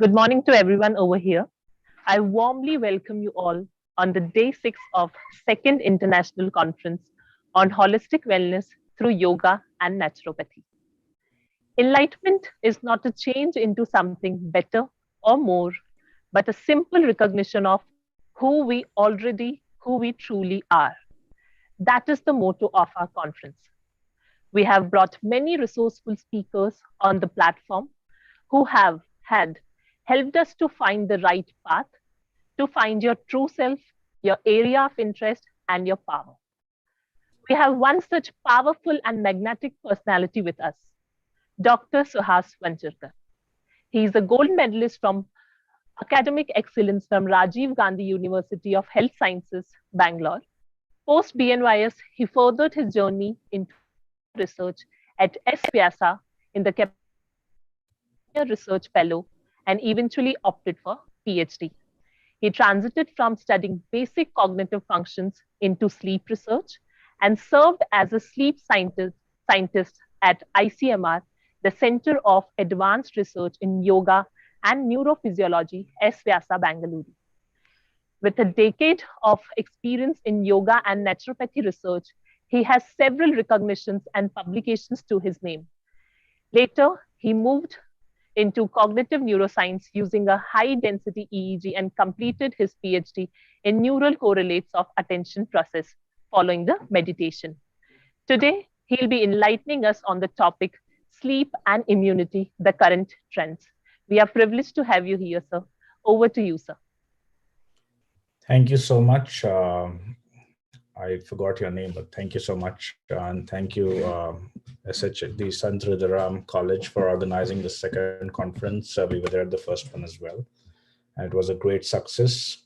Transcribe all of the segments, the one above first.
Good morning to everyone over here. I warmly welcome you all on the day 6 of Second International Conference on Holistic Wellness through Yoga and Naturopathy. Enlightenment is not a change into something better or more, but a simple recognition of who we truly are. That is the motto of our conference. We have brought many resourceful speakers on the platform who have had helped us to find the right path, to find your true self, your area of interest, and your power. We have one such powerful and magnetic personality with us, Dr. Suhas Vanchirkar. He is a gold medalist from academic excellence from Rajiv Gandhi University of Health Sciences, Bangalore. Post BNYS, he furthered his journey into research at S. Vyasa in the research fellow and eventually opted for PhD. He transited from studying basic cognitive functions into sleep research and served as a sleep scientist at ICMR, the Center of Advanced Research in Yoga and Neurophysiology, S. Vyasa, Bangalore. With a decade of experience in yoga and naturopathy research, he has several recognitions and publications to his name. Later, he moved into cognitive neuroscience using a high density EEG and completed his PhD in neural correlates of attention process following the meditation. Today, he'll be enlightening us on the topic sleep and immunity, the current trends. We are privileged to have you here, sir. Over to you, sir. Thank you so much. I forgot your name, but thank you so much. And thank you, the Sant Hirdaram College for organizing the second conference. We were there at the first one as well. And it was a great success.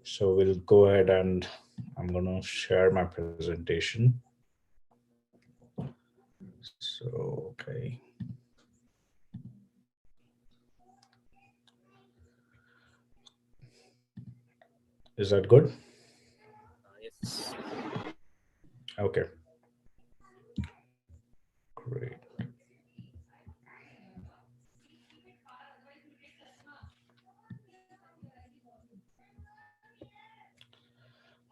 So we'll go ahead and I'm going to share my presentation. So, okay. Is that good? Yes. Okay. Great.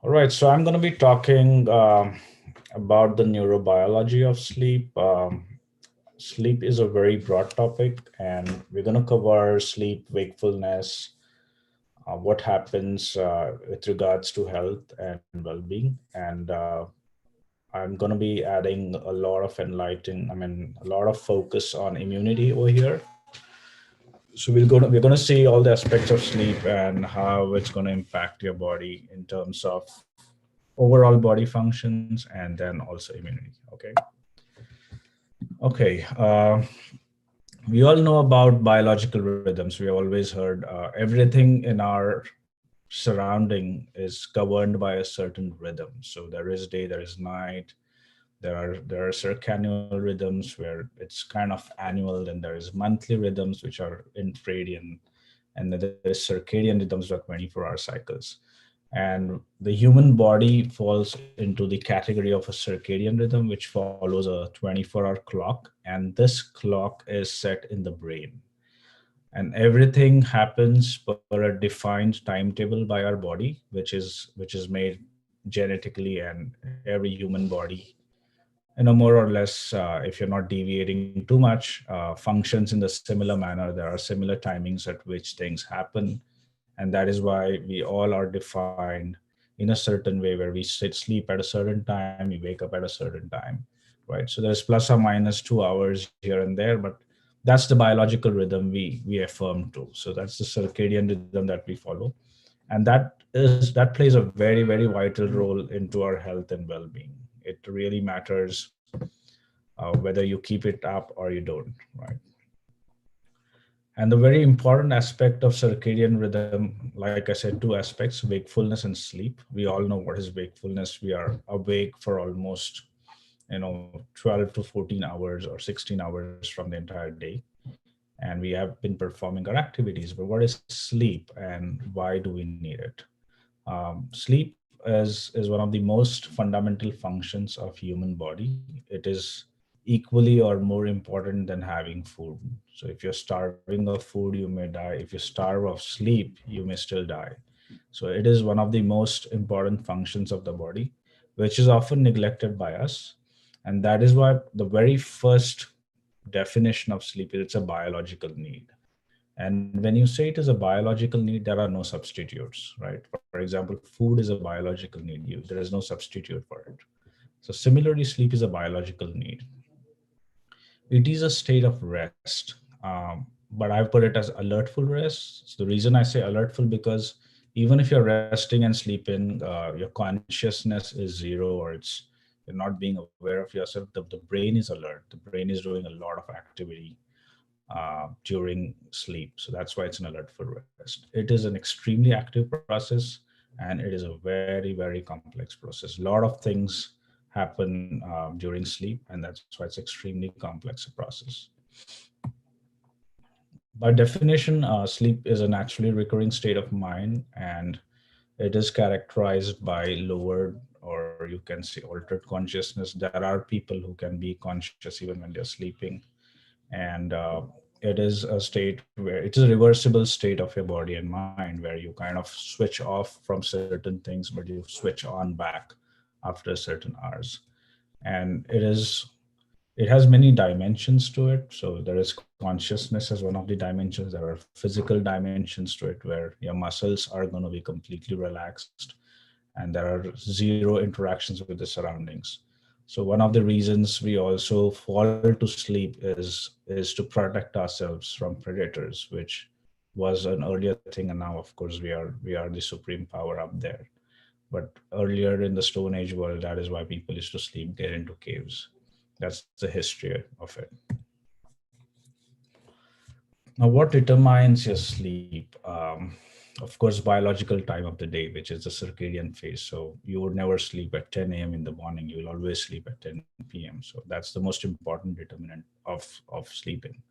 All right, so I'm going to be talking about the neurobiology of sleep. Sleep is a very broad topic, and we're going to cover sleep, wakefulness, what happens with regards to health and well-being. And I'm going to be adding a lot of a lot of focus on immunity over here. So we're going to see all the aspects of sleep and how it's going to impact your body in terms of overall body functions and then also immunity. Okay. We all know about biological rhythms. We always heard everything in our surrounding is governed by a certain rhythm. So there is day, there is night. There are circadian rhythms where it's kind of annual, then there is monthly rhythms which are infradian, and then there is circadian rhythms that 24-hour cycles. And the human body falls into the category of a circadian rhythm, which follows a 24-hour clock. And this clock is set in the brain. And everything happens per a defined timetable by our body, which is made genetically, and every human body, more or less, if you're not deviating too much, functions in the similar manner. There are similar timings at which things happen. And that is why we all are defined in a certain way, where we sleep at a certain time, we wake up at a certain time, right? So there's plus or minus 2 hours here and there, but that's the biological rhythm we affirm to. So that's the circadian rhythm that we follow. And that plays a very, very vital role into our health and well-being. It really matters whether you keep it up or you don't, right? And the very important aspect of circadian rhythm, like I said, two aspects: wakefulness and sleep. We all know what is wakefulness. We are awake for almost 12 to 14 hours or 16 hours from the entire day, and we have been performing our activities. But what is sleep, and why do we need it? Sleep is one of the most fundamental functions of human body. It is equally or more important than having food. So if you're starving of food, you may die. If you starve of sleep, you may still die. So it is one of the most important functions of the body, which is often neglected by us. And that is why the very first definition of sleep is it's a biological need. And when you say it is a biological need, there are no substitutes, right? For example, food is a biological need. There is no substitute for it. So similarly, sleep is a biological need. It is a state of rest, but I've put it as alertful rest. So the reason I say alertful because even if you're resting and sleeping, your consciousness is zero, or you're not being aware of yourself. The brain is alert. The brain is doing a lot of activity during sleep. So that's why it's an alertful rest. It is an extremely active process, and it is a very, very complex process. A lot of things happen during sleep, and that's why it's extremely complex process. By definition, sleep is a naturally recurring state of mind, and it is characterized by lowered, or you can say altered consciousness. There are people who can be conscious even when they're sleeping, and it is a state where it is a reversible state of your body and mind, where you kind of switch off from certain things, but you switch on back after certain hours. And it has many dimensions to it. So there is consciousness as one of the dimensions. There are physical dimensions to it, where your muscles are going to be completely relaxed, and there are zero interactions with the surroundings. So one of the reasons we also fall to sleep is to protect ourselves from predators, which was an earlier thing, and now of course we are the supreme power up there. But earlier in the Stone Age world, that is why people used to sleep, get into caves. That's the history of it. Now, what determines your sleep? Of course, biological time of the day, which is the circadian phase. So you would never sleep at 10 a.m. in the morning. You'll always sleep at 10 p.m. So that's the most important determinant of sleeping.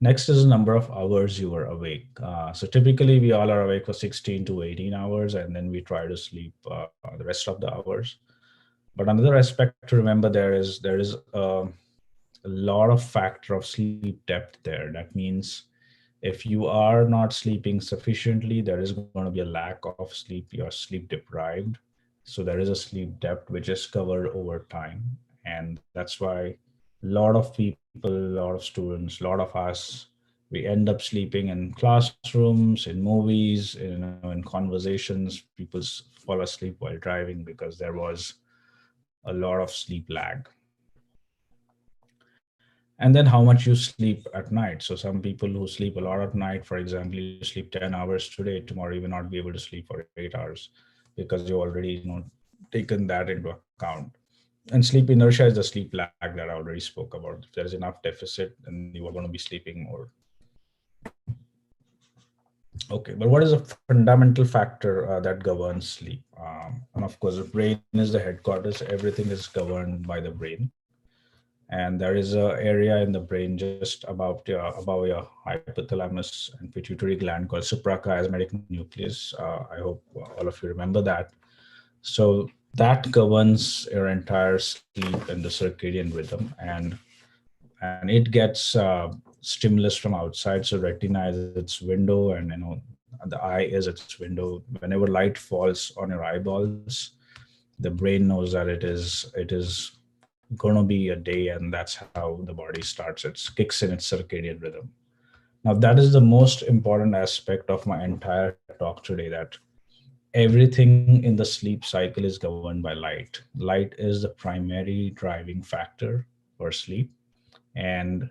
Next is the number of hours you were awake. So typically, we all are awake for 16 to 18 hours, and then we try to sleep the rest of the hours. But another aspect to remember there is a lot of factor of sleep depth there. That means if you are not sleeping sufficiently, there is going to be a lack of sleep. You're sleep deprived. So there is a sleep depth which is covered over time. And that's why a lot of people, a lot of students, a lot of us, we end up sleeping in classrooms, in movies, in conversations. People fall asleep while driving because there was a lot of sleep lag. And then how much you sleep at night. So some people who sleep a lot at night, for example, you sleep 10 hours today, tomorrow you will not be able to sleep for 8 hours because you already taken that into account. And sleep inertia is the sleep lag that I already spoke about. If there's enough deficit, then you are going to be sleeping more. Okay, but what is a fundamental factor that governs sleep? And of course, the brain is the headquarters. Everything is governed by the brain. And there is a area in the brain just above your hypothalamus and pituitary gland called suprachiasmatic nucleus. I hope all of you remember that. So that governs your entire sleep and the circadian rhythm, and it gets stimulus from outside. So retina is its window, and the eye is its window. Whenever light falls on your eyeballs, the brain knows that it is going to be a day, and that's how the body starts. It kicks in its circadian rhythm. Now that is the most important aspect of my entire talk today, that everything in the sleep cycle is governed by light. Light is the primary driving factor for sleep, and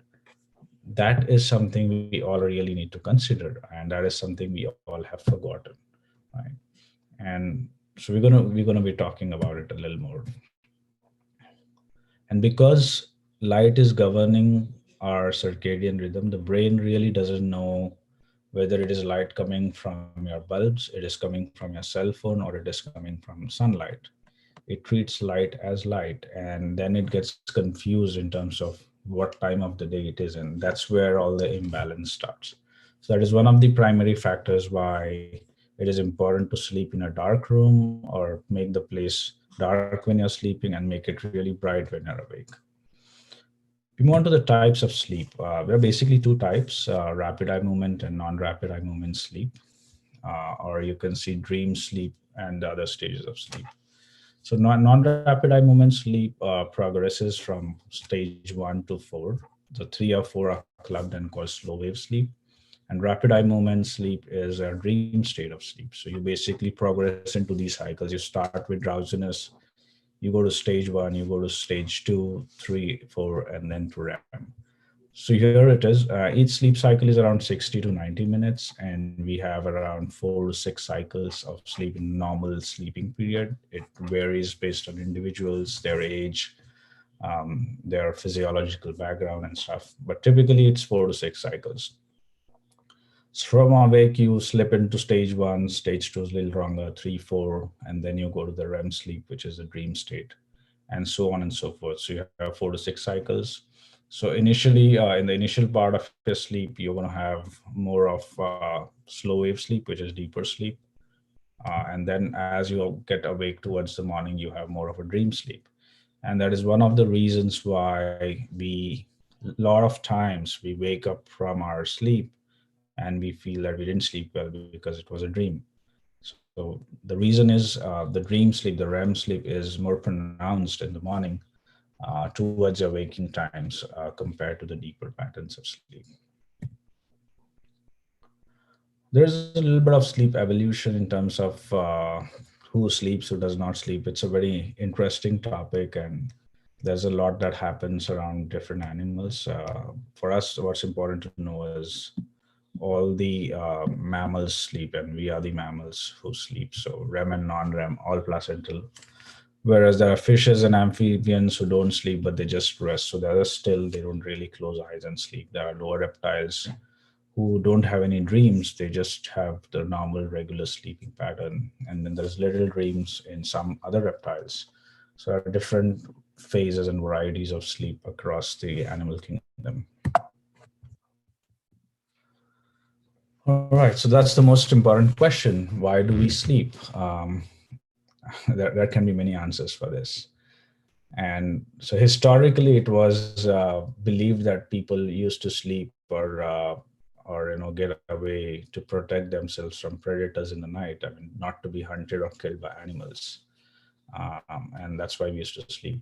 that is something we all really need to consider, and that is something we all have forgotten, right? And so we're going to be talking about it a little more. And because light is governing our circadian rhythm, the brain really doesn't know whether it is light coming from your bulbs, it is coming from your cell phone, or it is coming from sunlight. It treats light as light, and then it gets confused in terms of what time of the day it is, and that's where all the imbalance starts. So that is one of the primary factors why it is important to sleep in a dark room, or make the place dark when you're sleeping and make it really bright when you're awake. We move on to the types of sleep. There are basically two types: rapid eye movement and non-rapid eye movement sleep, or you can see dream sleep and the other stages of sleep. So non-rapid eye movement sleep progresses from stage 1 to 4. The 3 or 4 are clubbed and called slow wave sleep. And rapid eye movement sleep is a dream state of sleep. So you basically progress into these cycles. You start with drowsiness, you go to stage 1, you go to stage 2, 3, 4, and then to REM. So here it is. Each sleep cycle is around 60 to 90 minutes, and we have around 4 to 6 cycles of sleep in normal sleeping period. It varies based on individuals, their age, their physiological background, and stuff. But typically, it's 4 to 6 cycles. So from awake, you slip into stage 1, stage 2 is a little longer, 3, 4, and then you go to the REM sleep, which is the dream state, and so on and so forth. So you have 4 to 6 cycles. So initially, in the initial part of your sleep, you're going to have more of slow wave sleep, which is deeper sleep. And then as you get awake towards the morning, you have more of a dream sleep. And that is one of the reasons why a lot of times we wake up from our sleep and we feel that we didn't sleep well because it was a dream. So the reason is the dream sleep, the REM sleep, is more pronounced in the morning towards your waking times compared to the deeper patterns of sleep. There's a little bit of sleep evolution in terms of who sleeps, who does not sleep. It's a very interesting topic, and there's a lot that happens around different animals. For us, what's important to know is all the mammals sleep, and we are the mammals who sleep. So REM and non-REM, all placental. Whereas there are fishes and amphibians who don't sleep, but they just rest. So they're still, they don't really close eyes and sleep. There are lower reptiles who don't have any dreams. They just have the normal, regular sleeping pattern. And then there's little dreams in some other reptiles. So there are different phases and varieties of sleep across the animal kingdom. All right, so that's the most important question. Why do we sleep? There can be many answers for this. And so historically, it was believed that people used to sleep or get away to protect themselves from predators in the night. I mean, not to be hunted or killed by animals. And that's why we used to sleep.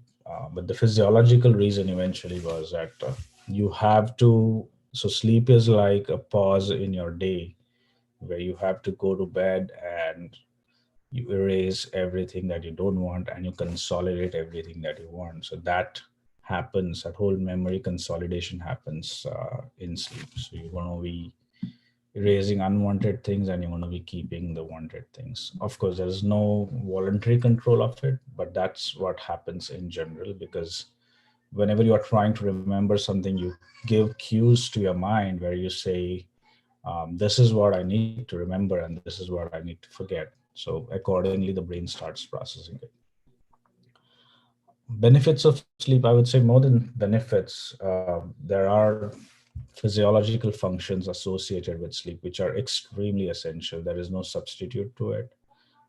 But the physiological reason eventually was that you have to. So sleep is like a pause in your day where you have to go to bed and you erase everything that you don't want and you consolidate everything that you want. So that happens, that whole memory consolidation happens in sleep. So you're going to be erasing unwanted things and you're going to be keeping the wanted things. Of course, there's no voluntary control of it, but that's what happens in general, because whenever you are trying to remember something, you give cues to your mind where you say, this is what I need to remember and this is what I need to forget. So accordingly, the brain starts processing it. Benefits of sleep, I would say more than benefits, there are physiological functions associated with sleep which are extremely essential. There is no substitute to it.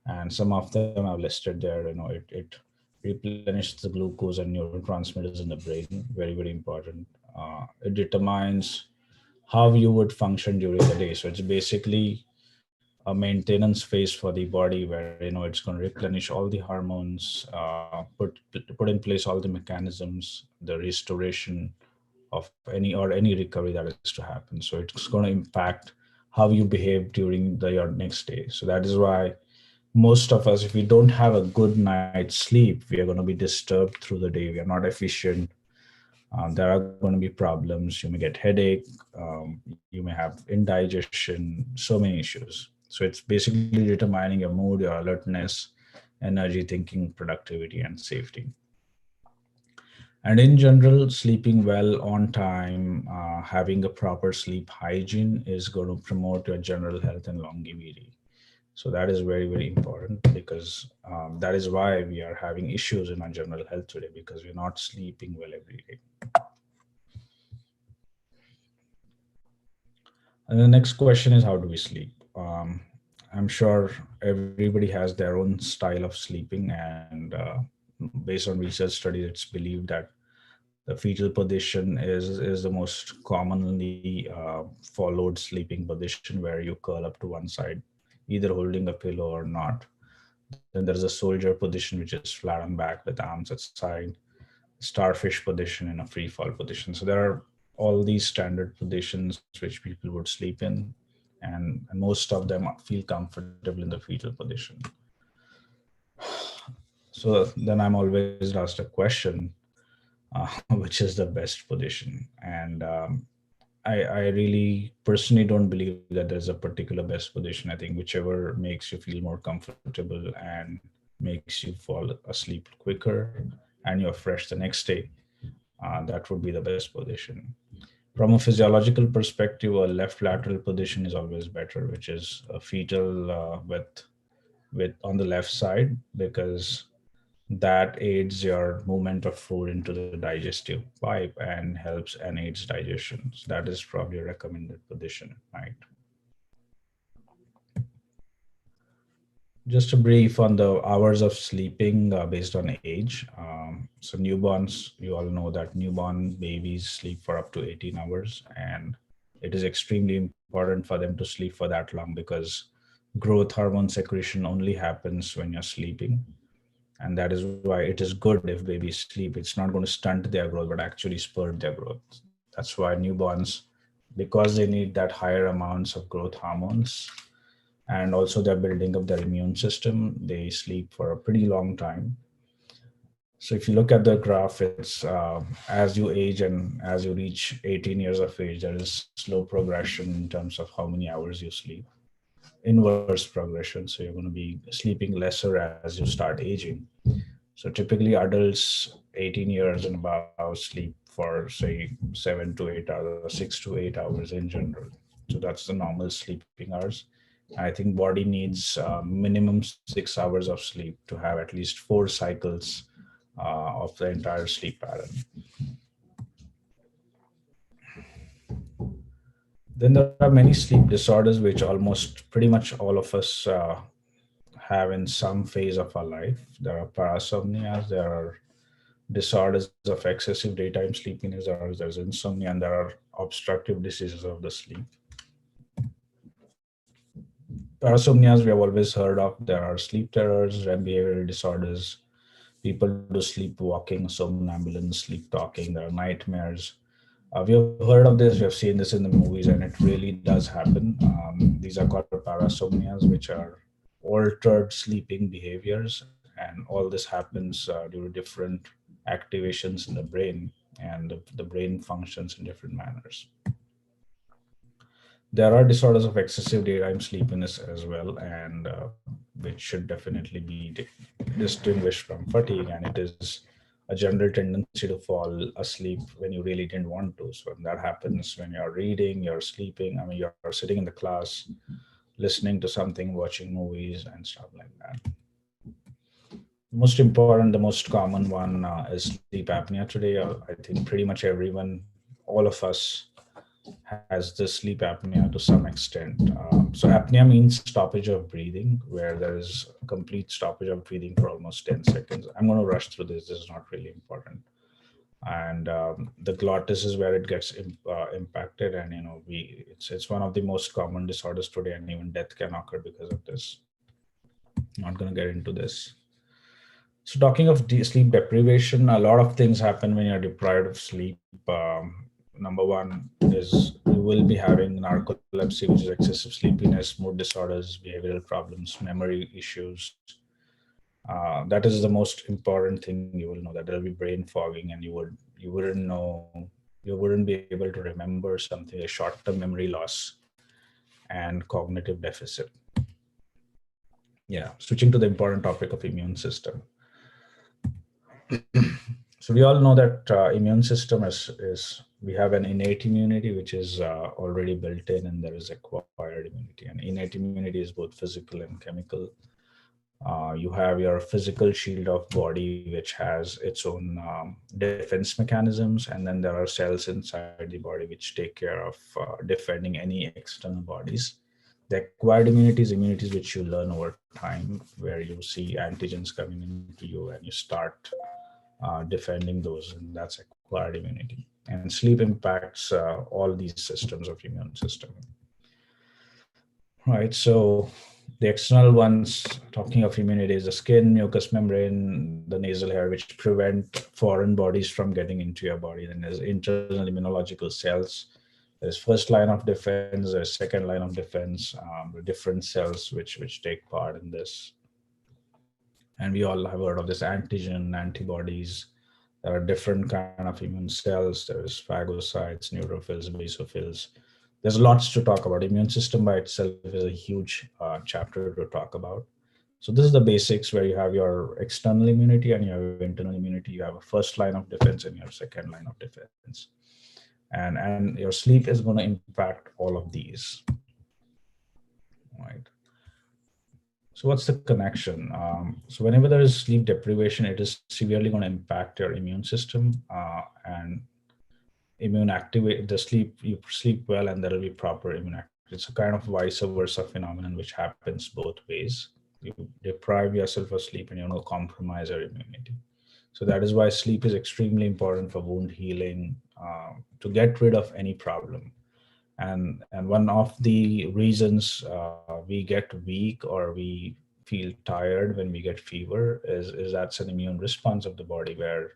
And some of them I've listed there. It replenishes the glucose and neurotransmitters in the brain. Very, very important. It determines how you would function during the day. So it's basically a maintenance phase for the body where it's going to replenish all the hormones, put in place all the mechanisms, the restoration of any recovery that is to happen. So it's going to impact how you behave during your next day. So that is why most of us, if we don't have a good night's sleep, we are going to be disturbed through the day. We are not efficient. There are going to be problems. You may get headache. You may have indigestion. So many issues. So it's basically determining your mood, your alertness, energy, thinking, productivity, and safety. And in general, sleeping well on time, having a proper sleep hygiene is going to promote your general health and longevity. So that is very, very important, because that is why we are having issues in our general health today, because we're not sleeping well every day. And the next question is, how do we sleep? I'm sure everybody has their own style of sleeping, and based on research studies, it's believed that The fetal position is the most commonly followed sleeping position, where you curl up to one side, either holding a pillow or not. Then there's a soldier position, which is flat on back with arms at side, starfish position, and a free fall position. So there are all these standard positions which people would sleep in, and most of them feel comfortable in the fetal position. So then I'm always asked a question, which is the best position? And I really personally don't believe that there's a particular best position. I think whichever makes you feel more comfortable and makes you fall asleep quicker and you're fresh the next day, that would be the best position. From a physiological perspective, a left lateral position is always better, which is a fetal with on the left side, because that aids your movement of food into the digestive pipe and helps and aids digestion. So that is probably a recommended position, right? Just a brief on the hours of sleeping based on age. So newborns, you all know that newborn babies sleep for up to 18 hours, and it is extremely important for them to sleep for that long, because growth hormone secretion only happens when you're sleeping, and that is why it is good if babies sleep. It's not going to stunt their growth but actually spur their growth. That's why newborns, because they need that higher amounts of growth hormones, and also they're building up their immune system, they sleep for a pretty long time. So if you look at the graph, it's as you age and as you reach 18 years of age, there is slow progression in terms of how many hours you sleep, inverse progression. So you're going to be sleeping lesser as you start aging. So typically adults 18 years and above sleep for say 7 to 8 hours or 6 to 8 hours in general. So that's the normal sleeping hours. I think body needs minimum 6 hours of sleep to have at least 4 cycles of the entire sleep pattern. Then there are many sleep disorders which almost pretty much all of us have in some phase of our life. There are parasomnias, there are disorders of excessive daytime sleepiness, there's insomnia, and there are obstructive diseases of the sleep. Parasomnias we have always heard of. There are sleep terrors, REM behavioral disorders. People do sleepwalking, somnambulance, sleep talking. There are nightmares. We have heard of this. We have seen this in the movies, and it really does happen. These are called parasomnias, which are altered sleeping behaviors, and all this happens due to different activations in the brain, and the brain functions in different manners. There are disorders of excessive daytime sleepiness as well, and which should definitely be distinguished from fatigue. And it is a general tendency to fall asleep when you really didn't want to. So when that happens, when you're reading, you're sleeping, I mean, you're sitting in the class, listening to something, watching movies, and stuff like that. Most important, the most common one is sleep apnea today. I think pretty much everyone, all of us, has this sleep apnea to some extent. So apnea means stoppage of breathing, where there is a complete stoppage of breathing for almost 10 seconds. I'm going to rush through this. This is not really important. And the glottis is where it gets impacted, and it's one of the most common disorders today, and even death can occur because of this. Not going to get into this. So talking of sleep deprivation, a lot of things happen when you're deprived of sleep. Number one is you will be having narcolepsy, which is excessive sleepiness, mood disorders, behavioral problems, memory issues. That is the most important thing you will know, that there will be brain fogging, and you wouldn't be able to remember something, a short-term memory loss and cognitive deficit. Yeah, switching to the important topic of immune system. So we all know that immune system is we have an innate immunity, which is already built in, and there is acquired immunity. And innate immunity is both physical and chemical. You have your physical shield of body, which has its own defense mechanisms, and then there are cells inside the body which take care of defending any external bodies. The acquired immunities, immunities which you learn over time, where you see antigens coming into you and you start defending those, and that's acquired immunity. And sleep impacts all these systems of immune system. Right. So the external ones, talking of immunity, is the skin, mucous membrane, the nasal hair, which prevent foreign bodies from getting into your body. Then there's internal immunological cells. There's first line of defense. There's second line of defense. The different cells which take part in this. And we all have heard of this antigen, antibodies. There are different kind of immune cells. There's phagocytes, neutrophils, basophils. There's lots to talk about. Immune system by itself is a huge chapter to talk about. So this is the basics, where you have your external immunity and you have internal immunity. You have a first line of defense and your second line of defense. And your sleep is going to impact all of these. Right. So what's the connection? So whenever there is sleep deprivation, it is severely going to impact your immune system and immune activate the sleep. You sleep well, and there will be proper immune activity. It's a kind of vice versa phenomenon which happens both ways. You deprive yourself of sleep, and you know, compromise your immunity. So that is why sleep is extremely important for wound healing, to get rid of any problem. And one of the reasons we get weak or we feel tired when we get fever is that's an immune response of the body, where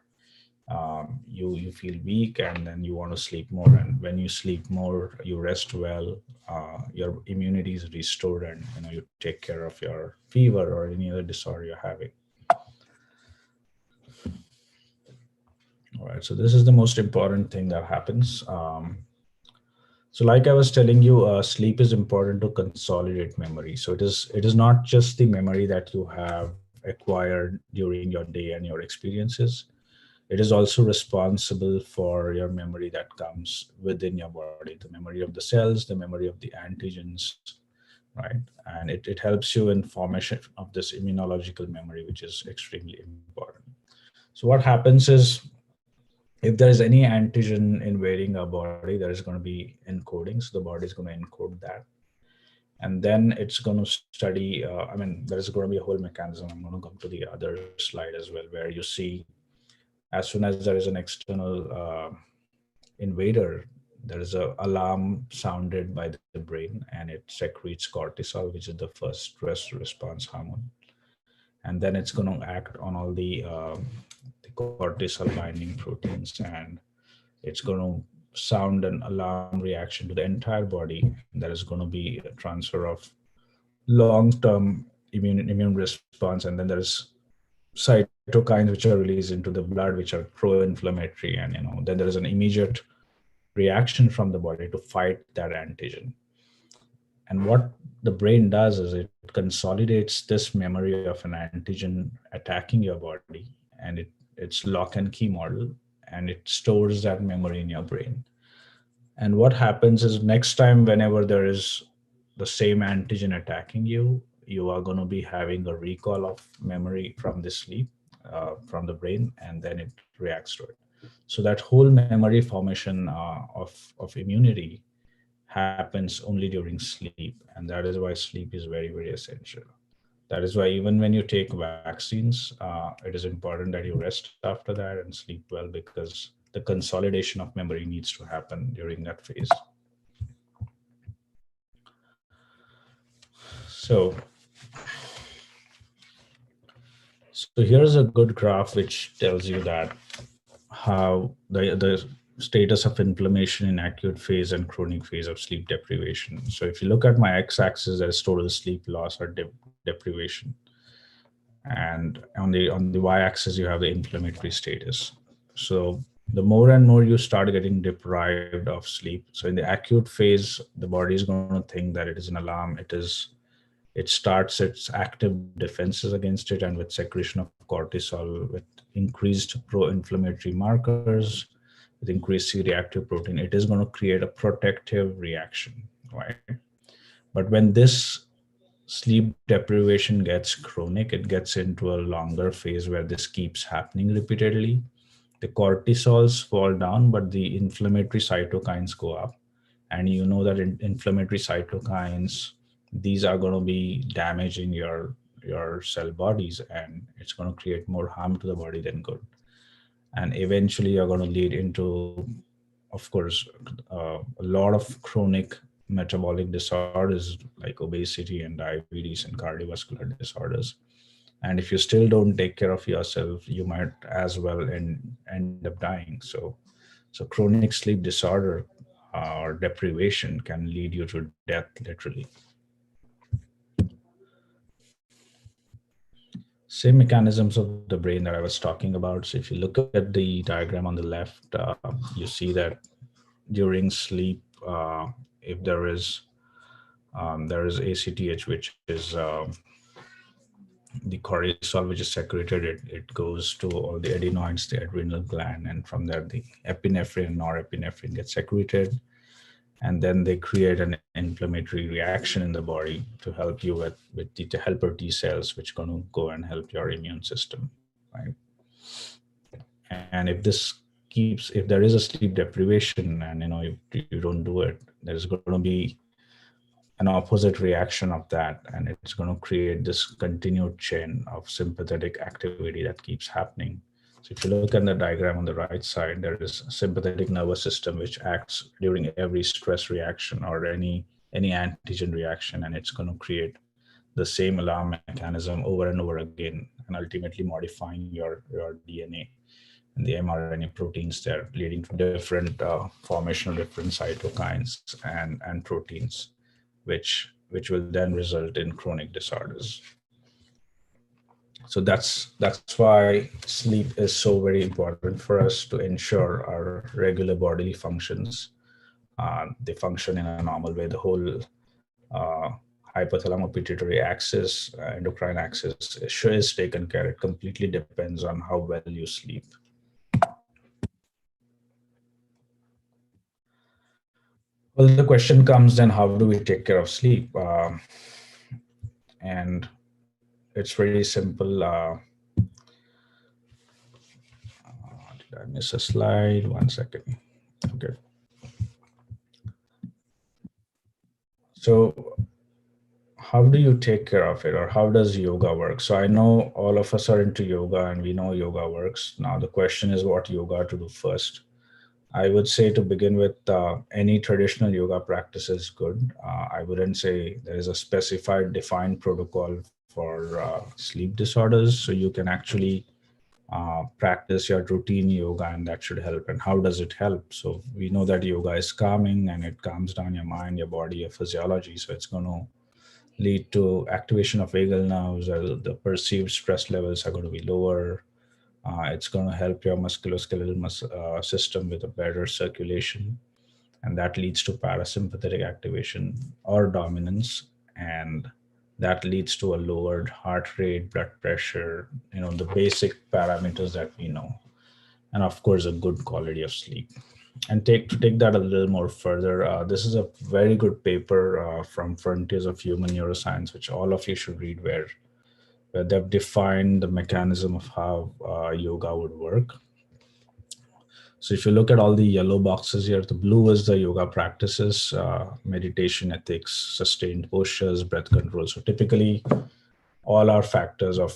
you feel weak and then you want to sleep more. And when you sleep more, you rest well, your immunity is restored, and you know, you take care of your fever or any other disorder you're having. All right, so this is the most important thing that happens. So like I was telling you, sleep is important to consolidate memory. So it is not just the memory that you have acquired during your day and your experiences. It is also responsible for your memory that comes within your body, the memory of the cells, the memory of the antigens, right? And it helps you in formation of this immunological memory, which is extremely important. So what happens is, if there is any antigen invading our body, there is going to be encoding. So the body is going to encode that. And then it's going to study, there's going to be a whole mechanism. I'm going to come to the other slide as well, where you see, as soon as there is an external invader, there is an alarm sounded by the brain, and it secretes cortisol, which is the first stress response hormone. And then it's going to act on all the cortisol binding proteins, and it's going to sound an alarm reaction to the entire body. There is going to be a transfer of long-term immune response, and then there's cytokines which are released into the blood, which are pro-inflammatory, and you know, then there is an immediate reaction from the body to fight that antigen. And what the brain does is it consolidates this memory of an antigen attacking your body, and it's lock and key model, and it stores that memory in your brain. And what happens is, next time whenever there is the same antigen attacking you, you are going to be having a recall of memory from the sleep, from the brain, and then it reacts to it. So that whole memory formation of immunity happens only during sleep, and that is why sleep is very, very essential. That is why even when you take vaccines, it is important that you rest after that and sleep well, because the consolidation of memory needs to happen during that phase. So here's a good graph which tells you that how the status of inflammation in acute phase and chronic phase of sleep deprivation. So if you look at my x-axis, there's total sleep loss or deprivation, and on the y-axis you have the inflammatory status. So the more and more you start getting deprived of sleep, so in the acute phase, the body is going to think that it is an alarm. It starts its active defenses against it, and with secretion of cortisol, with increased pro-inflammatory markers, with increased C-reactive protein, it is going to create a protective reaction, right? But when this sleep deprivation gets chronic, it gets into a longer phase where this keeps happening repeatedly. The cortisols fall down, but the inflammatory cytokines go up. And you know that inflammatory cytokines, these are going to be damaging your cell bodies, and it's going to create more harm to the body than good. and eventually you're going to lead into, of course, a lot of chronic metabolic disorders like obesity and diabetes and cardiovascular disorders. And if you still don't take care of yourself, you might as well end up dying. So chronic sleep disorder or deprivation can lead you to death, literally. Same mechanisms of the brain that I was talking about. So if you look at the diagram on the left, you see that during sleep, if there is ACTH, which is the cortisol, which is secreted, it goes to all the adenoids, the adrenal gland, and from there the epinephrine and norepinephrine get secreted, and then they create an inflammatory reaction in the body to help you with the helper T cells, which going to go and help your immune system, right? And if there is a sleep deprivation, and if you don't do it, there's going to be an opposite reaction of that, and it's going to create this continued chain of sympathetic activity that keeps happening. So if you look at the diagram on the right side, there is a sympathetic nervous system which acts during every stress reaction or any antigen reaction, and it's going to create the same alarm mechanism over and over again, and ultimately modifying your DNA and the mRNA proteins there, leading to different formation of different cytokines and proteins, which will then result in chronic disorders. So that's why sleep is so very important for us to ensure our regular bodily functions. They function in a normal way. The whole hypothalamo-pituitary axis, endocrine axis, is taken care. It completely depends on how well you sleep. Well, the question comes then: how do we take care of sleep? And it's very simple. Did I miss a slide? 1 second. Okay. So how do you take care of it, or how does yoga work? So I know all of us are into yoga and we know yoga works. Now the question is what yoga to do first. I would say to begin with, any traditional yoga practice is good. I wouldn't say there is a specified defined protocol for sleep disorders. So you can actually practice your routine yoga, and that should help. And how does it help? So we know that yoga is calming and it calms down your mind, your body, your physiology. So it's going to lead to activation of vagal nerves, or the perceived stress levels are going to be lower. It's going to help your musculoskeletal system with a better circulation, and that leads to parasympathetic activation or dominance, and that leads to a lowered heart rate, blood pressure, the basic parameters that we know, and of course a good quality of sleep. And to take that a little more further, this is a very good paper from Frontiers of Human Neuroscience, which all of you should read, where they've defined the mechanism of how yoga would work. So if you look at all the yellow boxes here, the blue is the yoga practices, meditation, ethics, sustained postures, breath control. So typically all are factors of,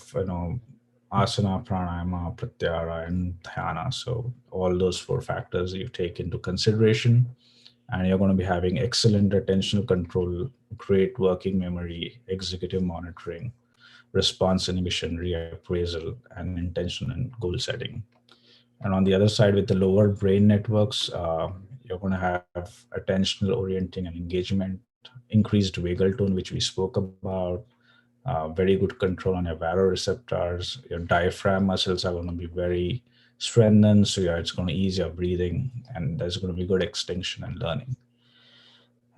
asana, pranayama, pratyahara, and dhyana. So all those 4 factors you take into consideration, and you're going to be having excellent attentional control, great working memory, executive monitoring, response inhibition, reappraisal, and intention and goal setting. And on the other side, with the lower brain networks, you're going to have attentional orienting and engagement, increased vagal tone, which we spoke about, very good control on your baroreceptors. Your diaphragm muscles are going to be very strengthened. So yeah, it's going to ease your breathing, and there's going to be good extinction and learning.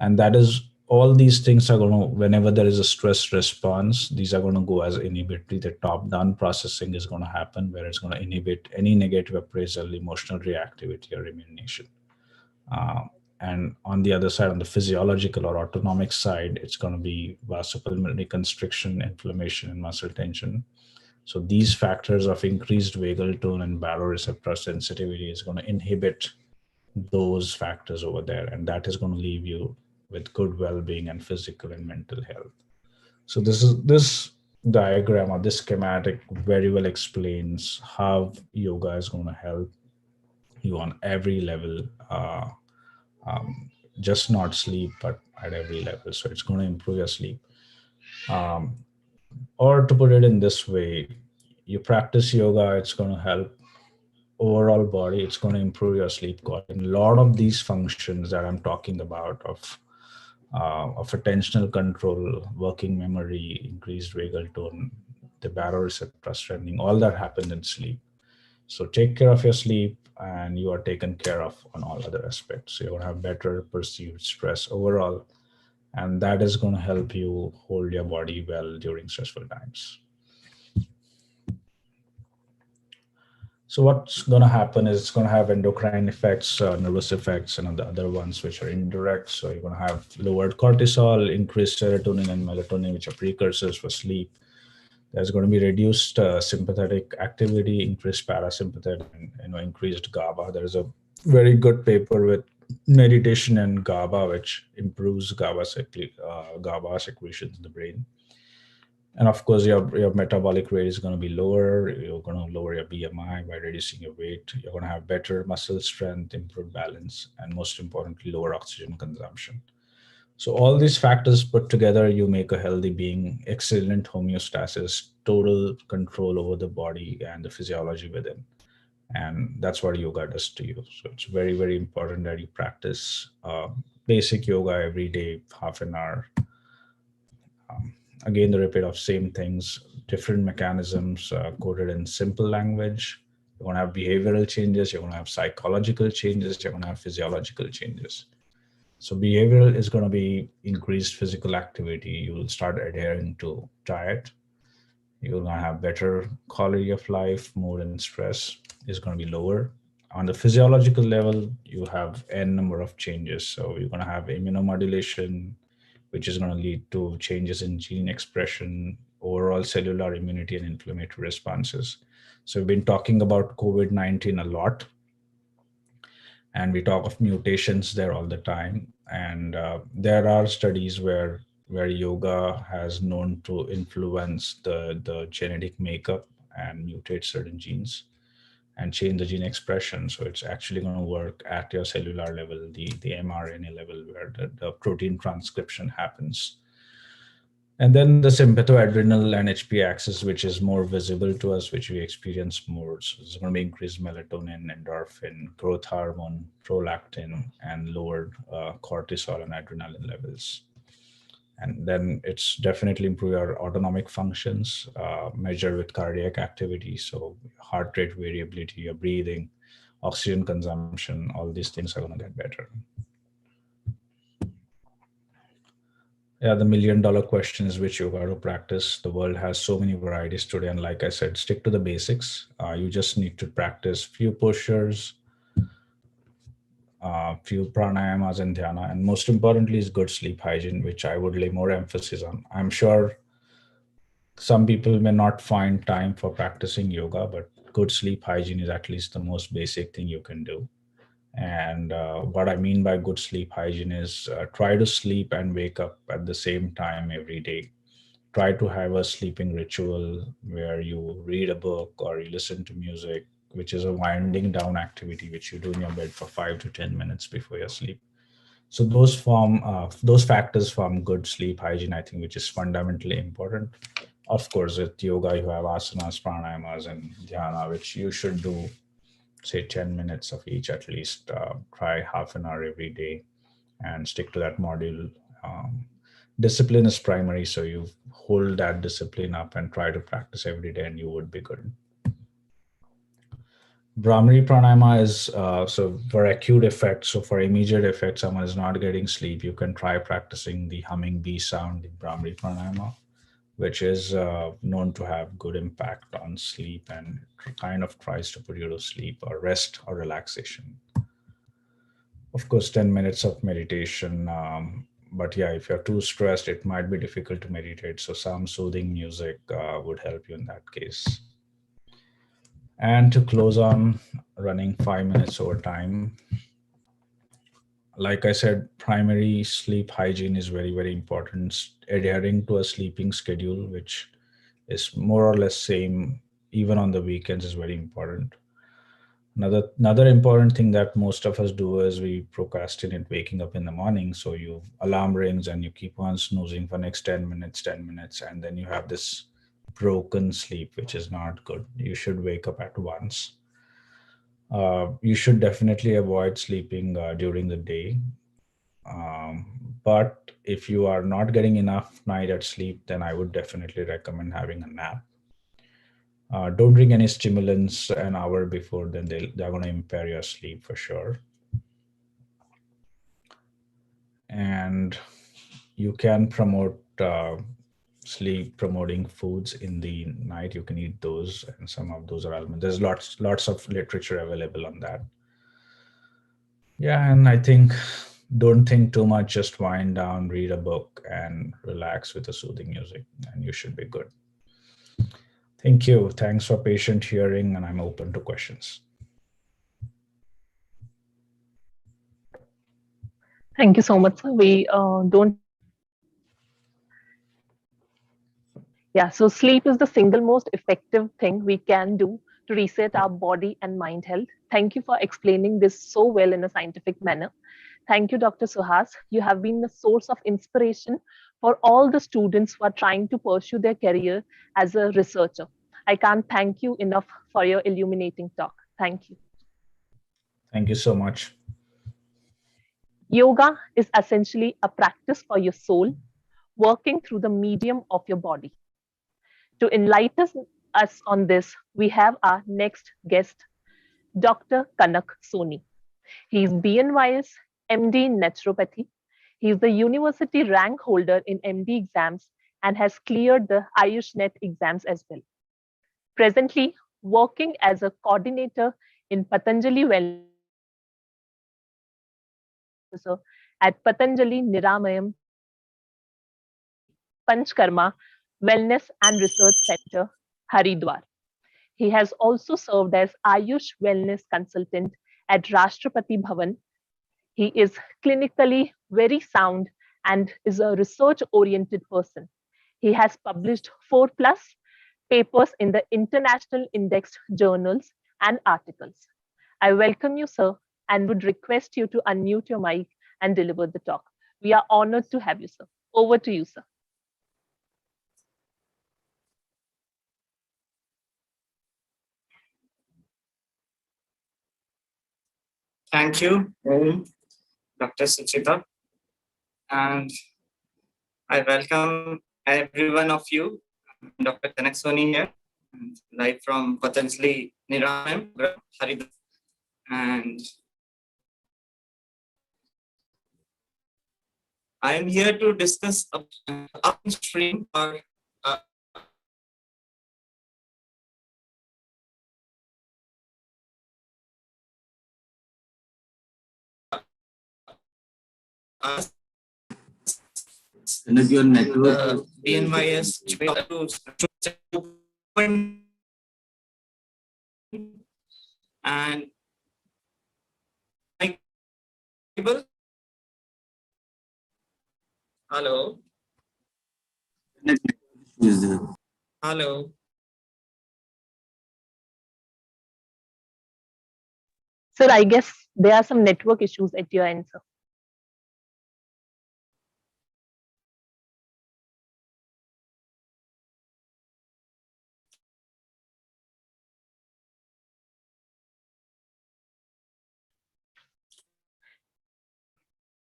And that is, all these things are going to, whenever there is a stress response, these are going to go as inhibitory. The top down processing is going to happen, where it's going to inhibit any negative appraisal, emotional reactivity, or rumination. And on the other side, on the physiological or autonomic side, it's going to be vasopulmonary constriction, inflammation, and muscle tension. So these factors of increased vagal tone and baroreceptor sensitivity is going to inhibit those factors over there, and that is going to leave you with good well-being and physical and mental health. So this diagram or this schematic very well explains how yoga is going to help you on every level, um, just not sleep, but at every level. So it's going to improve your sleep. Um, or to put it in this way, you practice yoga, it's going to help overall body, it's going to improve your sleep quality. And a lot of these functions that I'm talking about of attentional control, working memory, increased vagal tone, the baroreceptor strengthening, all that happens in sleep. So take care of your sleep and you are taken care of on all other aspects. So you're going to have better perceived stress overall. And that is going to help you hold your body well during stressful times. So what's going to happen is it's going to have endocrine effects, nervous effects, and the other ones which are indirect. So you're going to have lowered cortisol, increased serotonin and melatonin, which are precursors for sleep. There's going to be reduced sympathetic activity, increased parasympathetic, and increased GABA. There's a very good paper with meditation and GABA, which improves GABA secretions in the brain. And of course, your metabolic rate is going to be lower. You're going to lower your BMI by reducing your weight. You're going to have better muscle strength, improved balance, and most importantly, lower oxygen consumption. So all these factors put together, you make a healthy being, excellent homeostasis, total control over the body and the physiology within. And that's what yoga does to you. So it's very, very important that you practice basic yoga every day, half an hour. Again, the repeat of same things, different mechanisms coded in simple language. You're going to have behavioral changes, you're going to have psychological changes, you're going to have physiological changes. So behavioral is going to be increased physical activity. You will start adhering to diet. You're going to have better quality of life. Mood and stress is going to be lower. On the physiological level, you have n number of changes. So you're going to have immunomodulation, which is going to lead to changes in gene expression, overall cellular immunity, and inflammatory responses. So we've been talking about COVID-19 a lot, and we talk of mutations there all the time. And there are studies where yoga has known to influence the genetic makeup and mutate certain genes and change the gene expression. So it's actually going to work at your cellular level, the mRNA level, where the protein transcription happens. And then the sympathoadrenal and HP axis, which is more visible to us, which we experience more. So it's going to be increased melatonin, endorphin, growth hormone, prolactin, and lowered cortisol and adrenaline levels. And then it's definitely improve your autonomic functions, measured with cardiac activity. So heart rate variability, your breathing, oxygen consumption, all these things are going to get better. Yeah, the $1,000,000 question is which yoga to practice. The world has so many varieties today, and like I said, stick to the basics. You just need to practice few postures, few pranayamas and dhyana, and most importantly is good sleep hygiene, which I would lay more emphasis on. I'm sure some people may not find time for practicing yoga, but good sleep hygiene is at least the most basic thing you can do. And what I mean by good sleep hygiene is try to sleep and wake up at the same time every day. Try to have a sleeping ritual where you read a book or you listen to music, which is a winding down activity which you do in your bed for 5 to 10 minutes before your sleep. So those factors form good sleep hygiene, I think, which is fundamentally important. Of course, with yoga, you have asanas, pranayamas, and dhyana, which you should do, say, 10 minutes of each at least. Try half an hour every day and stick to that module. Discipline is primary, so you hold that discipline up and try to practice every day, and you would be good. Brahmari pranayama is so for acute effects. So for immediate effects, someone is not getting sleep, you can try practicing the humming bee sound in Brahmari pranayama, which is known to have good impact on sleep and kind of tries to put you to sleep or rest or relaxation. Of course, 10 minutes of meditation. But yeah, if you're too stressed, it might be difficult to meditate. So some soothing music would help you in that case. And to close on, running 5 minutes over time. Like I said, primary sleep hygiene is very, very important. Adhering to a sleeping schedule, which is more or less same. Even on the weekends is very important. Another important thing that most of us do is we procrastinate waking up in the morning. So you alarm rings and you keep on snoozing for next 10 minutes, and then you have this broken sleep, which is not good. You should wake up at once. You should definitely avoid sleeping during the day. But if you are not getting enough night at sleep, then I would definitely recommend having a nap. Don't drink any stimulants an hour before, then they're going to impair your sleep for sure. And you can promote sleep promoting foods in the night. You can eat those, and some of those are almond. There's lots of literature available on that. Yeah, and I think don't think too much, just wind down, read a book, and relax with the soothing music, and you should be good. Thank you. Thanks for patient hearing, and I'm open to questions. Thank you so much, sir. We don't. Yeah, so sleep is the single most effective thing we can do to reset our body and mind health. Thank you for explaining this so well in a scientific manner. Thank you, Dr. Suhas. You have been a source of inspiration for all the students who are trying to pursue their career as a researcher. I can't thank you enough for your illuminating talk. Thank you. Thank you so much. Yoga is essentially a practice for your soul, working through the medium of your body. To enlighten us on this, we have our next guest, Dr. Kanak Soni. He is BNYS MD in Naturopathy. He is the university rank holder in MD exams and has cleared the AyushNet exams as well. Presently, working as a coordinator in Patanjali Wellness at Patanjali Niramayam Panchkarma Wellness and Research Center, Haridwar. He has also served as Ayush Wellness Consultant at Rashtrapati Bhavan. He is clinically very sound and is a research-oriented person. He has published 4+ papers in the international indexed journals and articles. I welcome you, sir, and would request you to unmute your mic and deliver the talk. We are honored to have you, sir. Over to you, sir. Thank you, Dr. Suchita. And I welcome every one of you. Dr. Kanak Soni here, live from Patanjali Niramayam, Haridwar. And I am here to discuss upstream or your network. BNYS and hello. Hello. Sir, I guess there are some network issues at your end, sir.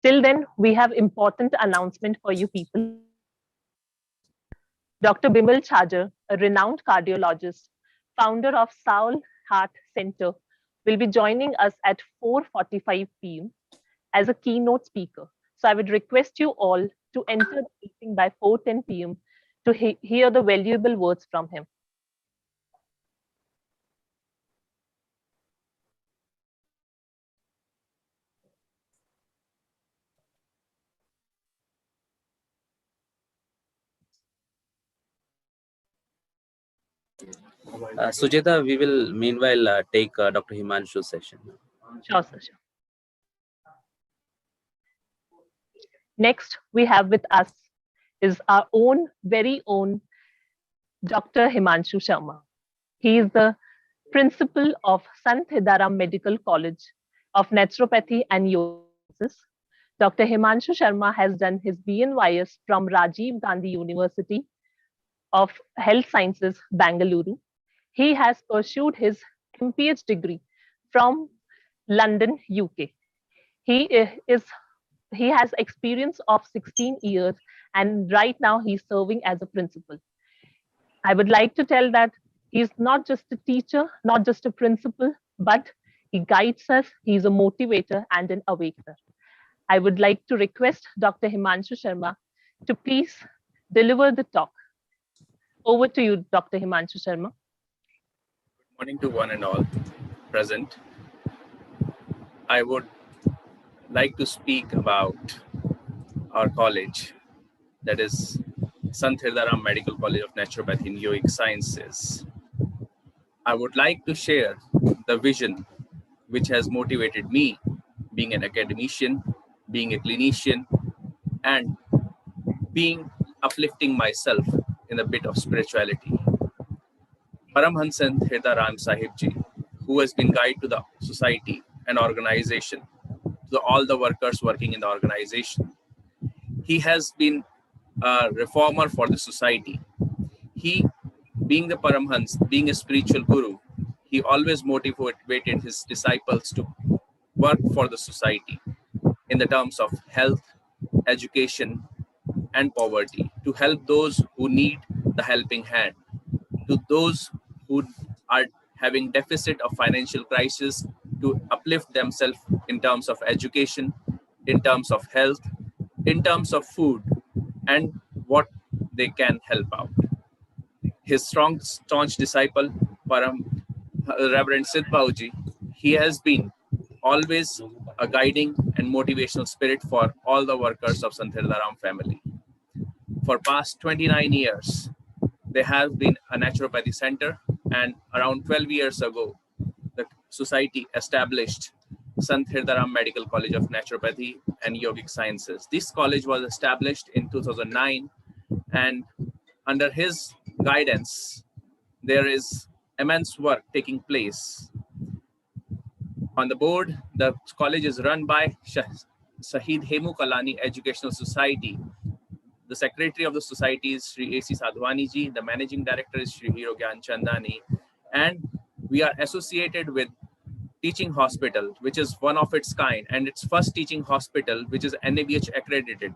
Till then, we have important announcement for you people. Dr. Bimal Chajar, a renowned cardiologist, founder of Saul Heart Center, will be joining us at 4:45 p.m. as a keynote speaker. So I would request you all to enter the meeting by 4:10 p.m. to hear the valuable words from him. Sujata, we will meanwhile take Dr. Himanshu's session. Sure, sir. Sure. Next, we have with us is our own, very own Dr. Himanshu Sharma. He is the principal of Sant Hirdaram Medical College of Naturopathy and Yoga Sciences. Dr. Himanshu Sharma has done his BNYS from Rajiv Gandhi University of Health Sciences, Bangalore. He has pursued his MPH degree from London, UK. He is he has experience of 16 years and right now he's serving as a principal. I would like to tell that he's not just a teacher, not just a principal, but he guides us, he's a motivator and an awakener. I would like to request Dr. Himanshu Sharma to please deliver the talk. Over to you, Dr. Himanshu Sharma. Good morning to one and all present. I would like to speak about our college, that is Sant Hirdaram Medical College of Naturopathy and Yogic Sciences. I would like to share the vision which has motivated me, being an academician, being a clinician, and being uplifting myself in a bit of spirituality. Paramhans Sant Hirdaram Sahib Ji, who has been guide to the society and organization, to all the workers working in the organization. He has been a reformer for the society. He, being the Paramhans, being a spiritual guru, he always motivated his disciples to work for the society in the terms of health, education, and poverty, to help those who need the helping hand, to those who are having deficit of financial crisis, to uplift themselves in terms of education, in terms of health, in terms of food, and what they can help out. His staunch disciple, Reverend Sid Bauji, he has been always a guiding and motivational spirit for all the workers of Sant Hirdaram family. For past 29 years, there has been a naturopathy center, and around 12 years ago, the society established Sant Hirdaram Medical College of Naturopathy and Yogic Sciences. This college was established in 2009, and under his guidance, there is immense work taking place. On the board, the college is run by Shahid Hemu Kalani Educational Society. The secretary of the society is Sri A.C. Sadhwani ji. The managing director is Sri Arogya Chandani. And we are associated with teaching hospital, which is one of its kind, and its first teaching hospital, which is NABH accredited.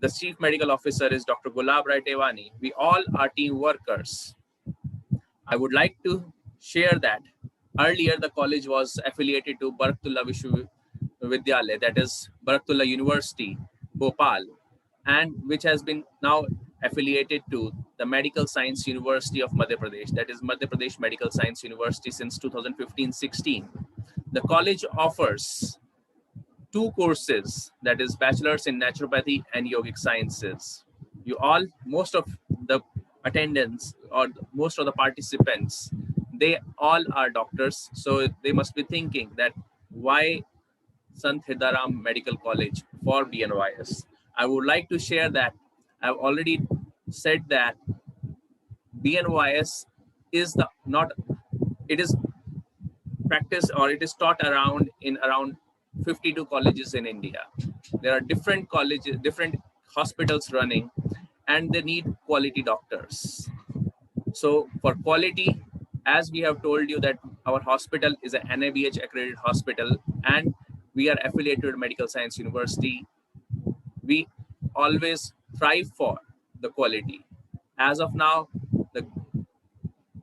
The chief medical officer is Dr. Gulab Rai Tewani. We all are team workers. I would like to share that earlier the college was affiliated to Bairagarh Vishwavidyalaya, that is Bairagarh University, Bhopal, and which has been now affiliated to the Medical Science University of Madhya Pradesh, that is Madhya Pradesh Medical Science University since 2015-16. The college offers 2 courses, that is Bachelor's in Naturopathy and Yogic Sciences. You all, most of the attendants or most of the participants, they all are doctors. So they must be thinking that why Sant Hirdaram Medical College for BNYS. I would like to share that I've already said that BNYS is it is practiced or it is taught around 52 colleges in India. There are different colleges, different hospitals running, and they need quality doctors. So for quality, as we have told you that our hospital is an NABH accredited hospital and we are affiliated with Medical Science University, we always thrive for the quality. As of now, the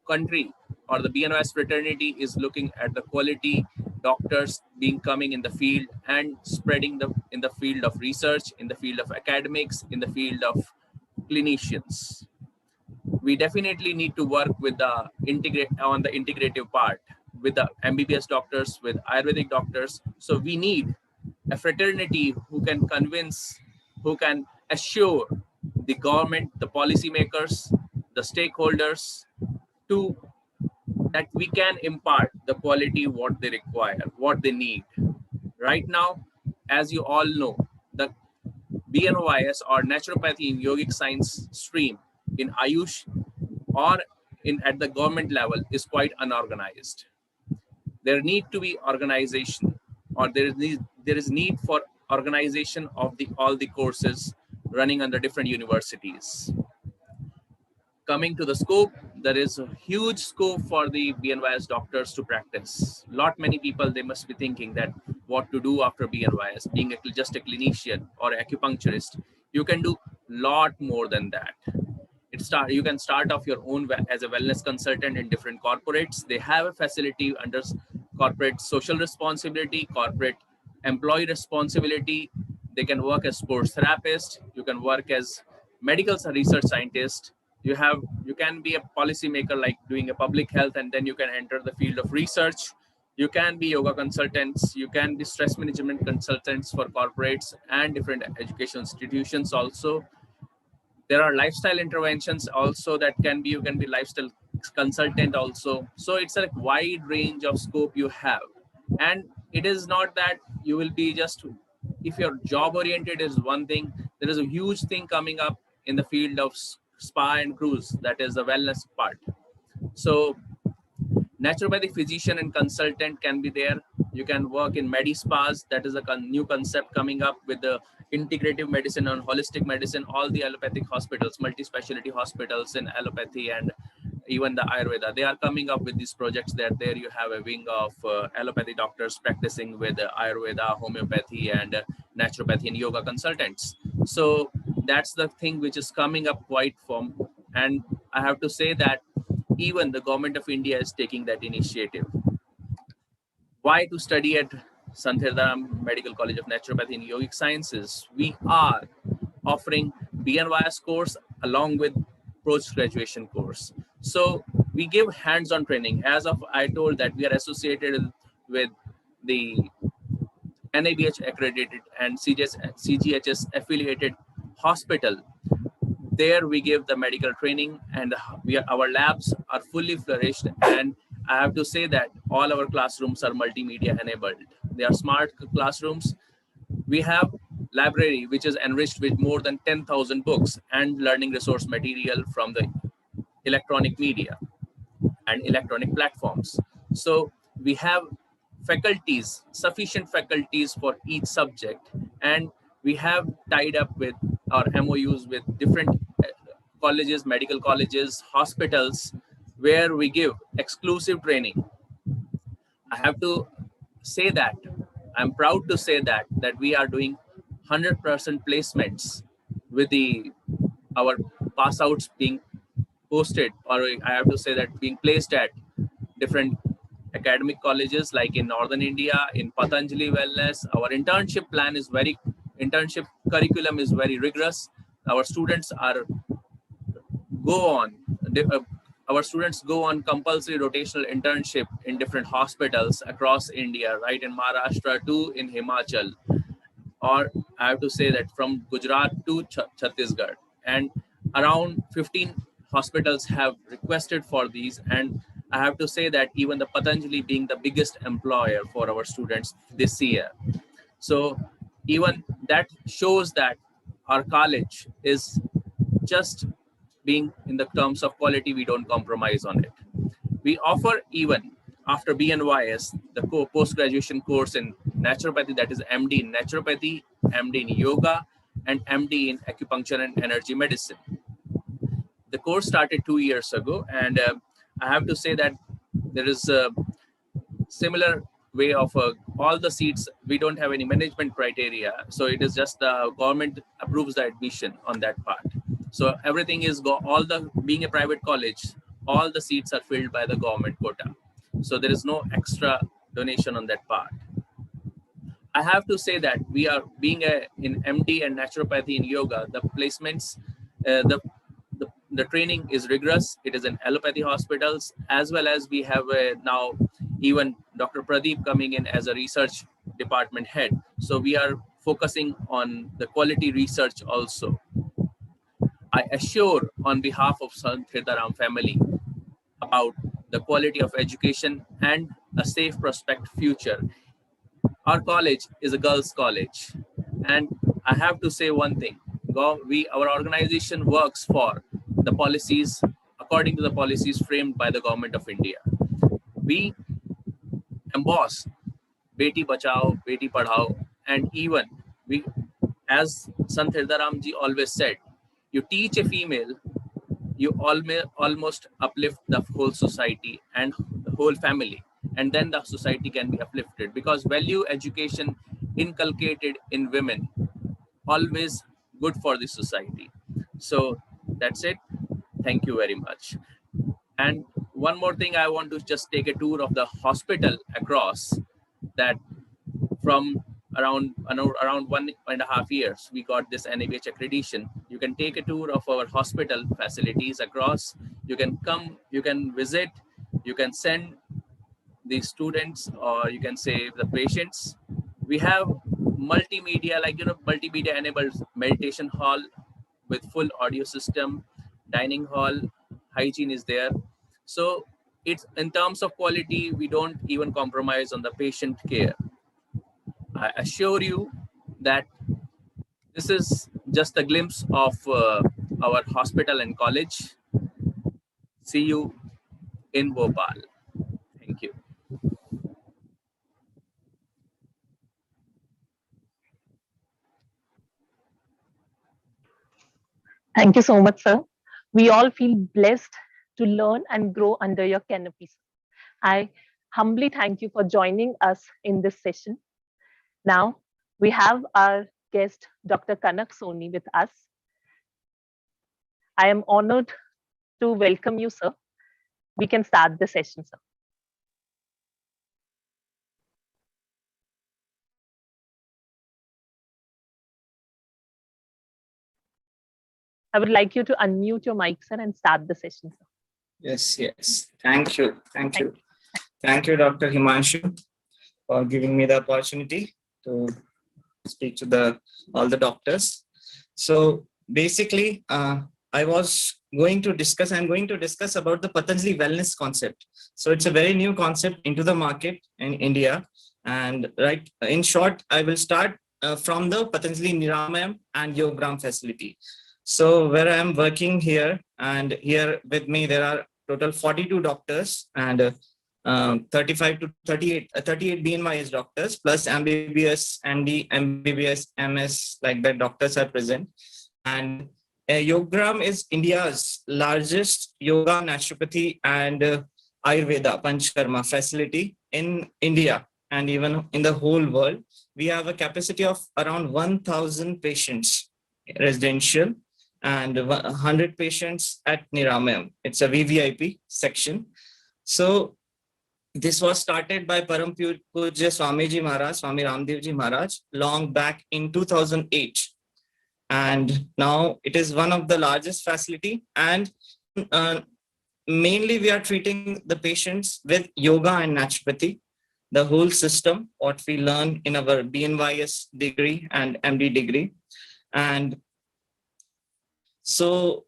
country or the BNYS fraternity is looking at the quality doctors coming in the field and spreading in the field of research, in the field of academics, in the field of clinicians. We definitely need to work with the integrative part, with the MBBS doctors, with Ayurvedic doctors. So we need a fraternity who can convince, who can assure the government, the policymakers, the stakeholders that we can impart the quality what they require, what they need. Right now, as you all know, the BNYS or Naturopathy in Yogic Science stream in Ayush or at the government level is quite unorganized. There need to be organization, or there is need for organization of all the courses running under different universities. Coming to the scope, there is a huge scope for the BNYS doctors to practice. Many people, they must be thinking that what to do after BNYS, being just a clinician or acupuncturist. You can do lot more than that. You can start off your own as a wellness consultant in different corporates. They have a facility under corporate social responsibility, corporate employee responsibility. They can work as sports therapist. You can work as medical research scientist. You can be a policymaker, like doing a public health, and then you can enter the field of research. You can be yoga consultants. You can be stress management consultants for corporates and different education institutions also. There are lifestyle interventions also that you can be lifestyle consultant also. So it's a wide range of scope you have. And it is not that you will be just, if your job oriented is one thing, there is a huge thing coming up in the field of spa and cruise, that is the wellness part. So naturopathy physician and consultant can be there. You can work in medi spas. That is a new concept coming up with the integrative medicine and holistic medicine. All the allopathic hospitals, multi-specialty hospitals in allopathy and even the Ayurveda, they are coming up with these projects. There you have a wing of allopathy doctors practicing with Ayurveda, homeopathy, and naturopathy and yoga consultants. So that's the thing which is coming up quite from. And I have to say that even the government of India is taking that initiative. Why to study at Sant Hirdaram Medical College of Naturopathy and Yogic Sciences? We are offering BNYS course along with post-graduation course. So we give hands-on training. As of I told that we are associated with the NABH accredited and CGHS affiliated hospital. There we give the medical training, and our labs are fully flourished. And I have to say that all our classrooms are multimedia enabled. They are smart classrooms. We have library which is enriched with more than 10,000 books and learning resource material from the electronic media and electronic platforms. So we have faculties, sufficient faculties for each subject, and we have tied up with our MOUs with different colleges, medical colleges, hospitals, where we give exclusive training. I have to say that, I'm proud to say that we are doing 100% placements with our pass outs being posted, or I have to say that being placed at different academic colleges like in Northern India, in Patanjali Wellness. Our internship curriculum is very rigorous. Our students go on compulsory rotational internship in different hospitals across India, right in Maharashtra to in Himachal, or I have to say that from Gujarat to Chhattisgarh, and around 15 hospitals have requested for these. And I have to say that even the Patanjali being the biggest employer for our students this year. So even that shows that our college is just being in the terms of quality, we don't compromise on it. We offer even after BNYS, the post-graduation course in naturopathy, that is MD in naturopathy, MD in yoga, and MD in acupuncture and energy medicine. The course started 2 years ago, and I have to say that there is a similar way of all the seats. We don't have any management criteria, so it is just the government approves the admission on that part. So everything is being a private college, all the seats are filled by the government quota. So there is no extra donation on that part. I have to say that we are being in MD and naturopathy and yoga, the placements, the training is rigorous. It is in allopathy hospitals, as well as we have now even Dr. Pradeep coming in as a research department head. So we are focusing on the quality research also. I assure on behalf of Sant Hirdaram family about the quality of education and a safe prospect future. Our college is a girls' college, and I have to say one thing: our organization works for the policies according to the policies framed by the Government of India. We emboss Beti Bachao, Beti Padhao, and even we, as Sant Hirdaram ji always said, you teach a female, you almost uplift the whole society and the whole family, and then the society can be uplifted, because value education inculcated in women always good for the society. So that's it. Thank you very much. And one more thing, I want to just take a tour of the hospital across that. From around 1.5 years, we got this NABH accreditation. You can take a tour of our hospital facilities across. You can come, you can visit, you can send the students, or you can say the patients. We have multimedia, like, multimedia enabled meditation hall with full audio system, dining hall, hygiene is there. So it's, in terms of quality, we don't even compromise on the patient care. I assure you that this is just a glimpse of our hospital and college. See you in Bhopal. Thank you. Thank you so much, sir. We all feel blessed to learn and grow under your canopies. I humbly thank you for joining us in this session. Now, we have our guest, Dr. Kanak Soni, with us. I am honored to welcome you, sir. We can start the session, sir. I would like you to unmute your mic, sir, and start the session, sir. Yes. Thank you. Thank you, Dr. Himanshu, for giving me the opportunity to speak to all the doctors. So basically, I'm going to discuss about the Patanjali wellness concept. So it's a very new concept into the market in India. And right, in short, I will start from the Patanjali Niramayam and Yogram facility. So where I am working here, and here with me, there are total 42 doctors and 35 to 38 BNYS doctors, plus MBBS, MD, MBBS, MS, like that doctors are present. And Yogram is India's largest yoga, naturopathy, and Ayurveda, Panchkarma facility in India and even in the whole world. We have a capacity of around 1,000 patients residential and 100 patients at Niramayam. It's a VVIP section. So this was started by Param Pujya Swamiji Maharaj, Swami Ramdevji Maharaj, long back in 2008. And now it is one of the largest facility, and mainly we are treating the patients with yoga and naturopathy, the whole system, what we learn in our BNYS degree and MD degree. And so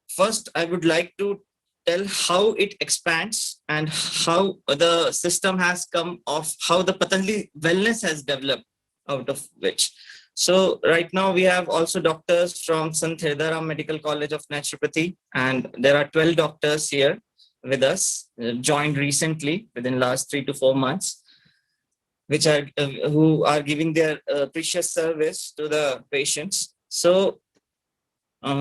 first I would like to tell how it expands and how the system has come of how the Patanjali wellness has developed out of which. So right now we have also doctors from Sant Hirdaram Medical College of Naturopathy, and there are 12 doctors here with us, joined recently within last 3 to 4 months, which are who are giving their precious service to the patients. So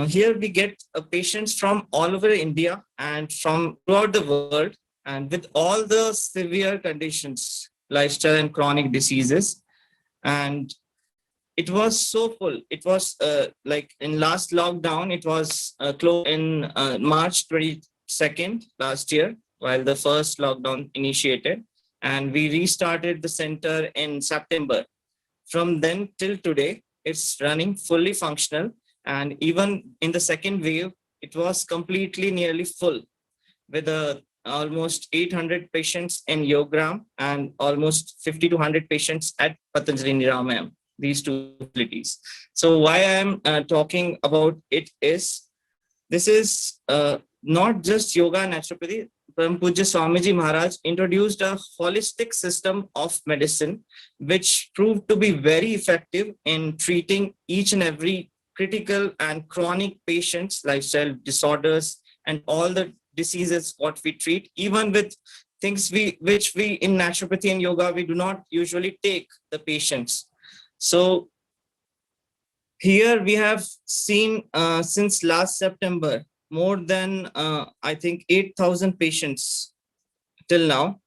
here we get patients from all over India and from throughout the world, and with all the severe conditions, lifestyle and chronic diseases. And it was so full. It was like in last lockdown, it was closed in March 22nd last year, while the first lockdown initiated. And we restarted the center in September. From then till today, it's running fully functional. And even in the second wave, it was completely nearly full with almost 800 patients in Yogram and almost 50 to 100 patients at Patanjali Niramayam, these two facilities. So why I'm talking about it is, this is not just yoga and naturopathy. Param Pujya Swamiji Maharaj introduced a holistic system of medicine, which proved to be very effective in treating each and every critical and chronic patients' lifestyle disorders and all the diseases what we treat, even with things which we in naturopathy and yoga, we do not usually take the patients. So here we have seen since last September, more than I think 8,000 patients till now.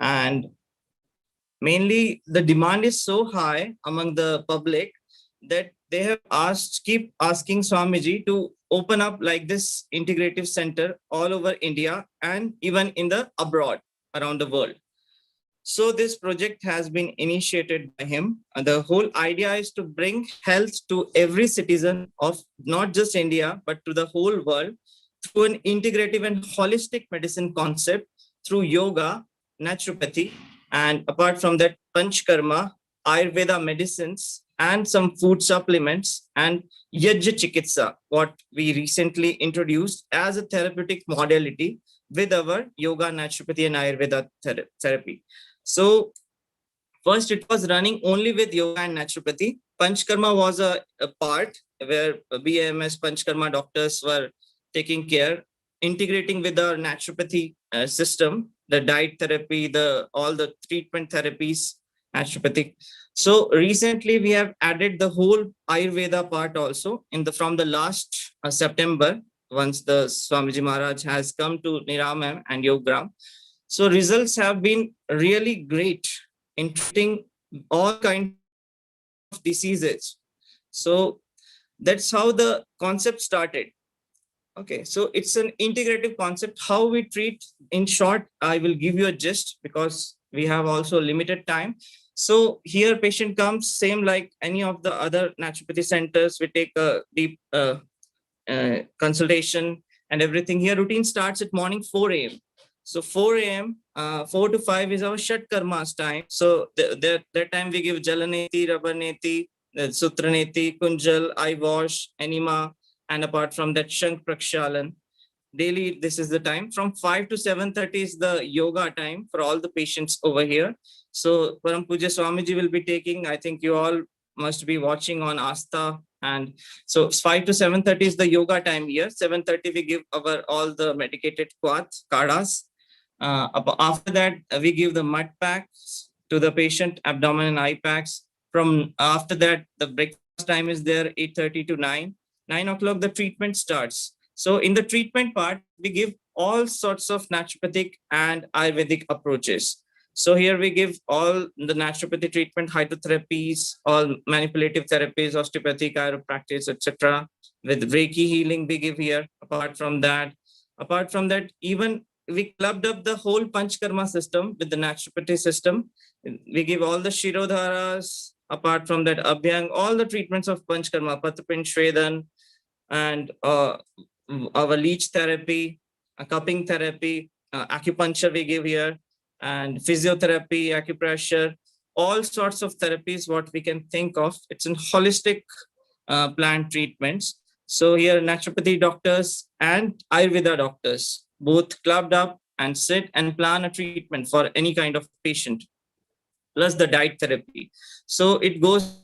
And mainly the demand is so high among the public that they have keep asking Swamiji to open up like this integrative center all over India and even in the abroad around the world. So this project has been initiated by him. And the whole idea is to bring health to every citizen of not just India, but to the whole world through an integrative and holistic medicine concept through yoga, naturopathy, and apart from that, panchkarma, Ayurveda medicines, and some food supplements, and Yajna Chikitsa, what we recently introduced as a therapeutic modality with our yoga, naturopathy, and Ayurveda therapy. So first it was running only with yoga and naturopathy. Panchkarma was a part where BAMS Panchkarma doctors were taking care, integrating with our naturopathy system, the diet therapy, all the treatment therapies, naturopathic. So recently we have added the whole Ayurveda part also from the last September, once the Swamiji Maharaj has come to Niramam and Yogram. So results have been really great in treating all kinds of diseases. So that's how the concept started. Okay, so it's an integrative concept. How we treat, in short, I will give you a gist because we have also limited time. So here patient comes, same like any of the other naturopathy centers, we take a deep consultation and everything. Here routine starts at morning 4 a.m. So 4 a.m., 4 to 5 is our Shat Karmas time. So that time we give Jalaneti, Rabaneti, Sutraneti, Kunjal, eye wash, enema, and apart from that, Shank Prakshalan. Daily, this is the time. From 5 to 7:30 is the yoga time for all the patients over here. So Param Puja Swamiji will be taking, I think you all must be watching on Astha. And so 5 to 7:30 is the yoga time here. 7:30 we give all the medicated kadas. After that, we give the mud packs to the patient, abdomen and eye packs. From after that, the breakfast time is there, 8:30 to 9. 9 o'clock, the treatment starts. So in the treatment part, we give all sorts of naturopathic and Ayurvedic approaches. So here we give all the naturopathy treatment, hydrotherapies, all manipulative therapies, osteopathy, chiropractic, etc. With Reiki healing, we give here. Apart from that, even we clubbed up the whole Panchkarma system with the naturopathy system. We give all the Shirodharas. Apart from that, Abhyang, all the treatments of Panchkarma, Patapin, Shvedan, and our leech therapy, cupping therapy, acupuncture we give here, and physiotherapy, acupressure, all sorts of therapies what we can think of. It's in holistic plant treatments. So here naturopathy doctors and Ayurveda doctors both clubbed up and sit and plan a treatment for any kind of patient, plus the diet therapy. So it goes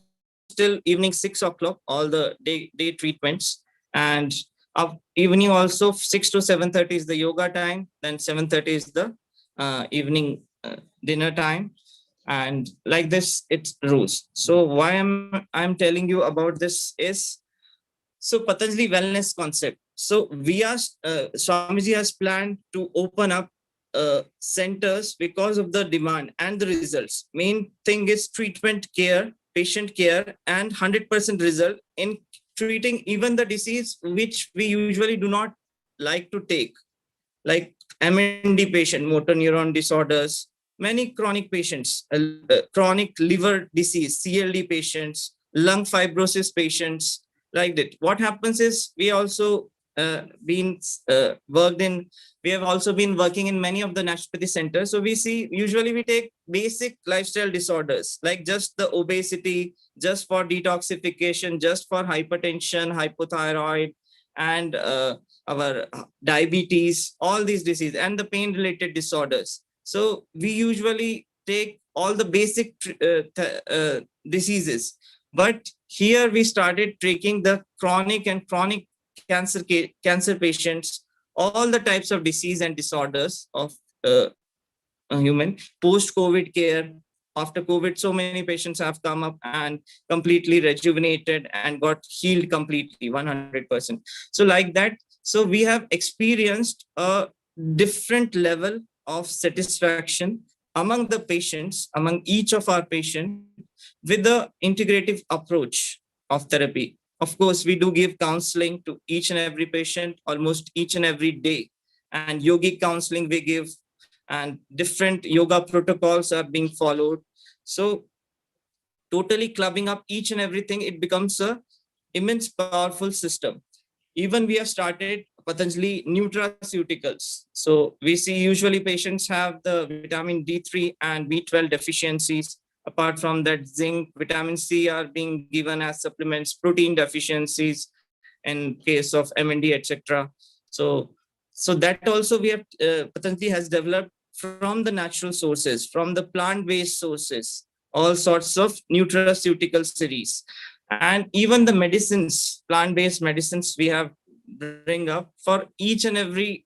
till evening 6 o'clock, all the day treatments. And evening also 6 to 7:30 is the yoga time. Then 7:30 is the evening dinner time. And like this, it rules. So why I'm telling you about this is, so Patanjali wellness concept. So we are, Swamiji has planned to open up centers because of the demand and the results. Main thing is treatment care, patient care, and 100% result in treating even the disease which we usually do not like to take, like MND patient, motor neuron disorders, many chronic patients, chronic liver disease, CLD patients, lung fibrosis patients, like that. What happens is we also we have also been working in many of the naturopathy centers. So we see, usually we take basic lifestyle disorders, like just the obesity, just for detoxification, just for hypertension, hypothyroid, and our diabetes, all these diseases, and the pain related disorders. So we usually take all the basic diseases. But here we started taking the chronic cancer patients, all the types of disease and disorders of a human. Post-COVID care, after COVID, so many patients have come up and completely rejuvenated and got healed completely, 100%. So like that, so we have experienced a different level of satisfaction among the patients, among each of our patients, with the integrative approach of therapy. Of course, we do give counseling to each and every patient almost each and every day. And yogic counseling we give, and different yoga protocols are being followed. So totally clubbing up each and everything, it becomes a immense powerful system. Even we have started Patanjali nutraceuticals. So we see usually patients have the vitamin D3 and B12 deficiencies. Apart from that, zinc, vitamin C are being given as supplements, protein deficiencies in case of MND, etc. So that also we have, Patanjali has developed from the natural sources, from the plant-based sources, all sorts of nutraceutical series. And even the medicines, plant-based medicines we have bring up for each and every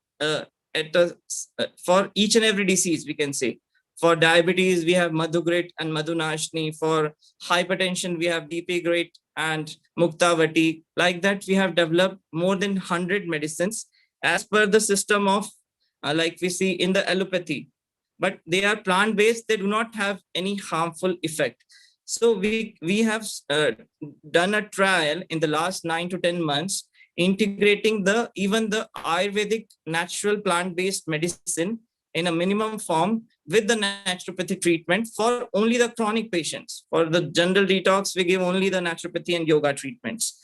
for each and every disease, we can say. For diabetes, we have Madhugrit and Madhunashni. For hypertension, we have BP Great and Muktavati. Like that, we have developed more than 100 medicines as per the system of like we see in the allopathy. But they are plant-based, they do not have any harmful effect. So we have done a trial in the last 9 to 10 months, integrating even the Ayurvedic natural plant-based medicine in a minimum form with the naturopathy treatment for only the chronic patients. For the general detox, we give only the naturopathy and yoga treatments.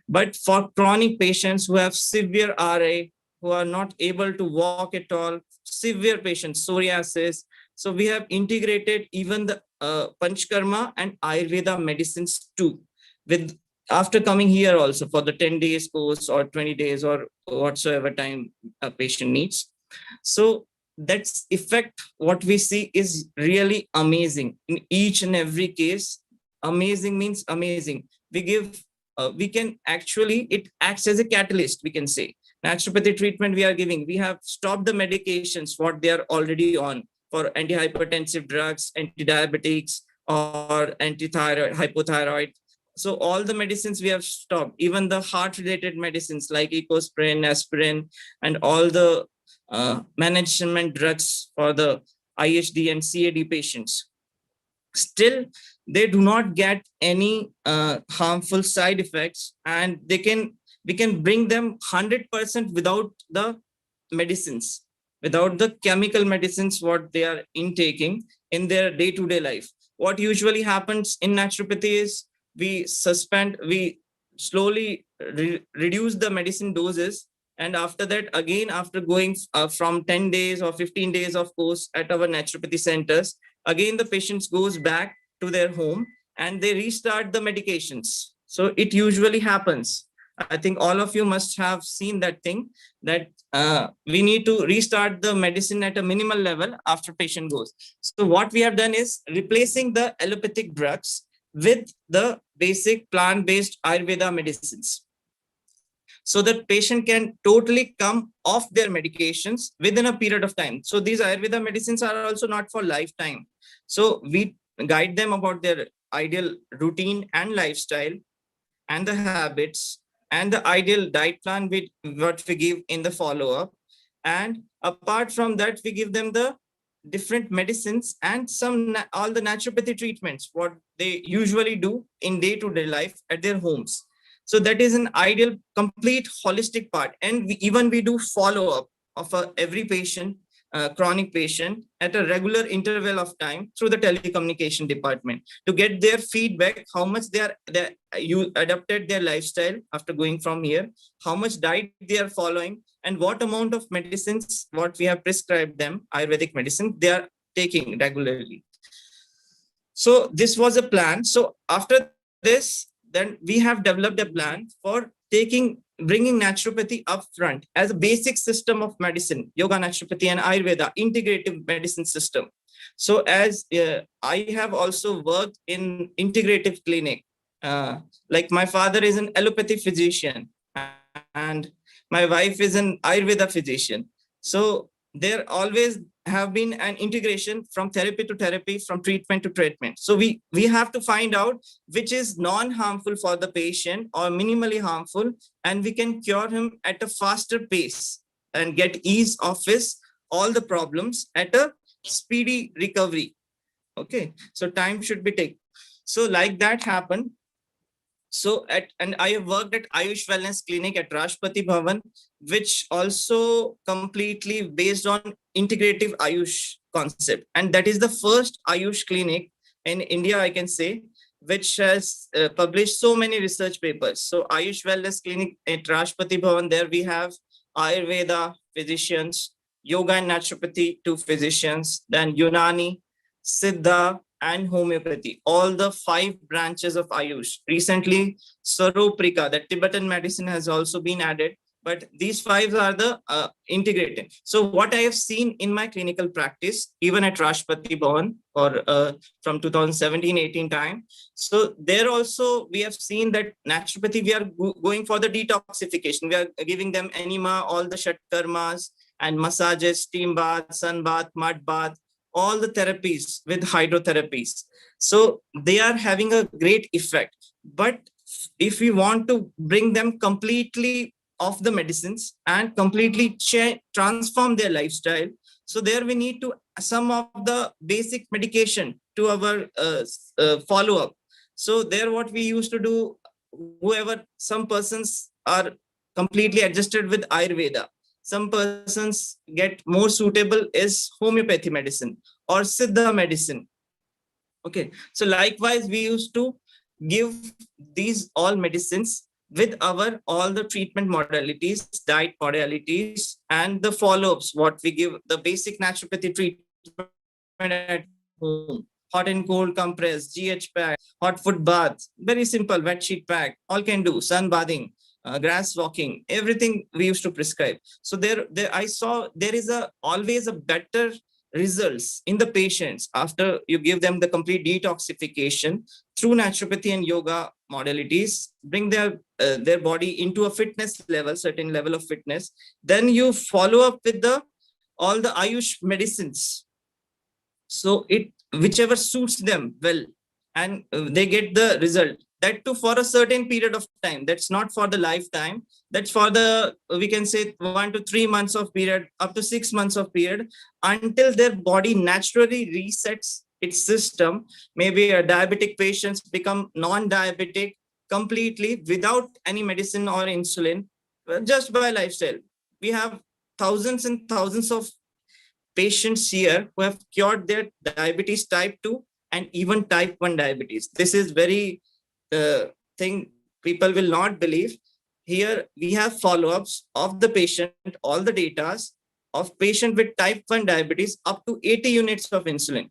But for chronic patients who have severe RA, who are not able to walk at all, severe patients, psoriasis, so we have integrated even the Panchkarma and Ayurveda medicines too, with after coming here also for the 10 days course or 20 days or whatsoever time a patient needs. So that's effect, what we see is really amazing in each and every case. Amazing means amazing. We give, we can actually, it acts as a catalyst, we can say. Naturopathy treatment we are giving, we have stopped the medications what they are already on for antihypertensive drugs, antidiabetics, or antithyroid, hypothyroid. So all the medicines we have stopped, even the heart-related medicines like ecosprin, aspirin, and all the management drugs for the IHD and CAD patients. Still, they do not get any harmful side effects, and we can bring them 100% without the medicines, without the chemical medicines what they are intaking in their day-to-day life. What usually happens in naturopathy is we slowly reduce the medicine doses, and after that, again, after going from 10 days or 15 days of course at our naturopathy centers, again the patients goes back to their home and they restart the medications. So it usually happens. I think all of you must have seen that thing, that we need to restart the medicine at a minimal level after patient goes. So what we have done is replacing the allopathic drugs with the basic plant-based Ayurveda medicines, so that patient can totally come off their medications within a period of time. So these Ayurveda medicines are also not for lifetime. So we guide them about their ideal routine and lifestyle and the habits and the ideal diet plan with what we give in the follow-up. And apart from that, we give them the different medicines and all the naturopathy treatments, what they usually do in day-to-day life at their homes. So that is an ideal, complete holistic part. And we do follow-up of every patient, chronic patient, at a regular interval of time through the telecommunication department to get their feedback, how much you adapted their lifestyle after going from here, how much diet they are following, and what amount of medicines, what we have prescribed them, Ayurvedic medicine, they are taking regularly. So this was a plan. So after this, then we have developed a plan for bringing naturopathy up front as a basic system of medicine, yoga, naturopathy, and Ayurveda, integrative medicine system. So as I have also worked in integrative clinic, like my father is an allopathy physician, and My wife is an Ayurveda physician. So there always have been an integration from therapy to therapy, from treatment to treatment. So we have to find out which is non-harmful for the patient or minimally harmful, and we can cure him at a faster pace and get ease of his all the problems at a speedy recovery. Okay, so time should be taken. So like that happened. So and I have worked at Ayush Wellness Clinic at Rashtrapati Bhavan, which also completely based on integrative Ayush concept. And that is the first Ayush clinic in India, I can say, which has published so many research papers. So Ayush Wellness Clinic at Rashtrapati Bhavan, there we have Ayurveda physicians, yoga and naturopathy, 2 physicians, then Unani, Siddha, and homeopathy, all the 5 branches of Ayush. Recently, Saroprika, the Tibetan medicine, has also been added, but these 5 are the integrated. So what I have seen in my clinical practice, even at Rashtrapati Bhavan or from 2017-18 time, so there also we have seen that naturopathy, we are going for the detoxification. We are giving them enema, all the shatkarmas and massages, steam bath, sun bath, mud bath, all the therapies with hydrotherapies. So they are having a great effect. But if we want to bring them completely off the medicines and completely transform their lifestyle, so there we need to some of the basic medication to our follow-up. So there what we used to do, whoever, some persons are completely adjusted with Ayurveda, some persons get more suitable is homeopathy medicine or Siddha medicine. Okay, so likewise we used to give these all medicines with our all the treatment modalities, diet modalities, and the follow-ups, what we give the basic naturopathy treatment at home. Hot and cold compress, GH pack, hot foot bath, very simple, wet sheet pack, all can do, sun bathing, grass walking, everything we used to prescribe. So there I saw there is always a better results in the patients after you give them the complete detoxification through naturopathy and yoga modalities, bring their body into a fitness level, certain level of fitness. Then you follow up with the all the Ayush medicines. So it whichever suits them well, and they get the result. That too for a certain period of time. That's not for the lifetime. That's for the, we can say 1 to 3 months of period, up to 6 months of period, until their body naturally resets its system. Maybe a diabetic patients become non-diabetic completely without any medicine or insulin, just by lifestyle. We have thousands and thousands of patients here who have cured their diabetes type 2 and even type 1 diabetes. This is very thing people will not believe. Here we have follow-ups of the patient, all the data of patient with type 1 diabetes up to 80 units of insulin.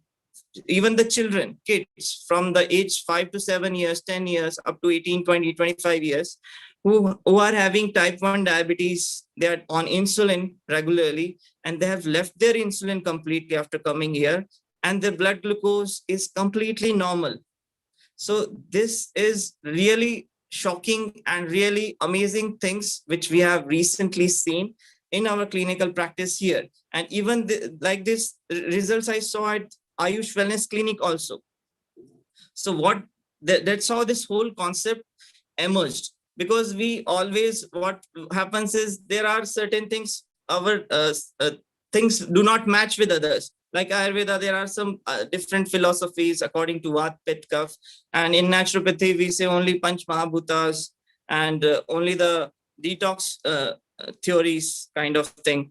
Even the children, kids from the age 5 to 7 years, 10 years, up to 18, 20, 25 years, who are having type 1 diabetes, they are on insulin regularly, and they have left their insulin completely after coming here, and their blood glucose is completely normal. So this is really shocking and really amazing things which we have recently seen in our clinical practice here. And even like this results I saw at Ayush Wellness Clinic also. So that's how this whole concept emerged, because we always, what happens is there are certain things, our things do not match with others. Like Ayurveda, there are some different philosophies according to Vat, Pitta, Kapha, and in naturopathy we say only Panch Mahabhutas and only the detox theories kind of thing.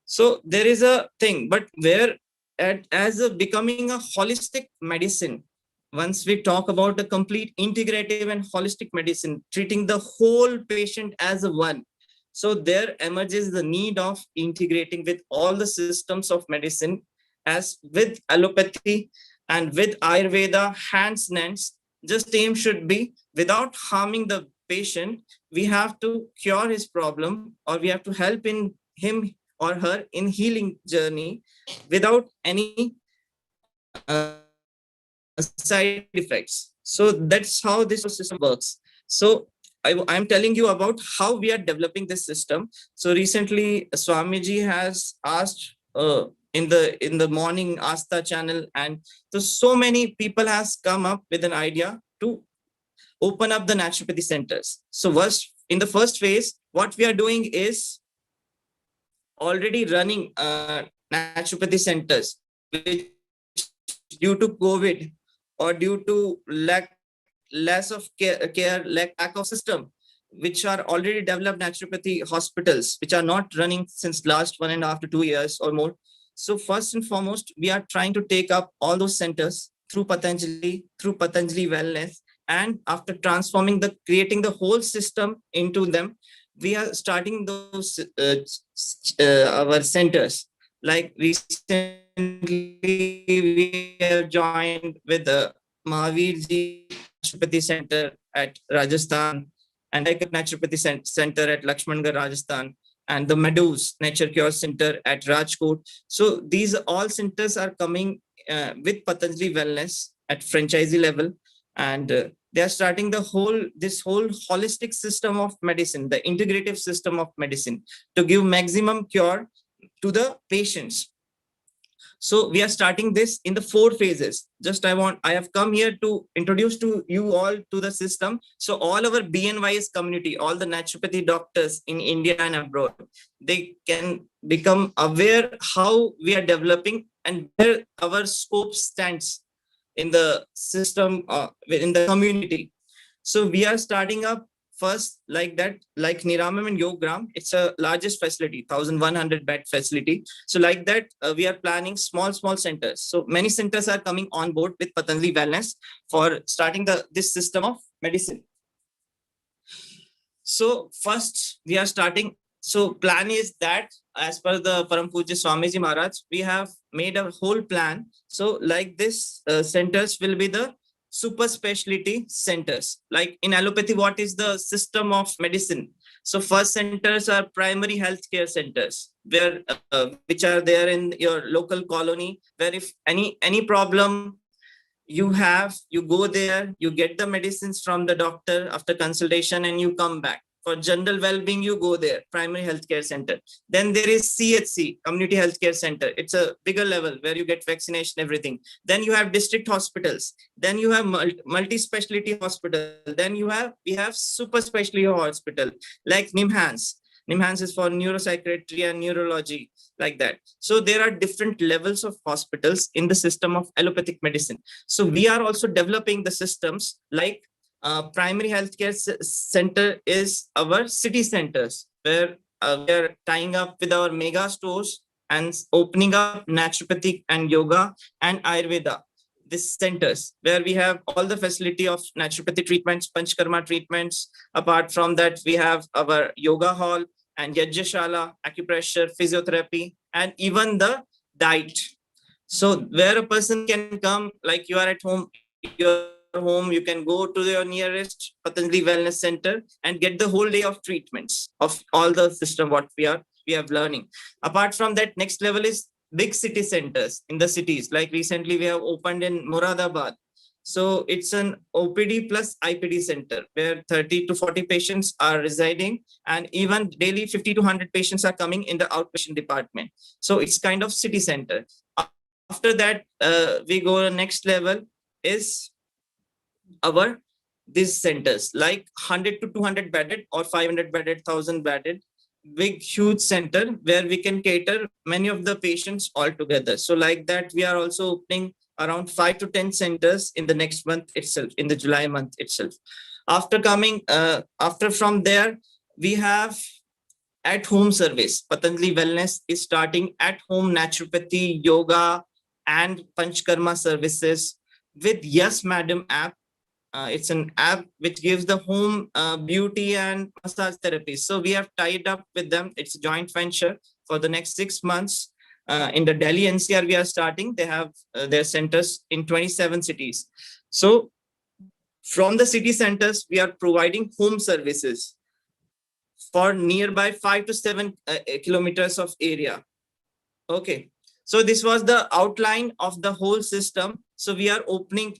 So there is a thing, but where as a becoming a holistic medicine, once we talk about the complete integrative and holistic medicine, treating the whole patient as a one, so there emerges the need of integrating with all the systems of medicine, as with allopathy and with Ayurveda, hands and hands. Just aim should be, without harming the patient, we have to cure his problem, or we have to help in him or her in healing journey without any side effects. So that's how this system works. So I'm telling you about how we are developing this system. So recently, Swamiji has asked in the morning Asta channel, and so many people has come up with an idea to open up the naturopathy centers. So in the first phase, what we are doing is already running naturopathy centers, which due to COVID or due to less of care, lack of system, which are already developed naturopathy hospitals, which are not running since last 1.5 to 2 years or more. So first and foremost, we are trying to take up all those centers through Patanjali Wellness, and after creating the whole system into them, we are starting those our centers. Like recently, we have joined with the Mahavirji Naturopathy Center at Rajasthan, and Naturopathy Center at Lakshmangarh, Rajasthan, and the Meadows Nature Cure Center at Rajkot. So these all centers are coming with Patanjali Wellness at franchisee level, and they are starting this whole holistic system of medicine, the integrative system of medicine, to give maximum cure to the patients. So we are starting this in the 4 phases. I have come here to introduce to you all to the system. So all our BNYS community, all the naturopathy doctors in India and abroad, they can become aware how we are developing and where our scope stands in the system, in the community. So we are starting up first like Niramam and Yogram. It's a largest facility, 1,100 bed facility. So like that, we are planning small centers. So many centers are coming on board with Patanjali Wellness for starting this system of medicine. So first we are starting. So plan is that as per the Param Pujya Swamiji Maharaj, we have made a whole plan. So like this centers will be the super specialty centers. Like in allopathy, what is the system of medicine? So first centers are primary healthcare centers, where which are there in your local colony, where if any problem you have, you go there, you get the medicines from the doctor after consultation, and you come back. For general well-being, you go there, primary healthcare center. Then there is CHC, community healthcare center. It's a bigger level where you get vaccination, everything. Then you have district hospitals. Then you have multi-specialty hospital. Then we have super specialty hospital like NIMHANS. NIMHANS is for neuropsychiatry and neurology, like that. So there are different levels of hospitals in the system of allopathic medicine. So we are also developing the systems like primary healthcare center is our city centers, where we are tying up with our mega stores and opening up naturopathic and yoga and Ayurveda. These centers where we have all the facility of naturopathy treatments, panchkarma treatments. Apart from that, we have our yoga hall and yajyashala, acupressure, physiotherapy, and even the diet. So where a person can come, like you are at home, you can go to your nearest Patanjali Wellness Center and get the whole day of treatments of all the system what we have learning. Apart from that, next level is big city centers in the cities. Like recently we have opened in Moradabad. So it's an OPD plus IPD center where 30 to 40 patients are residing, and even daily 50 to 100 patients are coming in the outpatient department. So it's kind of city center. After that, we go to next level is these centers like 100 to 200 bedded or 500 bedded, 1,000 bedded, big huge center where we can cater many of the patients all together. So like that, we are also opening around 5 to 10 centers in the next month itself, in the July month itself. After from there, we have at home service. Patanjali Wellness is starting at home naturopathy, yoga, and panchkarma services with Yes Madam app. It's an app which gives the home beauty and massage therapy. So we have tied up with them. It's a joint venture for the next 6 months. In the Delhi NCR, we are starting. They have their centers in 27 cities. So from the city centers, we are providing home services for nearby 5 to 7 kilometers of area. Okay. So this was the outline of the whole system. So we are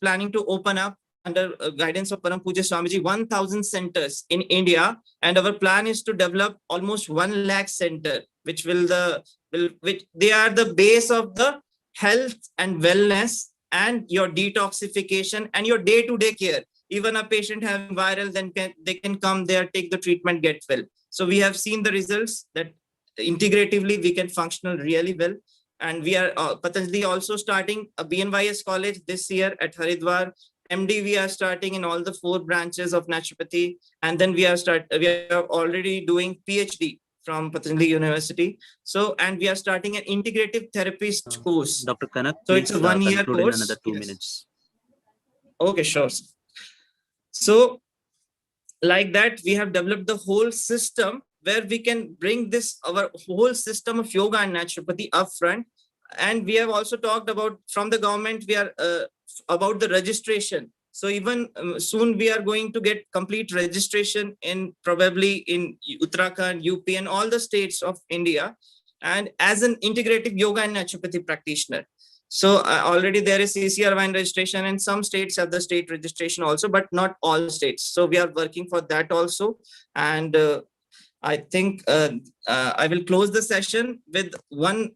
planning to open up under guidance of Param Puja Swamiji, 1,000 centers in India, and our plan is to develop almost 1 lakh center, which which they are the base of the health and wellness and your detoxification and your day-to-day care. Even a patient having viral, then they can come there, take the treatment, get well. So we have seen the results that integratively we can function really well. And we are Patanjali also starting a BNYS college this year at Haridwar. MD we are starting in all the 4 branches of naturopathy, and then we are already doing PhD from Patanjali University. So, and we are starting an integrative therapist course. Dr. Kanak, so it's a 1-year conclude course. in another 2 Yes. minutes. Okay, sure. So, like that, we have developed the whole system where we can bring this our whole system of yoga and naturopathy up front. And we have also talked about from the government, we are about the registration. So even soon we are going to get complete registration in probably in Uttarakhand, UP, and all the states of India, and as an integrative yoga and naturopathy practitioner. So already there is CCR1 registration, and some states have the state registration also, but not all states. So we are working for that also. And I think I will close the session with one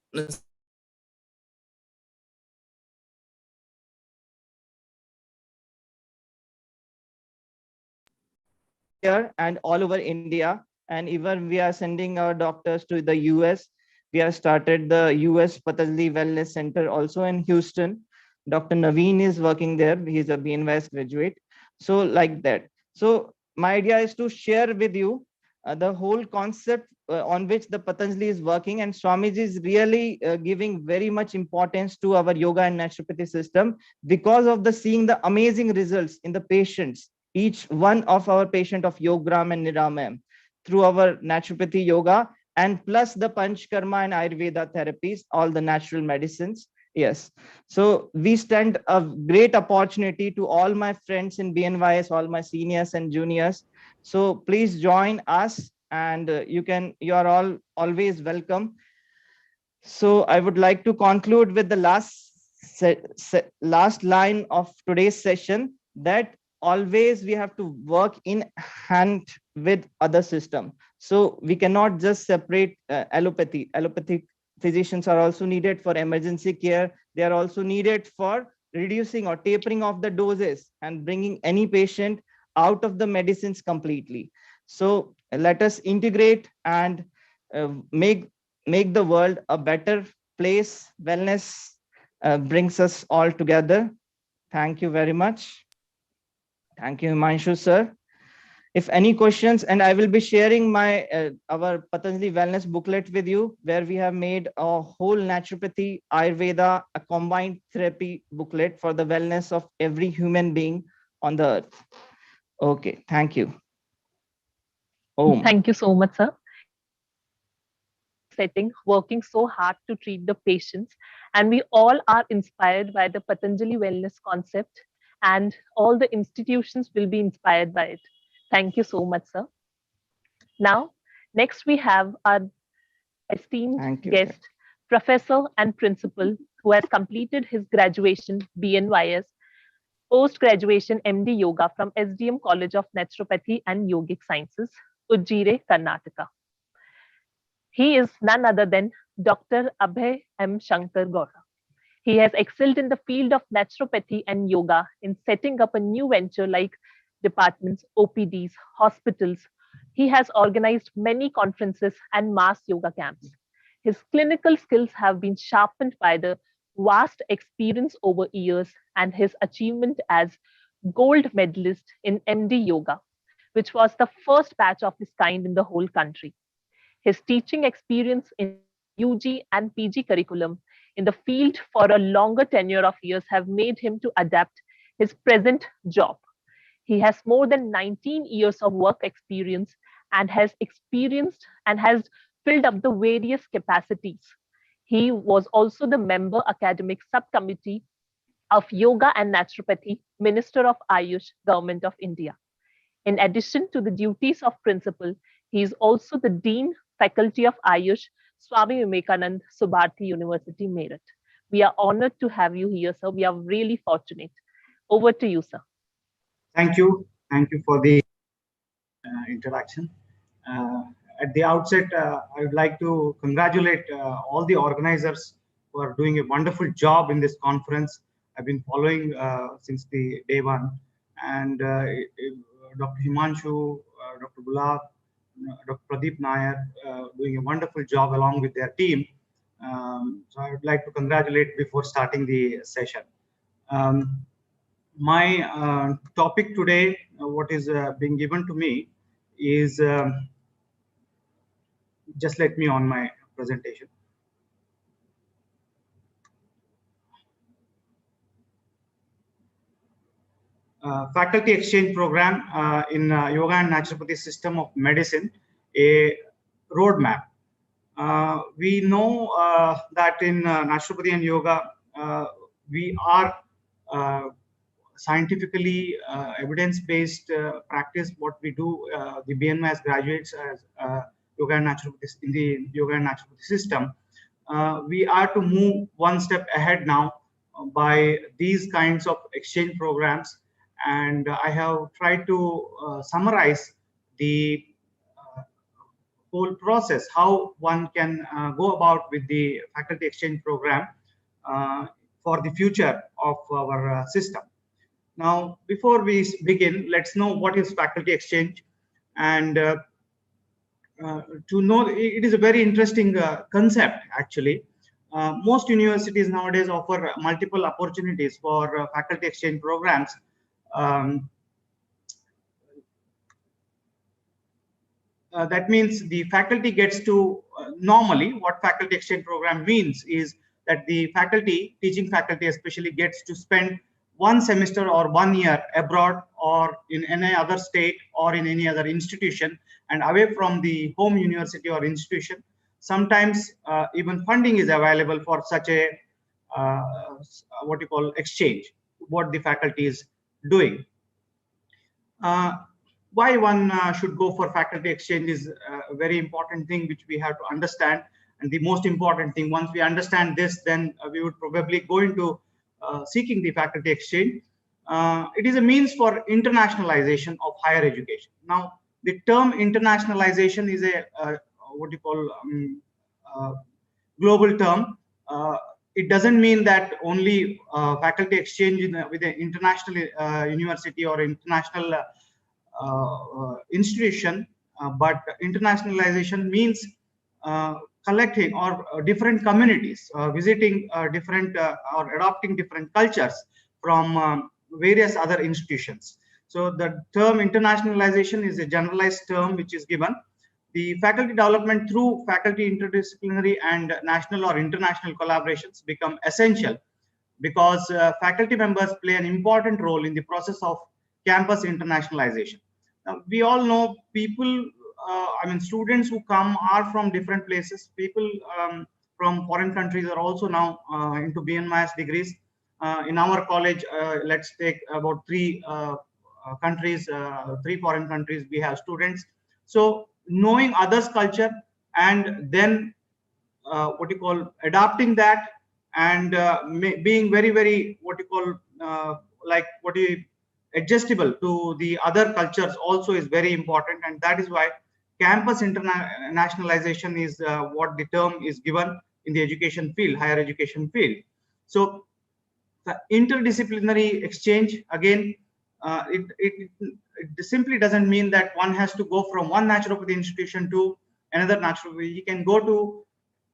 here and all over India. And even we are sending our doctors to the US. We have started the US Patanjali Wellness Center also in Houston. Dr. Naveen is working there. He's a BNYS graduate. So like that. So my idea is to share with you the whole concept on which the Patanjali is working, and Swamiji is really giving very much importance to our yoga and naturopathy system because of the seeing the amazing results in the patients, each one of our patient of Yogram and Niramam through our naturopathy yoga, and plus the Panchkarma and Ayurveda therapies, all the natural medicines. Yes. So we stand a great opportunity to all my friends in BNYS, all my seniors and juniors. So please join us, and you are all always welcome. So I would like to conclude with the last line of today's session, that always we have to work in hand with other system. So we cannot just separate allopathy. Allopathic physicians are also needed for emergency care. They are also needed for reducing or tapering of the doses and bringing any patient out of the medicines completely. So let us integrate and make the world a better place. Wellness brings us all together. Thank you very much. Thank you, Himanshu sir. If any questions, and I will be sharing my our Patanjali Wellness booklet with you, where we have made a whole naturopathy, Ayurveda, a combined therapy booklet for the wellness of every human being on the earth. Okay, thank you. Thank you so much, sir. Setting, working so hard to treat the patients, and we all are inspired by the Patanjali wellness concept, and all the institutions will be inspired by it. Thank you so much, sir. Now, next we have our esteemed guest, professor and principal, who has completed his graduation BNYS, post-graduation MD Yoga from SDM College of Naturopathy and Yogic Sciences, Ujjire, Karnataka. He is none other than Dr. Abhay M. Shankar Gaura. He has excelled in the field of naturopathy and yoga in setting up a new venture like departments, OPDs, hospitals. He has organized many conferences and mass yoga camps. His clinical skills have been sharpened by the vast experience over years and his achievement as gold medalist in MD Yoga, which was the first batch of its kind in the whole country. His teaching experience in UG and PG curriculum in the field for a longer tenure of years have made him to adapt his present job. He has more than 19 years of work experience and has experienced and has filled up the various capacities. He was also the member academic subcommittee of Yoga and Naturopathy, Minister of Ayush, Government of India. In addition to the duties of principal, he is also the Dean, Faculty of Ayush, Swami Vivekanand Subharti University, Meerut. We are honored to have you here, sir. We are really fortunate. Over to you, sir. Thank you. Thank you for the introduction. At the outset, I would like to congratulate all the organizers who are doing a wonderful job in this conference. I've been following since the day one, and Dr. Himanshu, Dr. Gulab, Dr. Pradeep Nair doing a wonderful job along with their team. So I would like to congratulate before starting the session. My topic today, what is being given to me, is just let me on my presentation. Faculty exchange program in Yoga and Naturopathy system of medicine, a roadmap. We know that in naturopathy and yoga, we are scientifically evidence-based practice. What we do, the BNMS graduates as yoga and naturopathy in the yoga and naturopathy system, we are to move one step ahead now by these kinds of exchange programs. And I have tried to summarize the whole process, how one can go about with the faculty exchange program for the future of our system. Now, before we begin, let's know what is faculty exchange. And to know, it is a very interesting concept, actually. Most universities nowadays offer multiple opportunities for faculty exchange programs. That means the faculty gets to, normally what faculty exchange program means is that the faculty, teaching faculty especially, gets to spend 1 semester or 1 year abroad or in any other state or in any other institution and away from the home university or institution. Sometimes even funding is available for such a what you call exchange, what the faculty is doing. Why one should go for faculty exchange is a very important thing which we have to understand. And the most important thing, once we understand this, then we would probably go into seeking the faculty exchange. It is a means for internationalization of higher education. Now, the term internationalization is a what you call global term. It doesn't mean that only faculty exchange with an international university or international institution, but internationalization means collecting or different communities, visiting different or adopting different cultures from various other institutions. So the term internationalization is a generalized term which is given. The faculty development through faculty interdisciplinary and national or international collaborations become essential because faculty members play an important role in the process of campus internationalization. Now, we all know people, I mean, students who come are from different places. People from foreign countries are also now into BNMS degrees. In our college, let's take about 3 countries, 3 foreign countries, we have students. So knowing others' culture and then what you call adapting that and being very, very what you call like what you adjustable to the other cultures also is very important. And that is why campus internationalization is what the term is given in the education field, higher education field. So the interdisciplinary exchange, again, it simply doesn't mean that one has to go from one naturopathy institution to another naturopathy. You can go to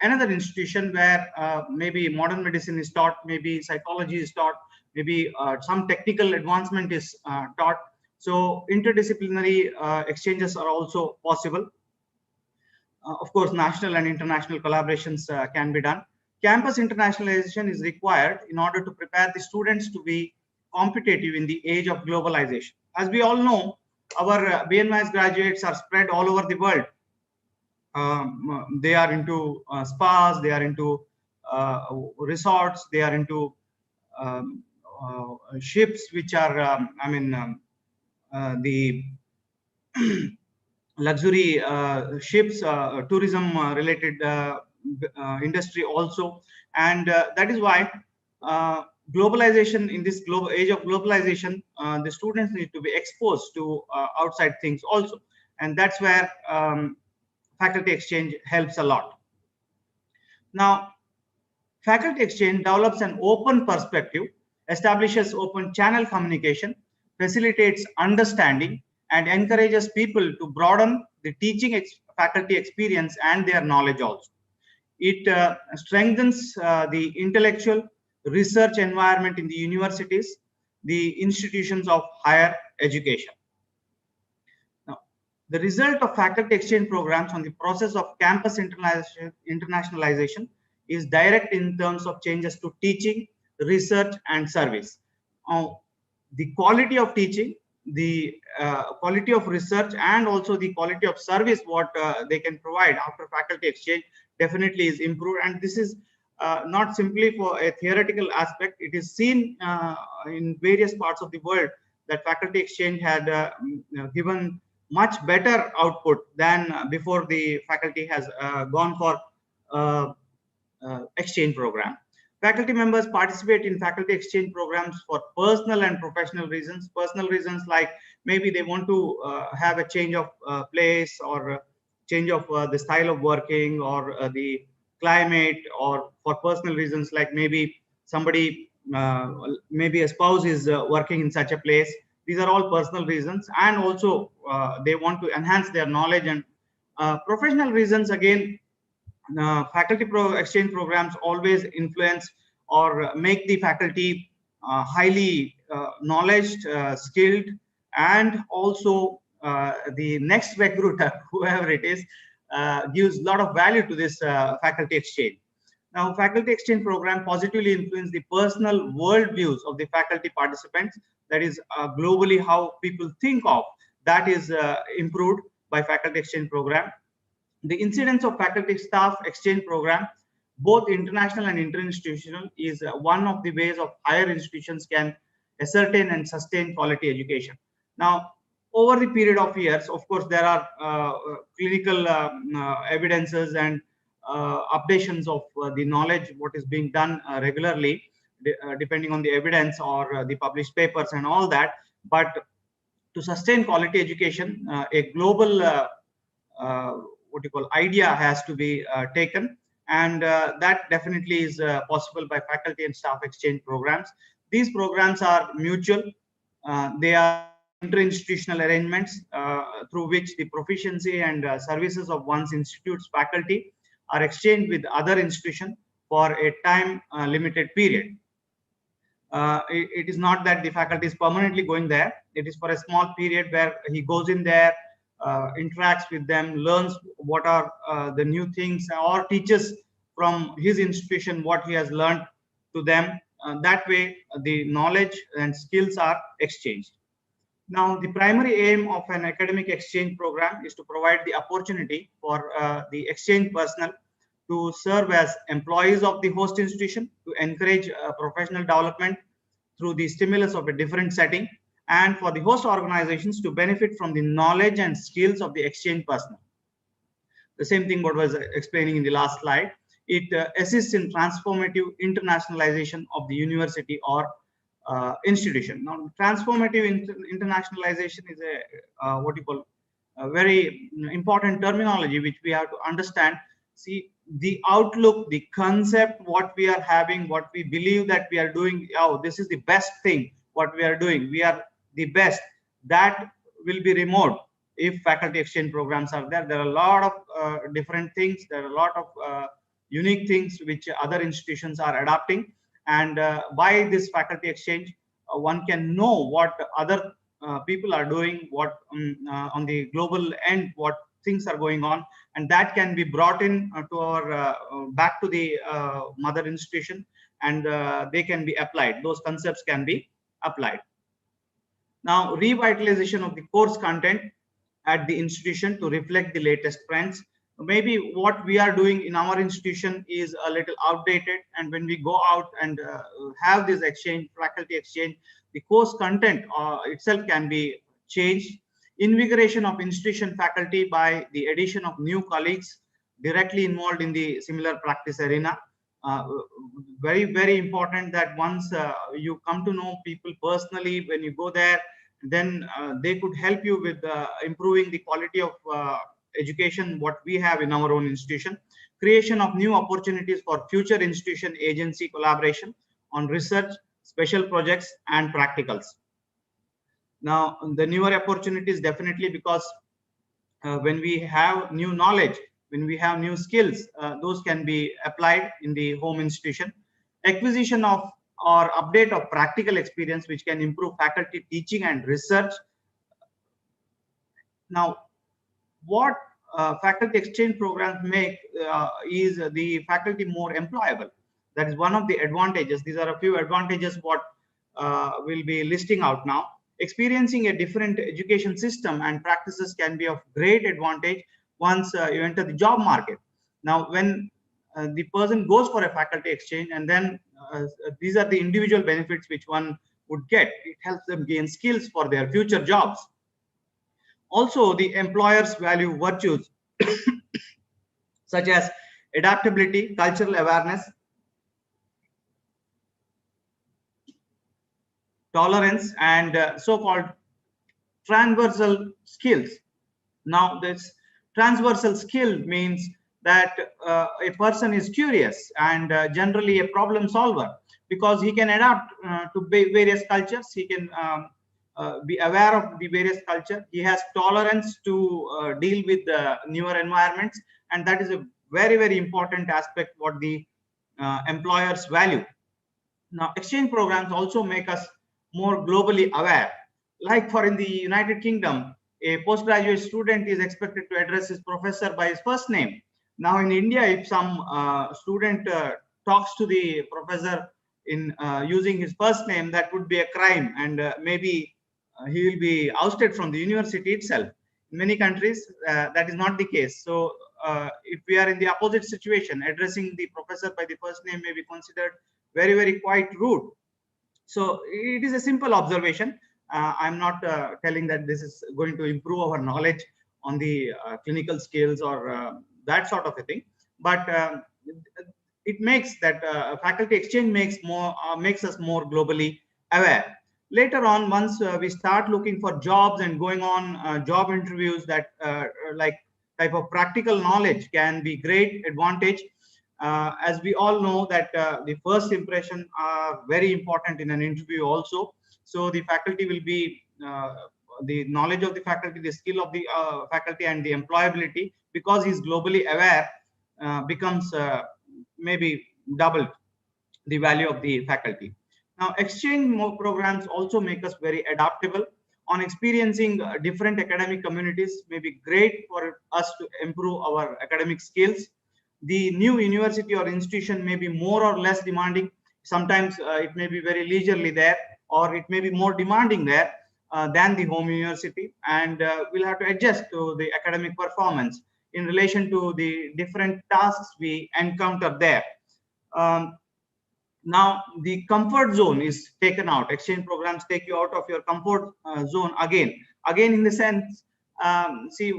another institution where maybe modern medicine is taught, maybe psychology is taught, maybe some technical advancement is taught. So interdisciplinary exchanges are also possible. Of course, national and international collaborations can be done. Campus internationalization is required in order to prepare the students to be competitive in the age of globalization. As we all know, our BNMS graduates are spread all over the world. They are into spas, they are into resorts, they are into ships, which are, the luxury ships, tourism related industry also. And that is why globalization, in this global age of globalization, the students need to be exposed to outside things also, and that's where faculty exchange helps a lot. Now, faculty exchange develops an open perspective, establishes open channel communication, facilitates understanding, and encourages people to broaden the teaching faculty experience and their knowledge also. It strengthens the intellectual research environment in the universities, the institutions of higher education. Now, the result of faculty exchange programs on the process of campus internationalization is direct in terms of changes to teaching, research, and service. The quality of teaching, the quality of research, and also the quality of service what they can provide after faculty exchange definitely is improved. And this is not simply for a theoretical aspect. It is seen in various parts of the world that faculty exchange had given much better output than before the faculty has gone for exchange program. Faculty members participate in faculty exchange programs for personal and professional reasons. Personal reasons like maybe they want to have a change of place, or change of the style of working, or the climate, or for personal reasons like maybe somebody, maybe a spouse is working in such a place. These are all personal reasons, and also they want to enhance their knowledge. And professional reasons, again, faculty exchange programs always influence or make the faculty highly knowledged, skilled, and also the next recruiter, whoever it is, gives a lot of value to this faculty exchange. Now, faculty exchange program positively influence the personal worldviews of the faculty participants. That is globally how people think of, that is improved by faculty exchange program. The incidence of faculty staff exchange program, both international and interinstitutional, is one of the ways of higher institutions can ascertain and sustain quality education. Now, over the period of years, of course, there are clinical evidences and updations of the knowledge, what is being done regularly, depending on the evidence or the published papers and all that. But to sustain quality education, a global what you call idea has to be taken, and that definitely is possible by faculty and staff exchange programs. These programs are mutual. They are interinstitutional arrangements through which the proficiency and services of one's institute's faculty are exchanged with other institution for a time limited period. It is not that the faculty is permanently going there. It is for a small period where he goes in there, interacts with them, learns what are the new things, or teaches from his institution what he has learned to them. That way, the knowledge and skills are exchanged. Now, the primary aim of an academic exchange program is to provide the opportunity for the exchange personnel to serve as employees of the host institution, to encourage professional development through the stimulus of a different setting, and for the host organizations to benefit from the knowledge and skills of the exchange personnel. The same thing what was explaining in the last slide. It assists in transformative internationalization of the university or institution. Now, transformative internationalization is a what you call a very important terminology which we have to understand. See, the outlook, the concept, what we are having, what we believe that we are doing, oh, this is the best thing, what we are doing, we are the best, that will be removed if faculty exchange programs are there. There are a lot of different things, there are a lot of unique things which other institutions are adopting, and by this faculty exchange, one can know what other people are doing, what on the global end, what things are going on, and that can be brought in to our back to the mother institution, and they can be applied. Those concepts can be applied. Now, revitalization of the course content at the institution to reflect the latest trends. Maybe what we are doing in our institution is a little outdated, and when we go out and have this exchange, faculty exchange, the course content itself can be changed. Invigoration of institution faculty by the addition of new colleagues directly involved in the similar practice arena. very, very important that once you come to know people personally, when you go there, then they could help you with improving the quality of education what we have in our own institution. Creation of new opportunities for future institution agency collaboration on research, special projects, and practicals. Now, the newer opportunities definitely, because when we have new knowledge, when we have new skills, those can be applied in the home institution. Acquisition of or update of practical experience, which can improve faculty teaching and research. Now, what faculty exchange programs make is the faculty more employable. That is one of the advantages. These are a few advantages what we'll be listing out now. Experiencing a different education system and practices can be of great advantage once you enter the job market. Now, when the person goes for a faculty exchange, and then these are the individual benefits which one would get. It helps them gain skills for their future jobs. Also, the employers value virtues such as adaptability, cultural awareness, tolerance, and so-called transversal skills. Now, this transversal skill means that a person is curious and generally a problem solver, because he can adapt to various cultures. He can be aware of the various culture. He has tolerance to deal with the newer environments, and that is a very, very important aspect what the employers value. Now, exchange programs also make us more globally aware. Like for in the United Kingdom, a postgraduate student is expected to address his professor by his first name. Now in India, if some student talks to the professor in using his first name, that would be a crime, and maybe he will be ousted from the university itself. In many countries, that is not the case. So if we are in the opposite situation, addressing the professor by the first name may be considered very, very quite rude. So it is a simple observation. I'm not telling that this is going to improve our knowledge on the clinical skills or that sort of a thing, but it makes that faculty exchange makes us more globally aware. Later on, once we start looking for jobs and going on job interviews, that like type of practical knowledge can be great advantage. As we all know that the first impression are very important in an interview also. So the faculty will be the knowledge of the faculty, the skill of the faculty, and the employability, because he's globally aware, becomes maybe double the value of the faculty. Now, exchange programs also make us very adaptable. On experiencing different academic communities may be great for us to improve our academic skills. The new university or institution may be more or less demanding. Sometimes it may be very leisurely there, or it may be more demanding there than the home university, and we'll have to adjust to the academic performance in relation to the different tasks we encounter there. Now, the comfort zone is taken out. Exchange programs take you out of your comfort zone again in the sense, see,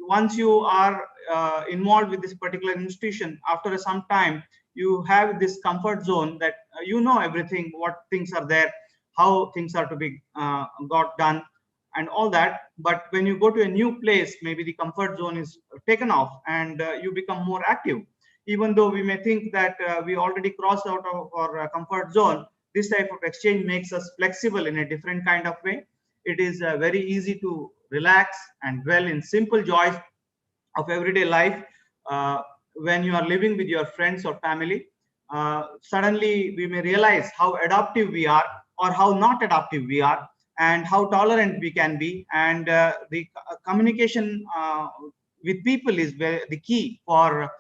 once you are involved with this particular institution, after some time, you have this comfort zone that you know everything, what things are there, how things are to be got done, and all that. But when you go to a new place, maybe the comfort zone is taken off, and you become more active. Even though we may think that we already crossed out of our comfort zone, this type of exchange makes us flexible in a different kind of way. It is very easy to relax and dwell in simple joys of everyday life. When you are living with your friends or family, suddenly we may realize how adaptive we are or how not adaptive we are, and how tolerant we can be. And the communication with people is the key for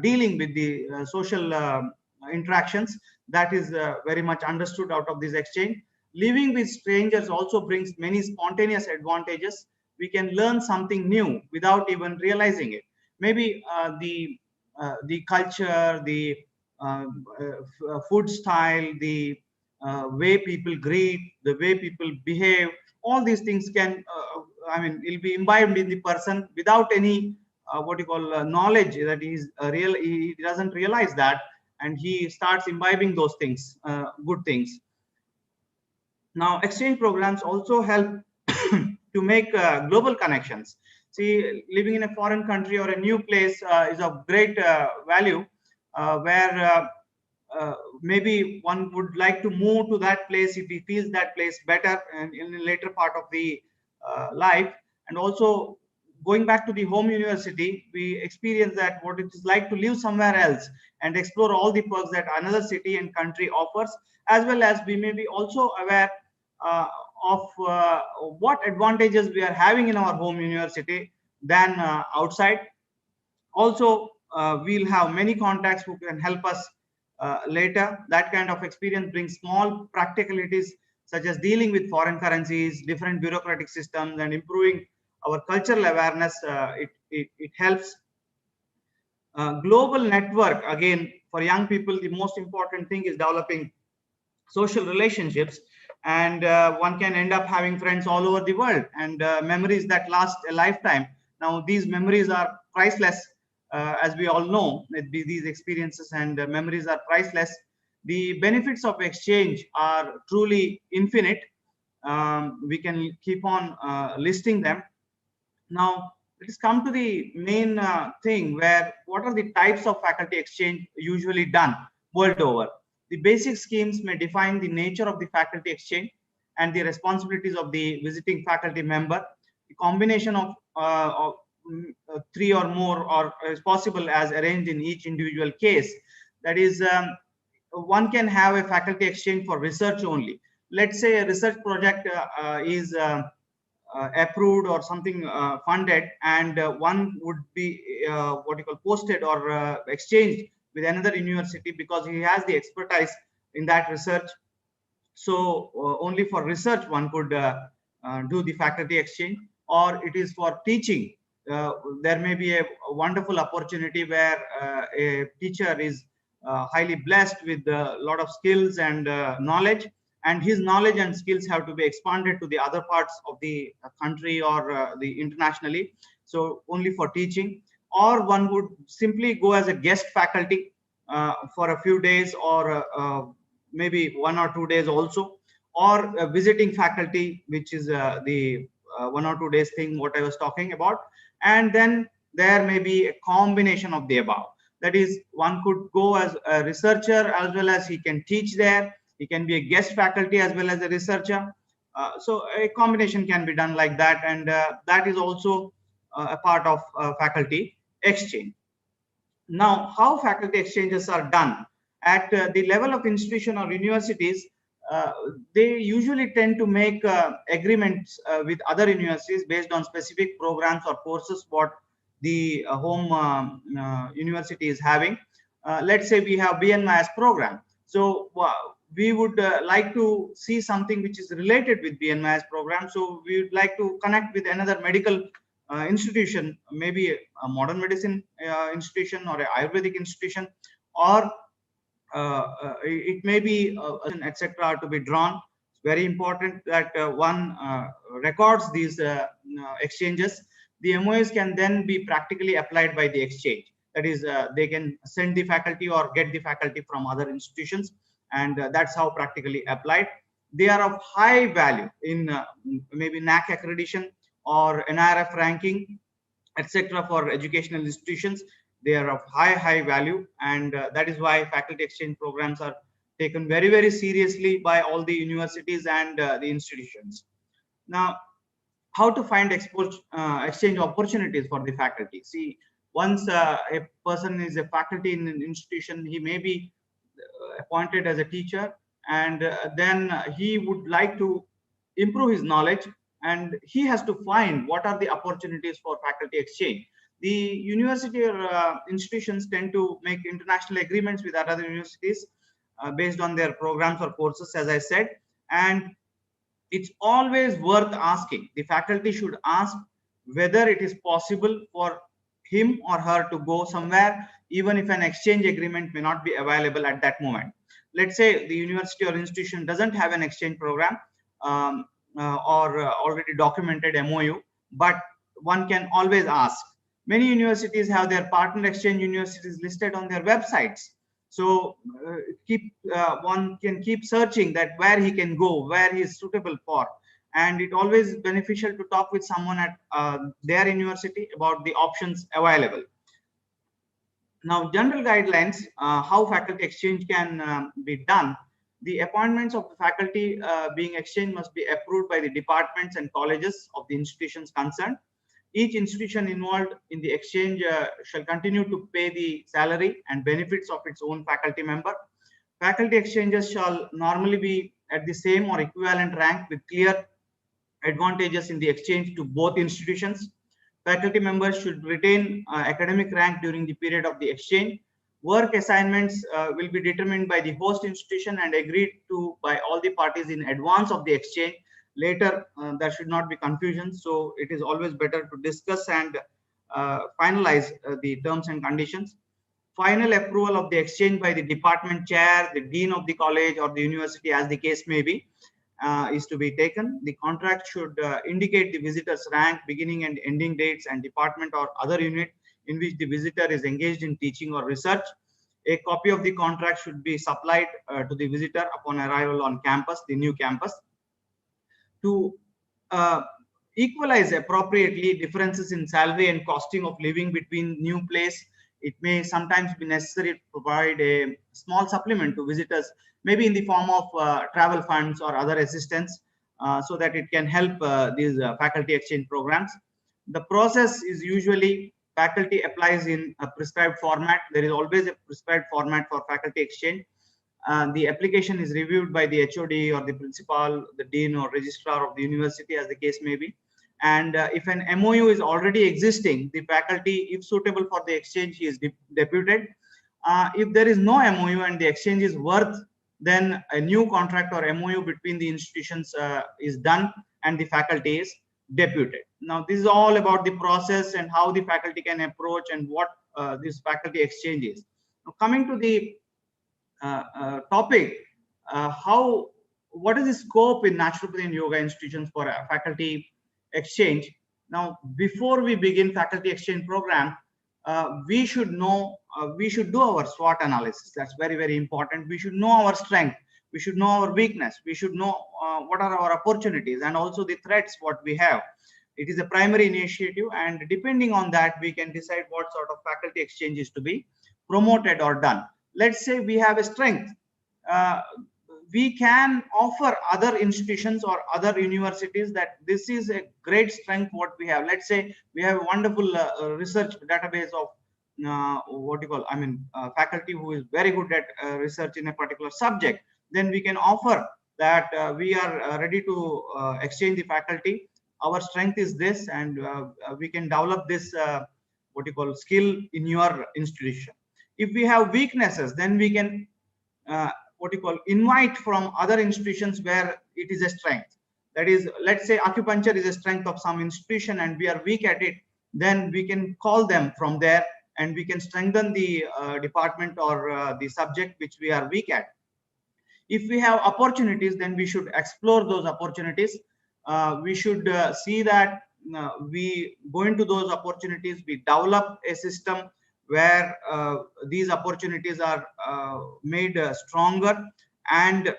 dealing with the social interactions. That is very much understood out of this exchange. Living with strangers also brings many spontaneous advantages. We can learn something new without even realizing it. Maybe the culture, the food style, the way people greet, the way people behave, all these things can, it'll be imbibed in the person without any what you call knowledge that he doesn't realize that, and he starts imbibing those things, good things. Now, exchange programs also help to make global connections. See, living in a foreign country or a new place is of great value, where maybe one would like to move to that place if he feels that place better in the later part of the life. And also, going back to the home university, we experience that what it is like to live somewhere else and explore all the perks that another city and country offers, as well as we may be also aware uh, of what advantages we are having in our home university than outside. Also, we'll have many contacts who can help us later. That kind of experience brings small practicalities such as dealing with foreign currencies, different bureaucratic systems, and improving our cultural awareness. It helps. Global network, again, for young people, the most important thing is developing social relationships, and one can end up having friends all over the world, and memories that last a lifetime. Now, these memories are priceless, as we all know. These experiences and memories are priceless. The benefits of exchange are truly infinite. We can keep on listing them. Now, let us come to the main thing, where what are the types of faculty exchange usually done world over. The basic schemes may define the nature of the faculty exchange and the responsibilities of the visiting faculty member. The combination of three or more or is possible as arranged in each individual case. That is, one can have a faculty exchange for research only. Let's say a research project is approved or something funded, and one would be what you call posted or exchanged with another university because he has the expertise in that research. So only for research one could do the faculty exchange, or it is for teaching. There may be a wonderful opportunity where a teacher is highly blessed with a lot of skills and knowledge, and his knowledge and skills have to be expanded to the other parts of the country or the internationally. So only for teaching, or one would simply go as a guest faculty for a few days, or maybe 1 or 2 days also, or visiting faculty, which is the 1 or 2 days thing what I was talking about. And then there may be a combination of the above. That is, one could go as a researcher as well as he can teach there. He can be a guest faculty as well as a researcher. So a combination can be done like that, and that is also a part of faculty exchange. Now, how faculty exchanges are done at the level of institution or universities, they usually tend to make agreements with other universities based on specific programs or courses what the home university is having. Let's say we have BNMAS program. So we would like to see something which is related with BNMAS program. So we would like to connect with another medical institution, maybe a modern medicine institution or an Ayurvedic institution, or it may be etc. to be drawn. It's very important that one records these exchanges. The MOAs can then be practically applied by the exchange. That is, they can send the faculty or get the faculty from other institutions, and that's how practically applied. They are of high value in maybe NAC accreditation or NIRF ranking, etc. for educational institutions. They are of high value, and that is why faculty exchange programs are taken very seriously by all the universities and the institutions. Now, how to find exchange opportunities for the faculty? See, once a person is a faculty in an institution, he may be appointed as a teacher, and then he would like to improve his knowledge, and he has to find what are the opportunities for faculty exchange. The university or institutions tend to make international agreements with other universities based on their programs or courses, as I said, and it's always worth asking. The faculty should ask whether it is possible for him or her to go somewhere, even if an exchange agreement may not be available at that moment. Let's say the university or institution doesn't have an exchange program or already documented MOU, but one can always ask. Many universities have their partner exchange universities listed on their websites. So one can keep searching that where he can go, where he is suitable for, and it always beneficial to talk with someone at their university about the options available. Now, general guidelines, how faculty exchange can be done. The appointments of the faculty being exchanged must be approved by the departments and colleges of the institutions concerned. Each institution involved in the exchange shall continue to pay the salary and benefits of its own faculty member. Faculty exchanges shall normally be at the same or equivalent rank with clear advantages in the exchange to both institutions. Faculty members should retain academic rank during the period of the exchange. Work assignments will be determined by the host institution and agreed to by all the parties in advance of the exchange. Later, there should not be confusion. So it is always better to discuss and finalize the terms and conditions. Final approval of the exchange by the department chair, the dean of the college or the university, as the case may be, is to be taken. The contract should indicate the visitor's rank, beginning and ending dates, and department or other unit in which the visitor is engaged in teaching or research. A copy of the contract should be supplied to the visitor upon arrival on campus, the new campus. To equalize appropriately differences in salary and costing of living between new place, it may sometimes be necessary to provide a small supplement to visitors, maybe in the form of travel funds or other assistance, so that it can help these faculty exchange programs. The process is usually faculty applies in a prescribed format. There is always a prescribed format for faculty exchange. The application is reviewed by the HOD or the principal, the dean or registrar of the university, as the case may be. And if an MOU is already existing, the faculty, if suitable for the exchange, is deputed. If there is no MOU and the exchange is worth, then a new contract or MOU between the institutions is done and the faculty is deputed. Now, this is all about the process and how the faculty can approach and what this faculty exchange is. Now, coming to the topic, what is the scope in naturopathy and yoga institutions for faculty exchange? Now, before we begin faculty exchange program, we should know, we should do our SWOT analysis. That's very, very important. We should know our strength. We should know our weakness. We should know what are our opportunities and also the threats what we have. It is a primary initiative, and depending on that, we can decide what sort of faculty exchange is to be promoted or done. Let's say we have a strength. We can offer other institutions or other universities that this is a great strength what we have. Let's say we have a wonderful research database of faculty who is very good at research in a particular subject. Then we can offer that we are ready to exchange the faculty. Our strength is this, and we can develop this skill in your institution. If we have weaknesses, then we can invite from other institutions where it is a strength. That is, let's say acupuncture is a strength of some institution and we are weak at it, then we can call them from there and we can strengthen the department or the subject which we are weak at. If we have opportunities, then we should explore those opportunities. We should see that we go into those opportunities, we develop a system where these opportunities are made stronger, and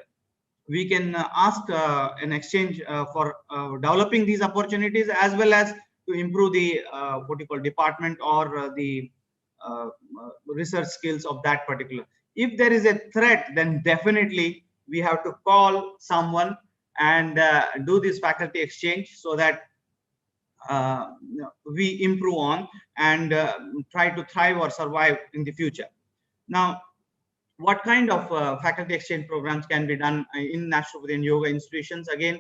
we can ask an exchange for developing these opportunities, as well as to improve the department or the research skills of that particular. If there is a threat, then definitely we have to call someone and do this faculty exchange so that we improve on and try to thrive or survive in the future. Now, what kind of faculty exchange programs can be done in naturopathy and yoga institutions? Again,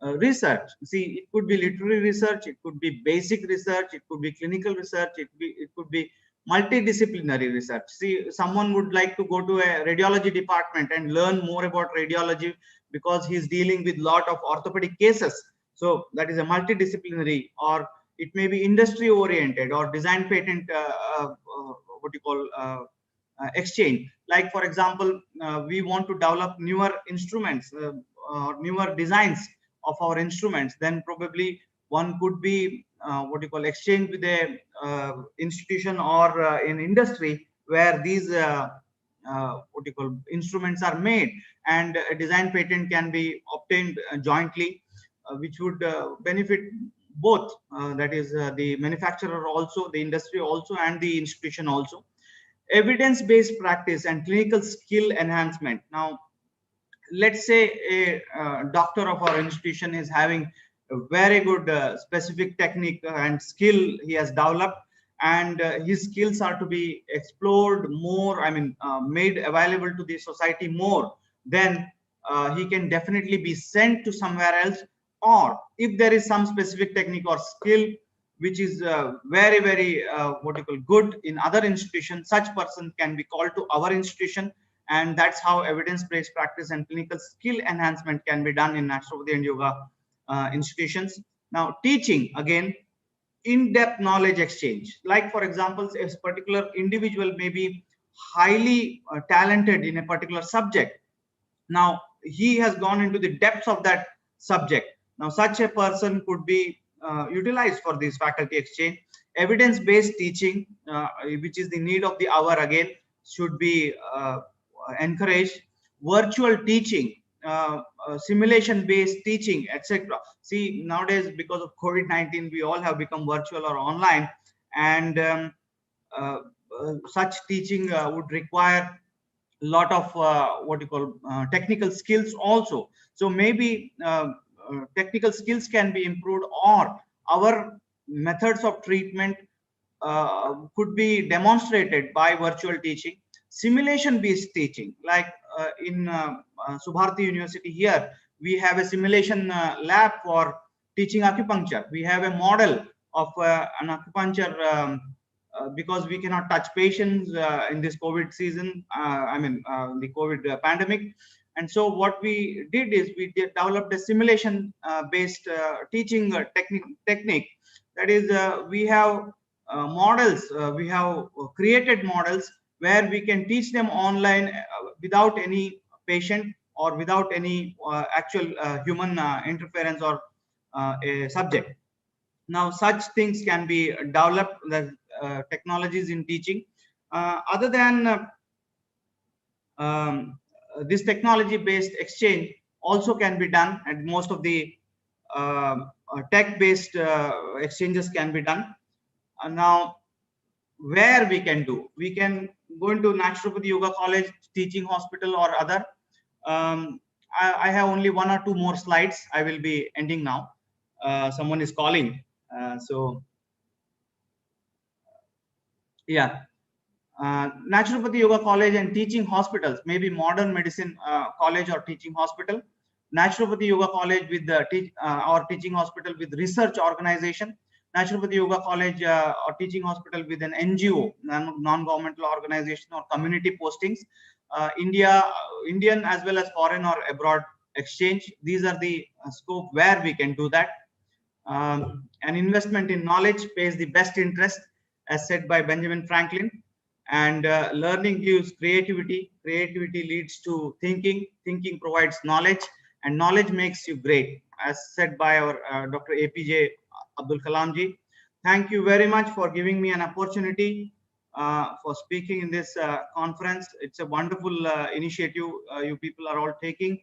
research. See, it could be literary research, it could be basic research, it could be clinical research, it could be multidisciplinary research. See, someone would like to go to a radiology department and learn more about radiology because he's dealing with a lot of orthopedic cases. So that is a multidisciplinary, or it may be industry oriented or design patent exchange. Like, for example, we want to develop newer instruments or newer designs of our instruments, then probably one could be exchange with a institution or in industry where these what you call instruments are made, and a design patent can be obtained jointly, which would benefit both, that is the manufacturer also, the industry also, and the institution also. Evidence-based practice and clinical skill enhancement. Now, let's say a doctor of our institution is having a very good specific technique and skill he has developed, and his skills are to be explored more, I mean made available to the society more, then he can definitely be sent to somewhere else. Or if there is some specific technique or skill which is very what you call good in other institutions, such person can be called to our institution, and that's how evidence-based practice and clinical skill enhancement can be done in naturopathy and yoga institutions. Now, teaching, again, in-depth knowledge exchange. Like, for example, a particular individual may be highly talented in a particular subject. Now, he has gone into the depths of that subject. Now, such a person could be utilized for this faculty exchange. Evidence-based teaching, which is the need of the hour, again, should be encouraged. Virtual teaching, simulation-based teaching, etc. See, nowadays, because of COVID-19, we all have become virtual or online, and such teaching would require lot of what you call technical skills also. So maybe technical skills can be improved, or our methods of treatment could be demonstrated by virtual teaching. Simulation based teaching, like in Subharti University here, we have a simulation lab for teaching acupuncture. We have a model of an acupuncture because we cannot touch patients in this COVID season, the COVID pandemic. And so what we did is we developed a simulation based teaching technique. That is, we have models, we have created models where we can teach them online without any patient or without any actual human interference or a subject. Now, such things can be developed, the technologies in teaching. Other than this technology-based exchange also can be done, and most of the tech-based exchanges can be done. Now, where we can do, we can go into Naturopathy Yoga College, teaching hospital, or other. I have only one or two more slides. I will be ending now. Someone is calling. So, yeah. Naturopathy Yoga College and teaching hospitals, maybe modern medicine college or teaching hospital. Naturopathy Yoga College with the or teaching hospital with research organization. Naturopathy Yoga College or teaching hospital with an NGO, non-governmental organization, or community postings. Indian as well as foreign or abroad exchange. These are the scope where we can do that. An investment in knowledge pays the best interest, as said by Benjamin Franklin. And learning gives creativity. Creativity leads to thinking. Thinking provides knowledge, and knowledge makes you great, as said by our Dr. APJ Abdul Kalam ji. Thank you very much for giving me an opportunity for speaking in this conference. It's a wonderful initiative you people are all taking,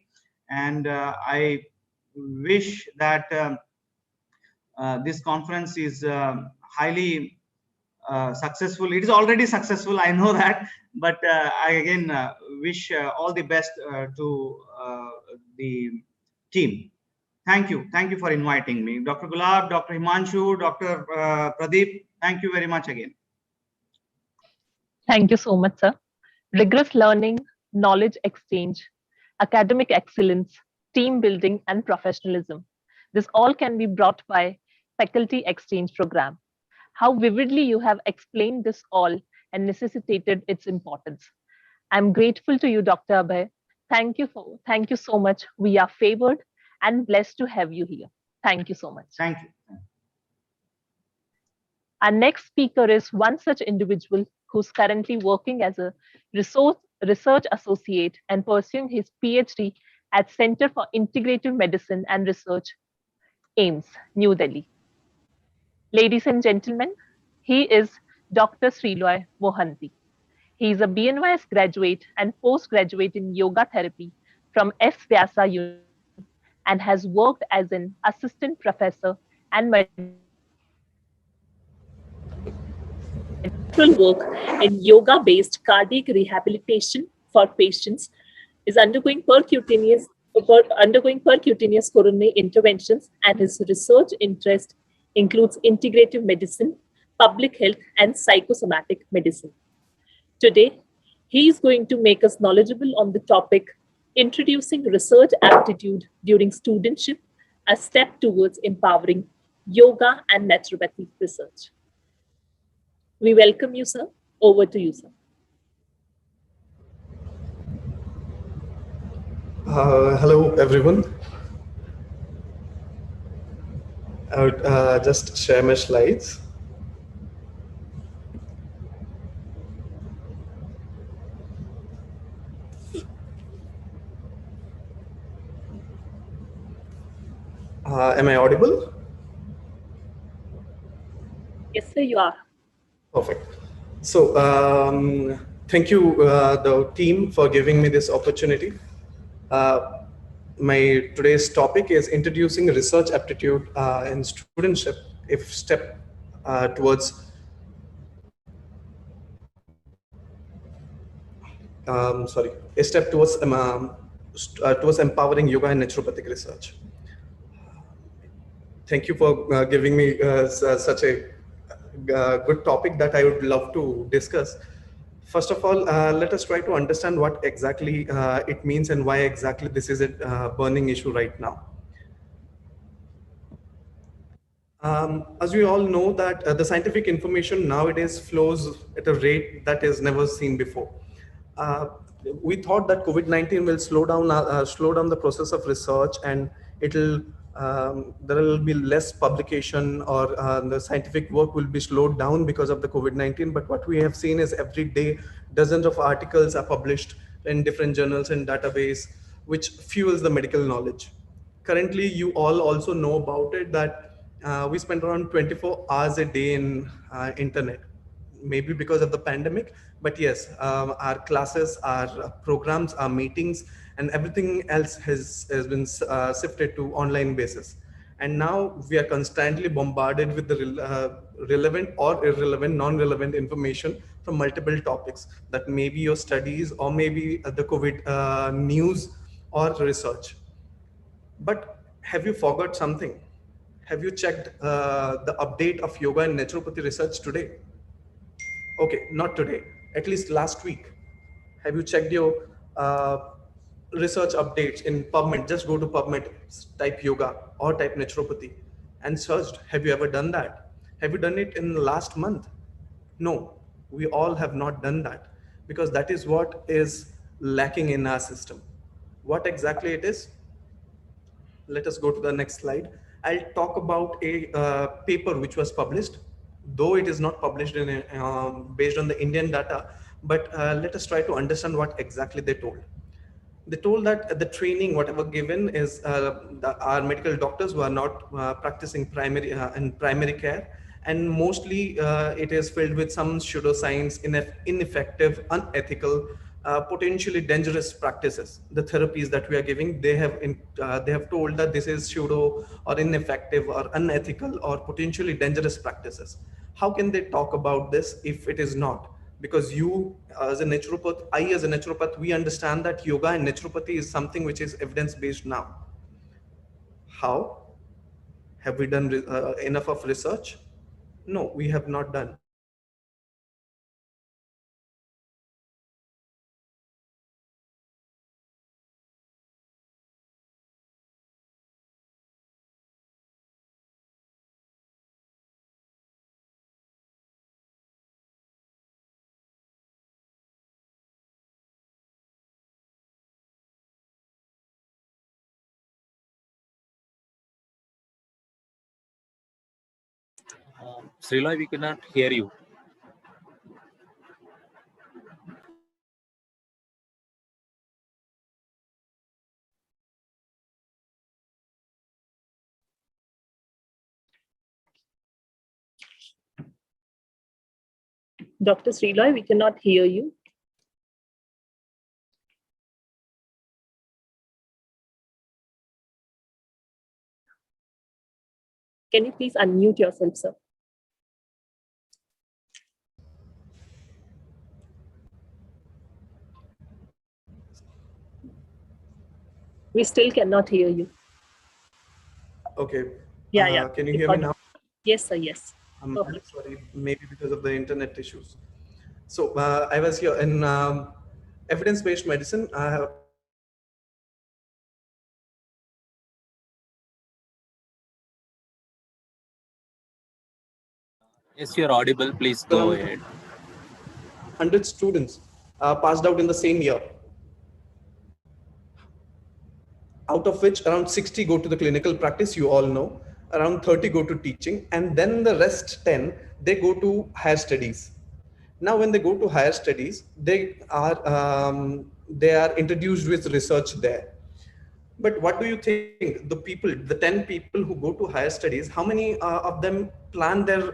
and I wish that this conference is highly successful. It is already successful, I know that, but I again wish all the best to the team. Thank you for inviting me, Dr. Gulab, Dr. Himanshu, Dr. Pradeep. Thank you very much again. Thank you so much, sir. Rigorous learning, knowledge exchange, academic excellence, team building, and professionalism. This all can be brought by faculty exchange program. How vividly you have explained this all and necessitated its importance. I'm grateful to you, Dr. Abhay. Thank you so much. We are favored and blessed to have you here. Thank you so much. Thank you. Our next speaker is one such individual who's currently working as a research associate and pursuing his PhD at Center for Integrative Medicine and Research, AIIMS, New Delhi. Ladies and gentlemen, he is Dr. Sriloy Mohanty. He is a BNYS graduate and postgraduate in yoga therapy from S. Vyasa University and has worked as an assistant professor and medical work in yoga-based cardiac rehabilitation for patients is undergoing percutaneous coronary interventions, and his research interest includes integrative medicine, public health, and psychosomatic medicine. Today, he is going to make us knowledgeable on the topic introducing research aptitude during studentship, a step towards empowering yoga and naturopathy research. We welcome you, sir. Over to you, sir. Hello, everyone. I would just share my slides. Am I audible? Yes, sir, you are. Perfect. So, thank you, the team, for giving me this opportunity. My today's topic is introducing research aptitude in studentship, if step towards a step towards empowering yoga and naturopathic research. Thank you for giving me such a good topic that I would love to discuss. First of all, let us try to understand what exactly it means and why exactly this is a burning issue right now. As we all know that the scientific information nowadays flows at a rate that is never seen before. Uh, we thought that COVID-19 will slow down the process of research, and it'll there will be less publication, or the scientific work will be slowed down because of the COVID-19. But what we have seen is every day dozens of articles are published in different journals and database, which fuels the medical knowledge. Currently, you all also know about it that we spend around 24 hours a day in internet, maybe because of the pandemic, but yes, our classes, our programs, our meetings, and everything else has been shifted to online basis. And now we are constantly bombarded with the relevant or irrelevant, non-relevant information from multiple topics, that may be your studies, or maybe the COVID news or research. But have you forgot something? Have you checked the update of yoga and naturopathy research today? Okay, not today, at least last week. Have you checked your research updates in PubMed? Just go to PubMed, type yoga or type naturopathy and searched. Have you ever done that? Have you done it in the last month? No, we all have not done that, because that is what is lacking in our system. What exactly it is? Let us go to the next slide. I'll talk about a paper which was published, though it is not published in based on the Indian data, but let us try to understand what exactly they told. They told that the training, whatever given, is our medical doctors who are not practicing in primary care, and mostly it is filled with some pseudoscience, ineffective, unethical, potentially dangerous practices. The therapies that we are giving, they have told that this is pseudo or ineffective or unethical or potentially dangerous practices. How can they talk about this if it is not? Because you as a naturopath, I as a naturopath, we understand that yoga and naturopathy is something which is evidence based now. How? Have we done enough of research? No, we have not done. Srila, we cannot hear you. Dr. Sriloy, we cannot hear you. Can you please unmute yourself, sir? We still cannot hear you. Okay. Yeah. Can you hear me now? Yes, sir. Yes. I'm Perfect. sorry, maybe because of the internet issues. So I was here in evidence-based medicine. I have Yes, you're audible. Please go ahead. 100 students passed out in the same year, out of which around 60 go to the clinical practice, you all know, around 30 go to teaching, and then the rest 10, they go to higher studies. Now, when they go to higher studies, they are introduced with research there. But what do you think? The 10 people who go to higher studies, how many of them plan their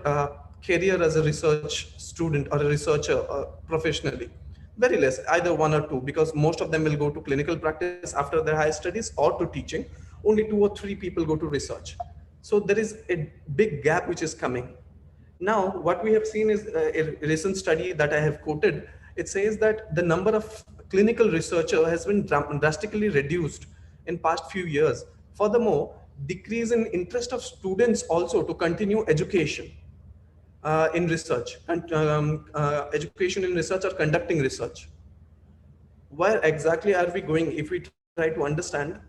career as a research student or a researcher professionally? Very less, either one or two, because most of them will go to clinical practice after their higher studies or to teaching. Only 2 or 3 people go to research. So there is a big gap which is coming. Now, what we have seen is a recent study that I have quoted. It says that the number of clinical researcher has been drastically reduced in past few years. Furthermore, decrease in interest of students also to continue education in research and education in research or conducting research. Where exactly are we going? If we try to understand,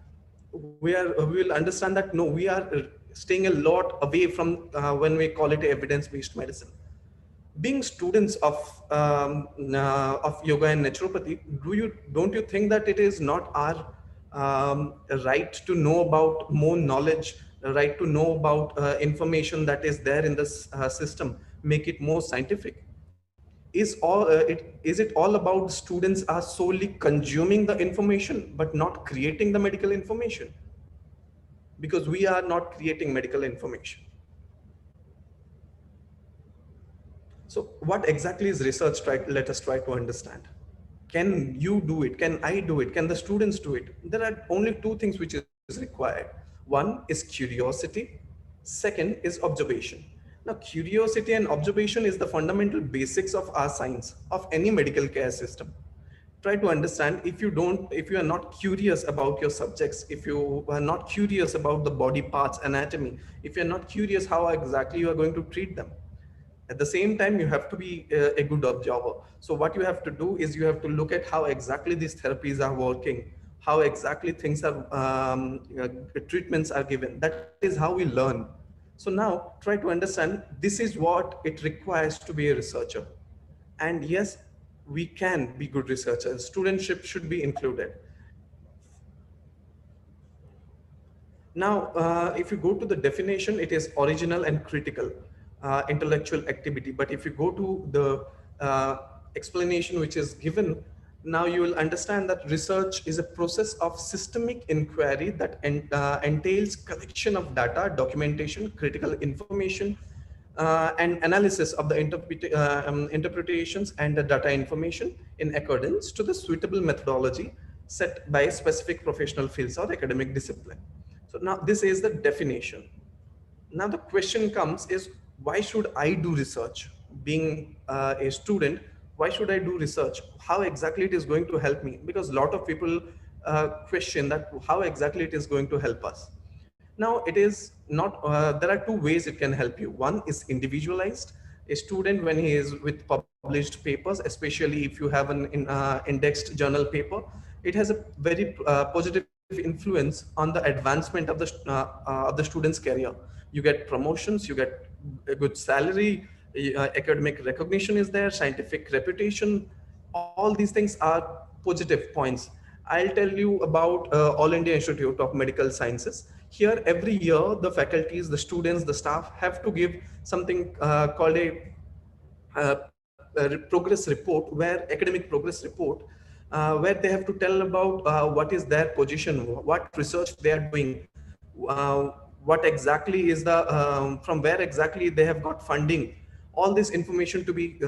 we will understand that no, we are staying a lot away from when we call it evidence-based medicine. Being students of yoga and naturopathy, don't you think that it is not our right to know about more knowledge, right to know about information that is there in this system, make it more scientific? Is it all about students are solely consuming the information but not creating the medical information? Because we are not creating medical information. So what exactly is research? Let us try to understand. Can you do it? Can I do it? Can the students do it? There are only 2 things which is required. One is curiosity. Second is observation. Now, curiosity and observation is the fundamental basics of our science, of any medical care system. Try to understand, if you are not curious about your subjects, if you are not curious about the body parts anatomy, if you're not curious how exactly you are going to treat them, at the same time, you have to be a good observer. So what you have to do is you have to look at how exactly these therapies are working, how exactly things are, treatments are given. That is how we learn. So now try to understand, this is what it requires to be a researcher. And yes, we can be good researchers. Studentship should be included. Now, if you go to the definition, it is original and critical intellectual activity. But if you go to the explanation which is given, now you will understand that research is a process of systemic inquiry that entails collection of data, documentation, critical information, and analysis of the interpretations and the data information in accordance to the suitable methodology set by specific professional fields or academic discipline. So now this is the definition. Now the question comes is, why should I do research? Being a student, why should I do research? How exactly it is going to help me? Because a lot of people question that how exactly it is going to help us. Now it is not, there are 2 ways it can help you. One is individualized. A student, when he is with published papers, especially if you have an indexed journal paper, it has a very positive influence on the advancement of the student's career. You get promotions, you get a good salary, academic recognition is there, scientific reputation. All these things are positive points. I'll tell you about All India Institute of Medical Sciences. Here, every year, the faculties, the students, the staff have to give something called a progress report, academic progress report, where they have to tell about what is their position, what research they are doing, what exactly is the, from where exactly they have got funding, all this information to be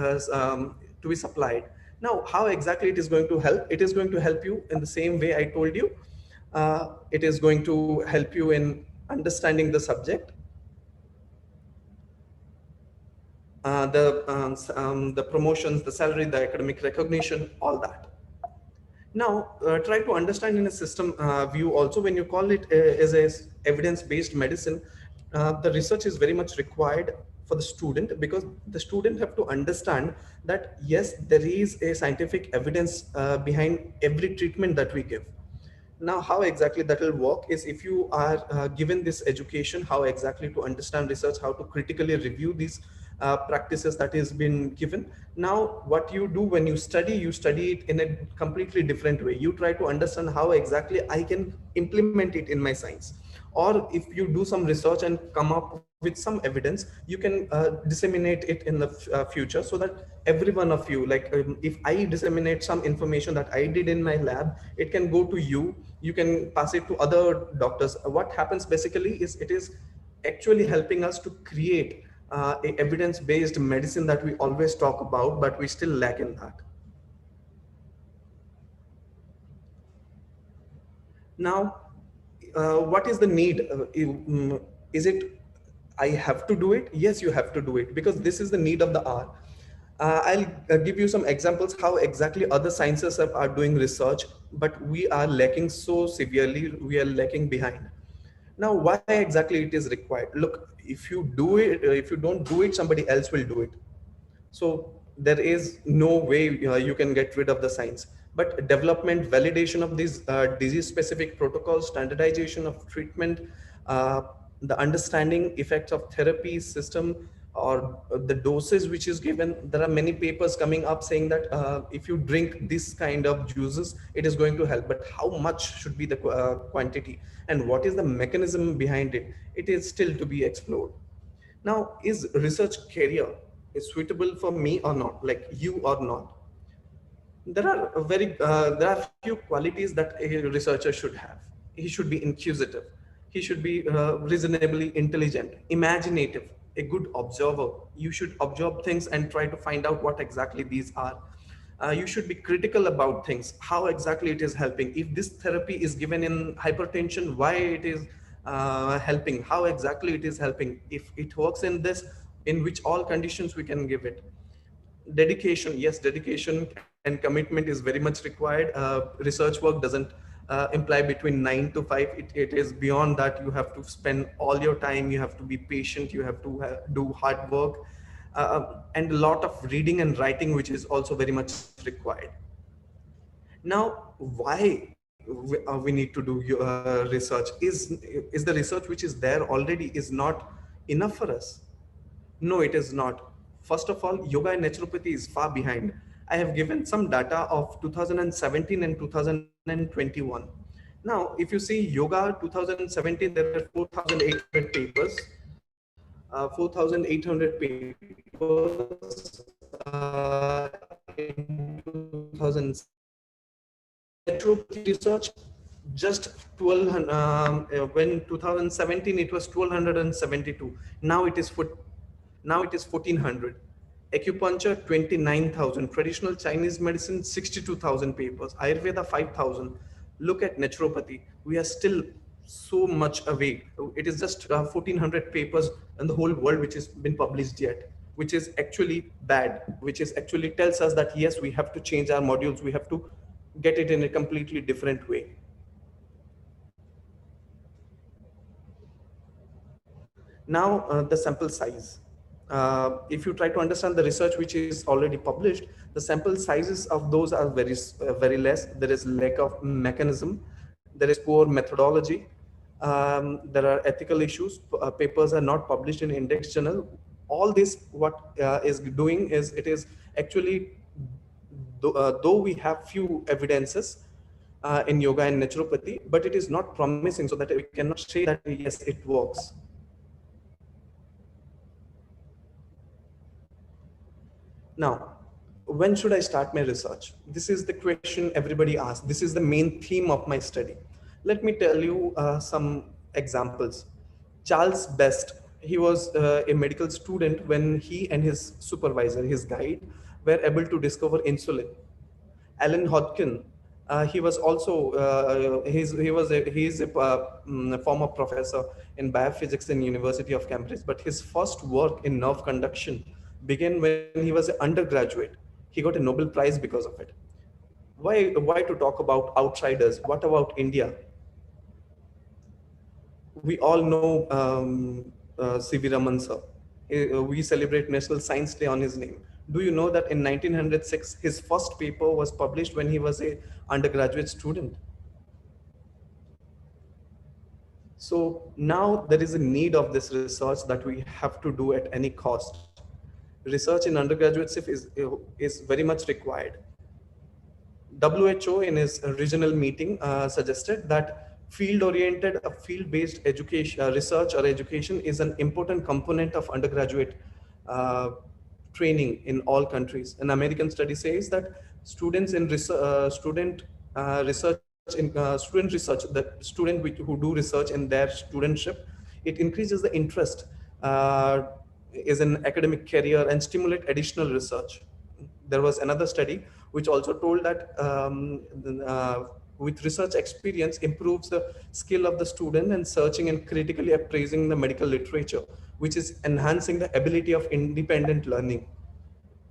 supplied. Now, how exactly it is going to help? It is going to help you in the same way I told you. It is going to help you in understanding the subject. the promotions, the salary, the academic recognition, all that. Now, try to understand in a system view also, when you call it as a evidence-based medicine, the research is very much required for the student, because the student have to understand that yes, there is a scientific evidence behind every treatment that we give. Now, how exactly that will work is, if you are given this education, how exactly to understand research, how to critically review these practices that is been given. Now, what you do when you study it in a completely different way. You try to understand how exactly I can implement it in my science. Or if you do some research and come up with some evidence, you can disseminate it in the future, so that every one of you, like if I disseminate some information that I did in my lab, it can go to you, you can pass it to other doctors. What happens basically is, it is actually helping us to create a evidence-based medicine that we always talk about, but we still lack in that. Now, what is the need? Is it I have to do it? Yes, you have to do it, because this is the need of the hour. I'll give you some examples how exactly other sciences are doing research, but we are lacking so severely, we are lacking behind. Now, why exactly it is required? Look, if you do it, if you don't do it, somebody else will do it. So there is no way you can get rid of the science. But development, validation of these disease-specific protocols, standardization of treatment, uh, the understanding effects of therapy system, or the doses which is given. There are many papers coming up saying that if you drink this kind of juices, it is going to help. But how much should be the quantity, and what is the mechanism behind it? It is still to be explored. Now, is research career is suitable for me or not, like you or not? There are few qualities that a researcher should have. He should be inquisitive. He should be reasonably intelligent, imaginative, a good observer. You should observe things and try to find out what exactly these are. You should be critical about things, how exactly it is helping. If this therapy is given in hypertension, why it is helping, how exactly it is helping. If it works in this, in which all conditions we can give it. Dedication, yes, dedication and commitment is very much required. Research work doesn't imply between 9 to 5. It is beyond that. You have to spend all your time, you have to be patient, you have to do hard work, and a lot of reading and writing, which is also very much required. Now, why we need to do research? Is the research which is there already is not enough for us? No, it is not. First of all, yoga and naturopathy is far behind. I have given some data of 2017 and 2021. Now, if you see yoga 2017, there are 4,800 papers. 4,800 papers in 2000. Naturopathy research, just 1200. When 2017 it was 1272. Now it is 1400. Acupuncture 29,000. Traditional Chinese medicine 62,000 papers. Ayurveda 5,000. Look at naturopathy. We are still so much away. It is just 1,400 papers in the whole world which has been published yet, which is actually bad. Which is actually tells us that yes, we have to change our modules. We have to get it in a completely different way. Now, the sample size. If you try to understand the research which is already published, the sample sizes of those are very less. There is lack of mechanism. There is poor methodology. There are ethical issues. Papers are not published in index journal. All this, what is doing is, it is actually, though we have few evidences in yoga and naturopathy, but it is not promising, so that we cannot say that yes, it works. Now, when should I start my research? This is the question everybody asks. This is the main theme of my study. Let me tell you some examples. Charles Best, he was a medical student when he and his supervisor, his guide, were able to discover insulin. Alan Hodgkin, he was also he is a former professor in biophysics in University of Cambridge, but his first work in nerve conduction began when he was an undergraduate. He got a Nobel Prize because of it. Why to talk about outsiders? What about India? We all know C.V. Raman sir. We celebrate National Science Day on his name. Do you know that in 1906, his first paper was published when he was a undergraduate student? So now there is a need of this research that we have to do at any cost. Research in undergraduate is very much required. WHO in his regional meeting suggested that field-oriented, field-based education, research or education is an important component of undergraduate uh, training in all countries. An American study says that students in student research, the student who do research in their studentship, it increases the interest is an academic career and stimulate additional research. There was another study which also told that with research experience improves the skill of the student in searching and critically appraising the medical literature, which is enhancing the ability of independent learning.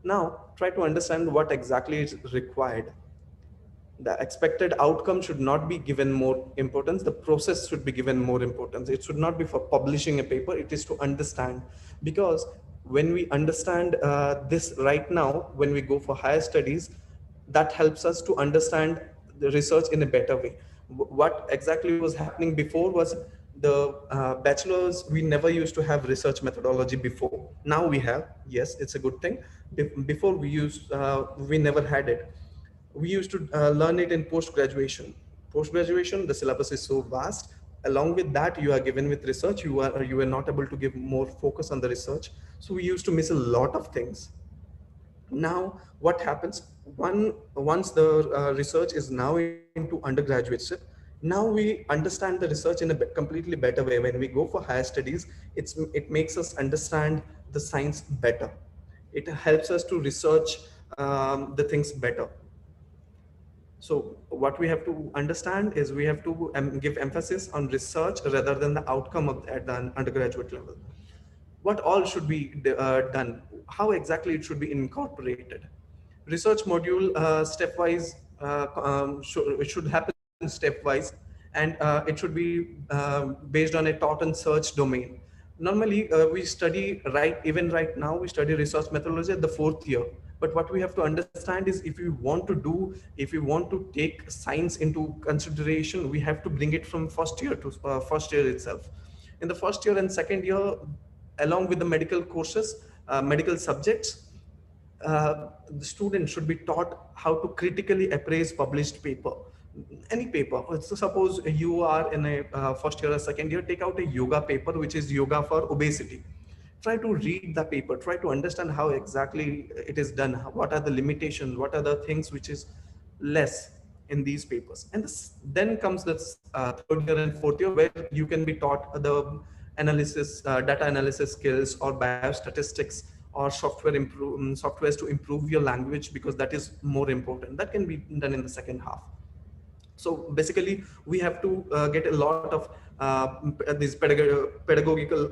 Now, try to understand what exactly is required. The expected outcome should not be given more importance. The process should be given more importance. It should not be for publishing a paper. It is to understand, because when we understand this right now, when we go for higher studies, that helps us to understand the research in a better way. What exactly was happening before was the bachelors, we never used to have research methodology before. Now we have, yes, it's a good thing. Before we never had it. We used to learn it in post-graduation. Post-graduation, the syllabus is so vast. Along with that, you are given with research, you are not able to give more focus on the research. So we used to miss a lot of things. Now, what happens once the research is now into undergraduate, now we understand the research in a completely better way. When we go for higher studies, it makes us understand the science better. It helps us to research the things better. So what we have to understand is we have to give emphasis on research rather than the outcome at the undergraduate level. What all should be done? How exactly it should be incorporated? Research module stepwise, it should happen stepwise, and it should be based on a taught and search domain. Normally, we study even right now, we study research methodology at the 4th year. But what we have to understand is if we want to take science into consideration, we have to bring it from first year to first year itself. In the first year and second year, along with the medical courses, medical subjects, the student should be taught how to critically appraise published paper. Any paper. So suppose you are in a first year or second year, take out a yoga paper, which is yoga for obesity. Try to read the paper, try to understand how exactly it is done, what are the limitations, what are the things which is less in these papers. And then comes this 3rd year and 4th year, where you can be taught the analysis, data analysis skills, or biostatistics, or softwares to improve your language, because that is more important. That can be done in the second half. So basically, we have to get a lot of these pedagogical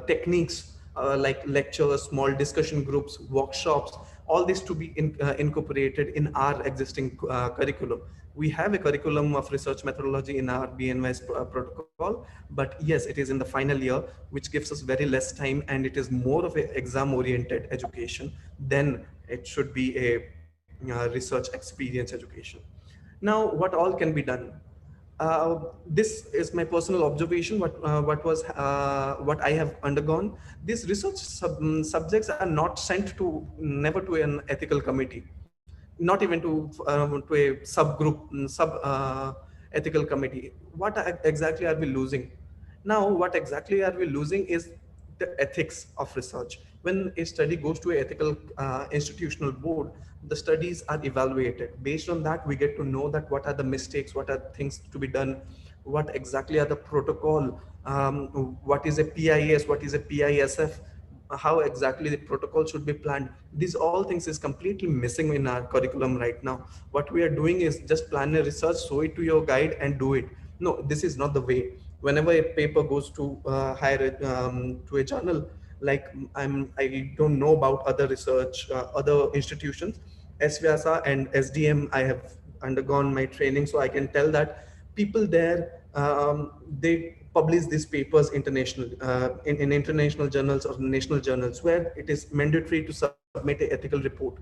techniques like lectures, small discussion groups, workshops, all this to be incorporated in our existing curriculum. We have a curriculum of research methodology in our BNY's protocol, but yes, it is in the final year, which gives us very less time, and it is more of an exam-oriented education than it should be a research experience education. Now, what all can be done? This is my personal observation. What I have undergone. These research subjects are not sent to never to an ethical committee, not even to a subgroup ethical committee. What exactly are we losing? Now, what exactly are we losing is the ethics of research. When a study goes to an ethical institutional board, the studies are evaluated. Based on that, we get to know that what are the mistakes, what are things to be done, what exactly are the protocol, what is a PIS, what is a PISF, how exactly the protocol should be planned. These all things is completely missing in our curriculum right now. What we are doing is just plan a research, show it to your guide and do it. No, this is not the way. Whenever a paper goes to to a journal, Like I don't know about other research, other institutions. SVIASA and SDM, I have undergone my training, so I can tell that people there, they publish these papers international, in international journals or national journals, where it is mandatory to submit an ethical report,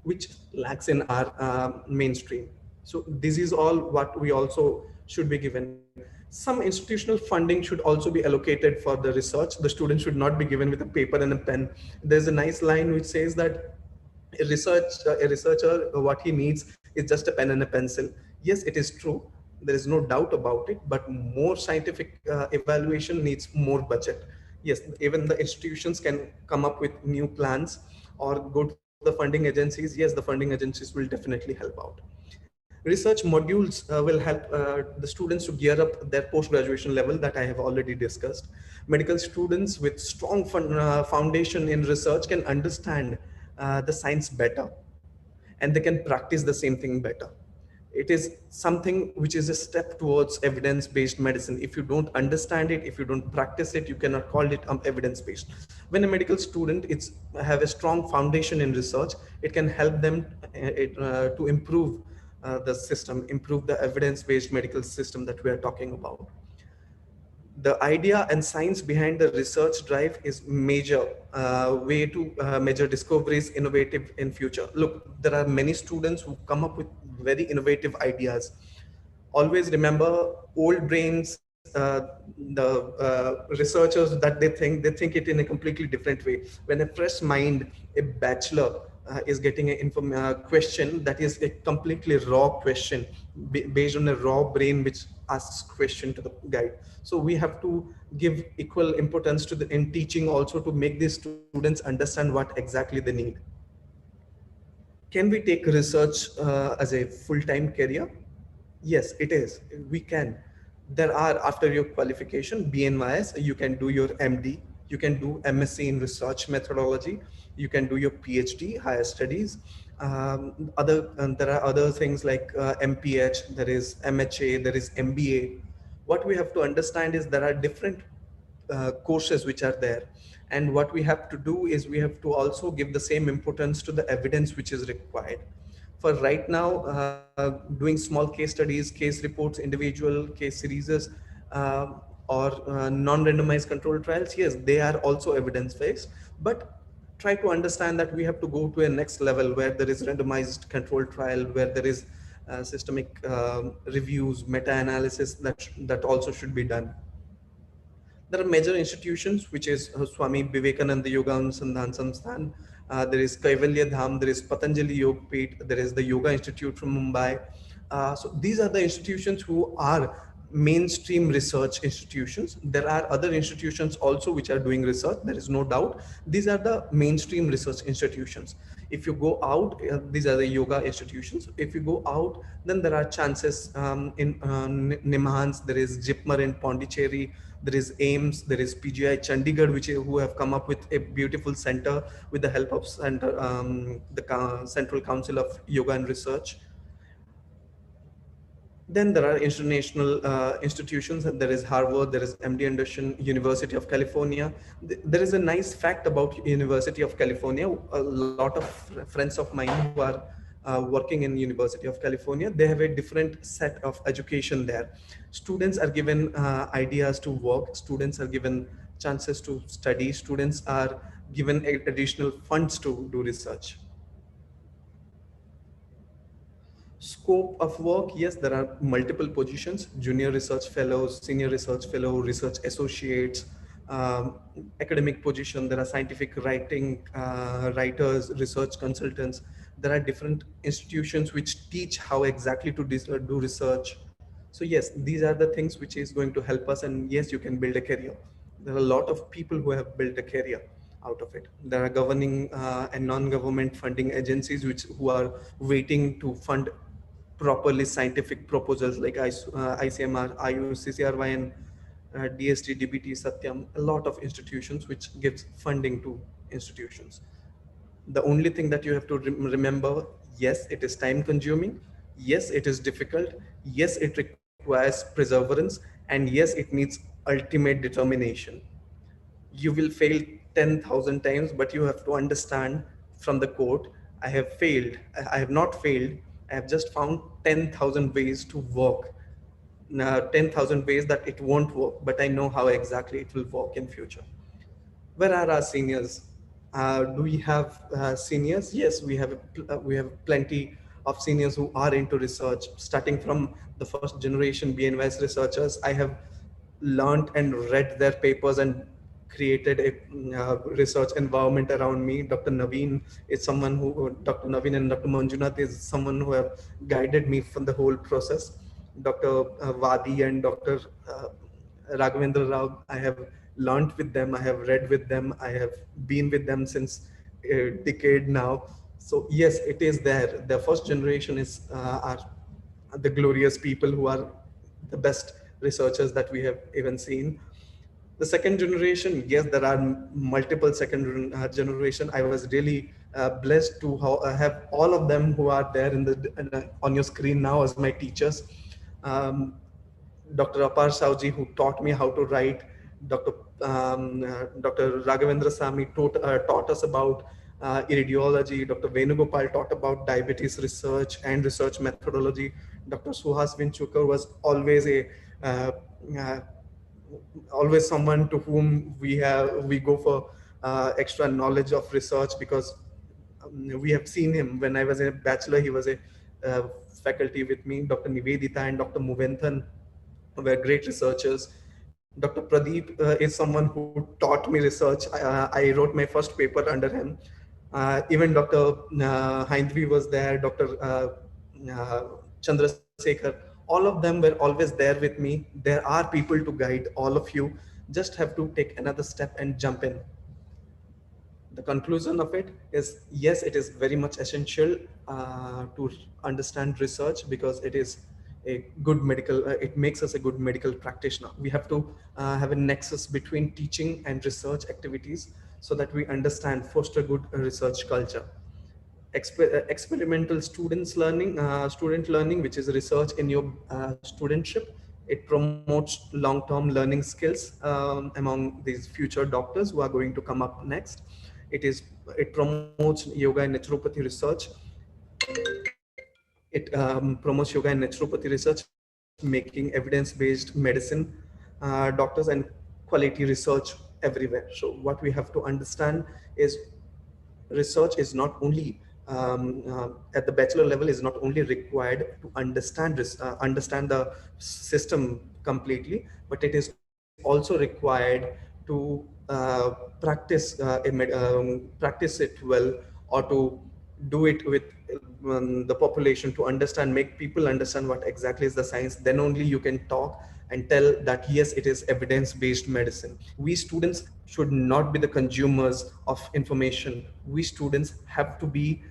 which lacks in our mainstream. So this is all what we also should be given. Some institutional funding should also be allocated for the research. The students should not be given with a paper and a pen. There's a nice line which says that a researcher, what he needs is just a pen and a pencil. Yes, it is true. There is no doubt about it, but more scientific evaluation needs more budget. Yes, even the institutions can come up with new plans or go to the funding agencies. Yes, the funding agencies will definitely help out. Research modules will help the students to gear up their post-graduation level that I have already discussed. Medical students with strong foundation in research can understand the science better, and they can practice the same thing better. It is something which is a step towards evidence-based medicine. If you don't understand it, if you don't practice it, you cannot call it evidence-based. When a medical student have a strong foundation in research, it can help them to improve the system, improve the evidence-based medical system that we are talking about. The idea and science behind the research drive is major way to measure discoveries, innovative in future. Look, there are many students who come up with very innovative ideas. Always remember, old brains, the researchers that they think it in a completely different way. When a fresh mind, a bachelor, is getting a question that is a completely raw question based on a raw brain which asks question to the guide. So we have to give equal importance to the in teaching also, to make these students understand what exactly they need. Can we take research as a full-time career? Yes, it is. We can. There are, after your qualification, BNYS, you can do your MD, you can do MSc in research methodology, you can do your PhD, higher studies. There are other things like MPH, there is MHA, there is MBA. What we have to understand is there are different courses which are there, and what we have to do is we have to also give the same importance to the evidence which is required. For right now, doing small case studies, case reports, individual case series, or non-randomized controlled trials, yes, they are also evidence-based, but try to understand that we have to go to a next level where there is randomized controlled trial, where there is systemic reviews, meta-analysis that also should be done. There are major institutions, which is Swami Vivekananda Yoga Anusandhan Samsthan. There is Kaivalya Dham, there is Patanjali Yoga Peeth, there is the Yoga Institute from Mumbai. So these are the institutions who are mainstream research institutions. There are other institutions also which are doing research, there is no doubt. These are the mainstream research institutions. If you go out, these are the yoga institutions. If you go out, then there are chances in Nimhans, there is JIPMER in Pondicherry, there is AIMS, there is PGI Chandigarh, who have come up with a beautiful center with the help of the Central Council of Yoga and Research. Then there are international institutions. There is Harvard, there is MD Anderson, University of California. There is a nice fact about University of California. A lot of friends of mine who are working in University of California, they have a different set of education there. Students are given ideas to work. Students are given chances to study. Students are given additional funds to do research. Scope of work, yes, there are multiple positions: junior research fellows, senior research fellow, research associates, academic position. There are scientific writing writers, research consultants. There are different institutions which teach how exactly to do research. So yes, these are the things which is going to help us, and yes, you can build a career. There are a lot of people who have built a career out of it. There are governing and non-government funding agencies who are waiting to fund properly scientific proposals like ICMR, IUCCRYN, DST, DBT, Satyam, a lot of institutions which gives funding to institutions. The only thing that you have to remember, yes, it is time consuming. Yes, it is difficult. Yes, it requires perseverance. And yes, it needs ultimate determination. You will fail 10,000 times, but you have to understand from the quote, I have failed. I have not failed. I have just found 10,000 ways to work. 10,000 ways that it won't work, but I know how exactly it will work in future. Where are our seniors? Do we have seniors? Yes, we have plenty of seniors who are into research, starting from the first generation BNYS researchers. I have learned and read their papers and created a research environment around me. Dr. Naveen is someone who, Dr. Naveen and Dr. Manjunath is someone who have guided me from the whole process. Dr. Vadi and Dr. Raghavendra Rao, I have learned with them, I have read with them, I have been with them since a decade now. So yes, it is there. The first generation is are the glorious people who are the best researchers that we have even seen. The second generation, yes, there are multiple second generation. I was really blessed to have all of them who are there on your screen now as my teachers. Dr. Apar Sauji, who taught me how to write, Dr. Raghavendra Sami taught us about iridiology. Dr. Venugopal taught about diabetes research and research methodology. Dr. Suhas Vinchukar was uh, uh, always someone to whom we go for extra knowledge of research, because we have seen him when I was a bachelor. He was a faculty with me. Dr. Nivedita and Dr. Muventhan were great researchers. Dr. Pradeep is someone who taught me research. I wrote my first paper under him. Even Dr. Hindvi was there, Dr. Chandrasekhar. All of them were always there with me. There are people to guide all of you. Just have to take another step and jump in. The conclusion of it is, yes, it is very much essential to understand research, because it is a good medical, it makes us a good medical practitioner. We have to have a nexus between teaching and research activities so that we understand, foster good research culture. Experimental student learning, which is research in your studentship. It promotes long-term learning skills among these future doctors who are going to come up next. It promotes yoga and naturopathy research. It promotes yoga and naturopathy research, making evidence-based medicine doctors and quality research everywhere. So what we have to understand is research is not only at the bachelor level is not only required to understand understand the system completely, but it is also required to practice it well, or to do it with the population, to understand, make people understand what exactly is the science. Then only you can talk and tell that yes, it is evidence-based medicine. We students should not be the consumers of information. We students have to be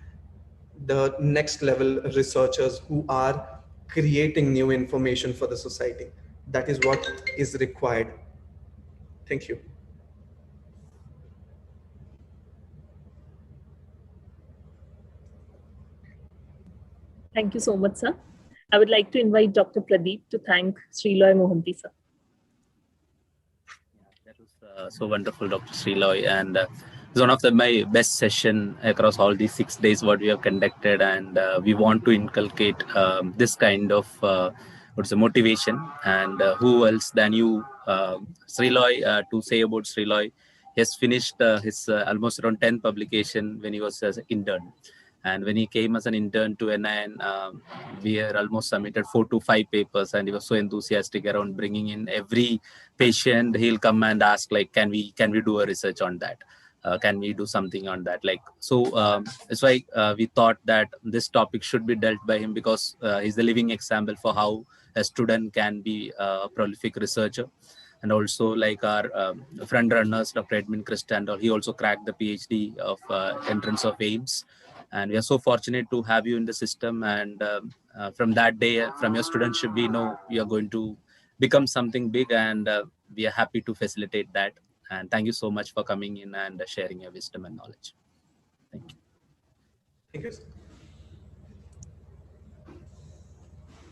the next level researchers who are creating new information for the society. That is what is required. Thank you. Thank you so much, sir. I would like to invite Dr. Pradeep to thank Sriloy Mohanty, sir. That was so wonderful, Dr. Sriloy, and it's one of my best session across all these 6 days what we have conducted, and we want to inculcate this kind of what's the motivation. And who else than you, Sriloy, to say about Sriloy? He has finished his almost around 10 publication when he was as an intern. And when he came as an intern to NIN, we had almost submitted 4 to 5 papers, and he was so enthusiastic around bringing in every patient. He'll come and ask, like, can we do a research on that? Can we do something on that? Like, so that's why we thought that this topic should be dealt by him, because he's the living example for how a student can be a prolific researcher. And also, like our friend runners, Dr. Edmund Christandol, he also cracked the PhD of entrance of AIMS. And we are so fortunate to have you in the system. And from that day, from your studentship, we know you are going to become something big, and we are happy to facilitate that. And thank you so much for coming in and sharing your wisdom and knowledge. Thank you. Thank you.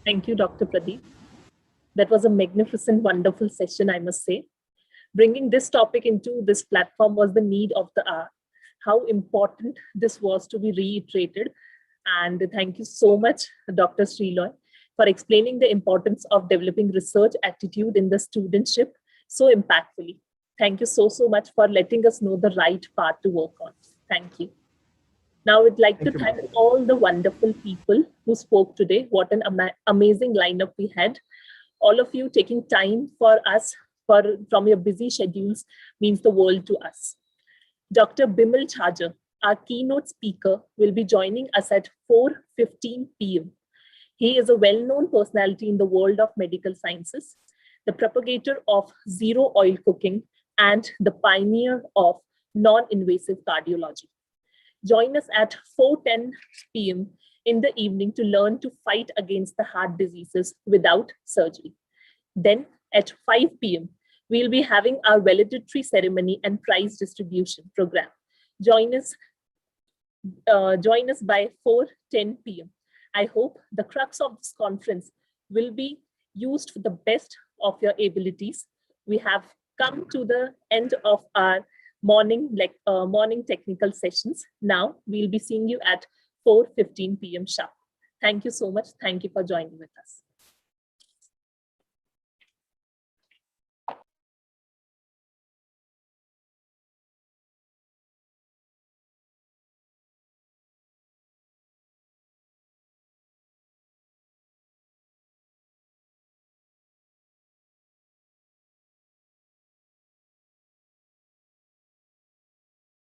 Thank you, Dr. Pradeep. That was a magnificent, wonderful session, I must say. Bringing this topic into this platform was the need of the hour. How important this was to be reiterated. And thank you so much, Dr. Sriloy, for explaining the importance of developing research attitude in the studentship so impactfully. Thank you so much for letting us know the right path to work on. Thank you. Now, I'd like to thank all the wonderful people who spoke today. What an amazing lineup we had. All of you taking time for us from your busy schedules means the world to us. Dr. Bimal Chajar, our keynote speaker, will be joining us at 4:15 p.m. He is a well-known personality in the world of medical sciences, the propagator of zero oil cooking, and the pioneer of non-invasive cardiology. Join us at 4:10 p.m. in the evening to learn to fight against the heart diseases without surgery. Then at 5 p.m., we'll be having our valedictory ceremony and prize distribution program. Join us by 4:10 p.m. I hope the crux of this conference will be used for the best of your abilities. We have come to the end of our morning technical sessions. Now we'll be seeing you at 4:15 p.m. sharp. Thank you so much. Thank you for joining with us.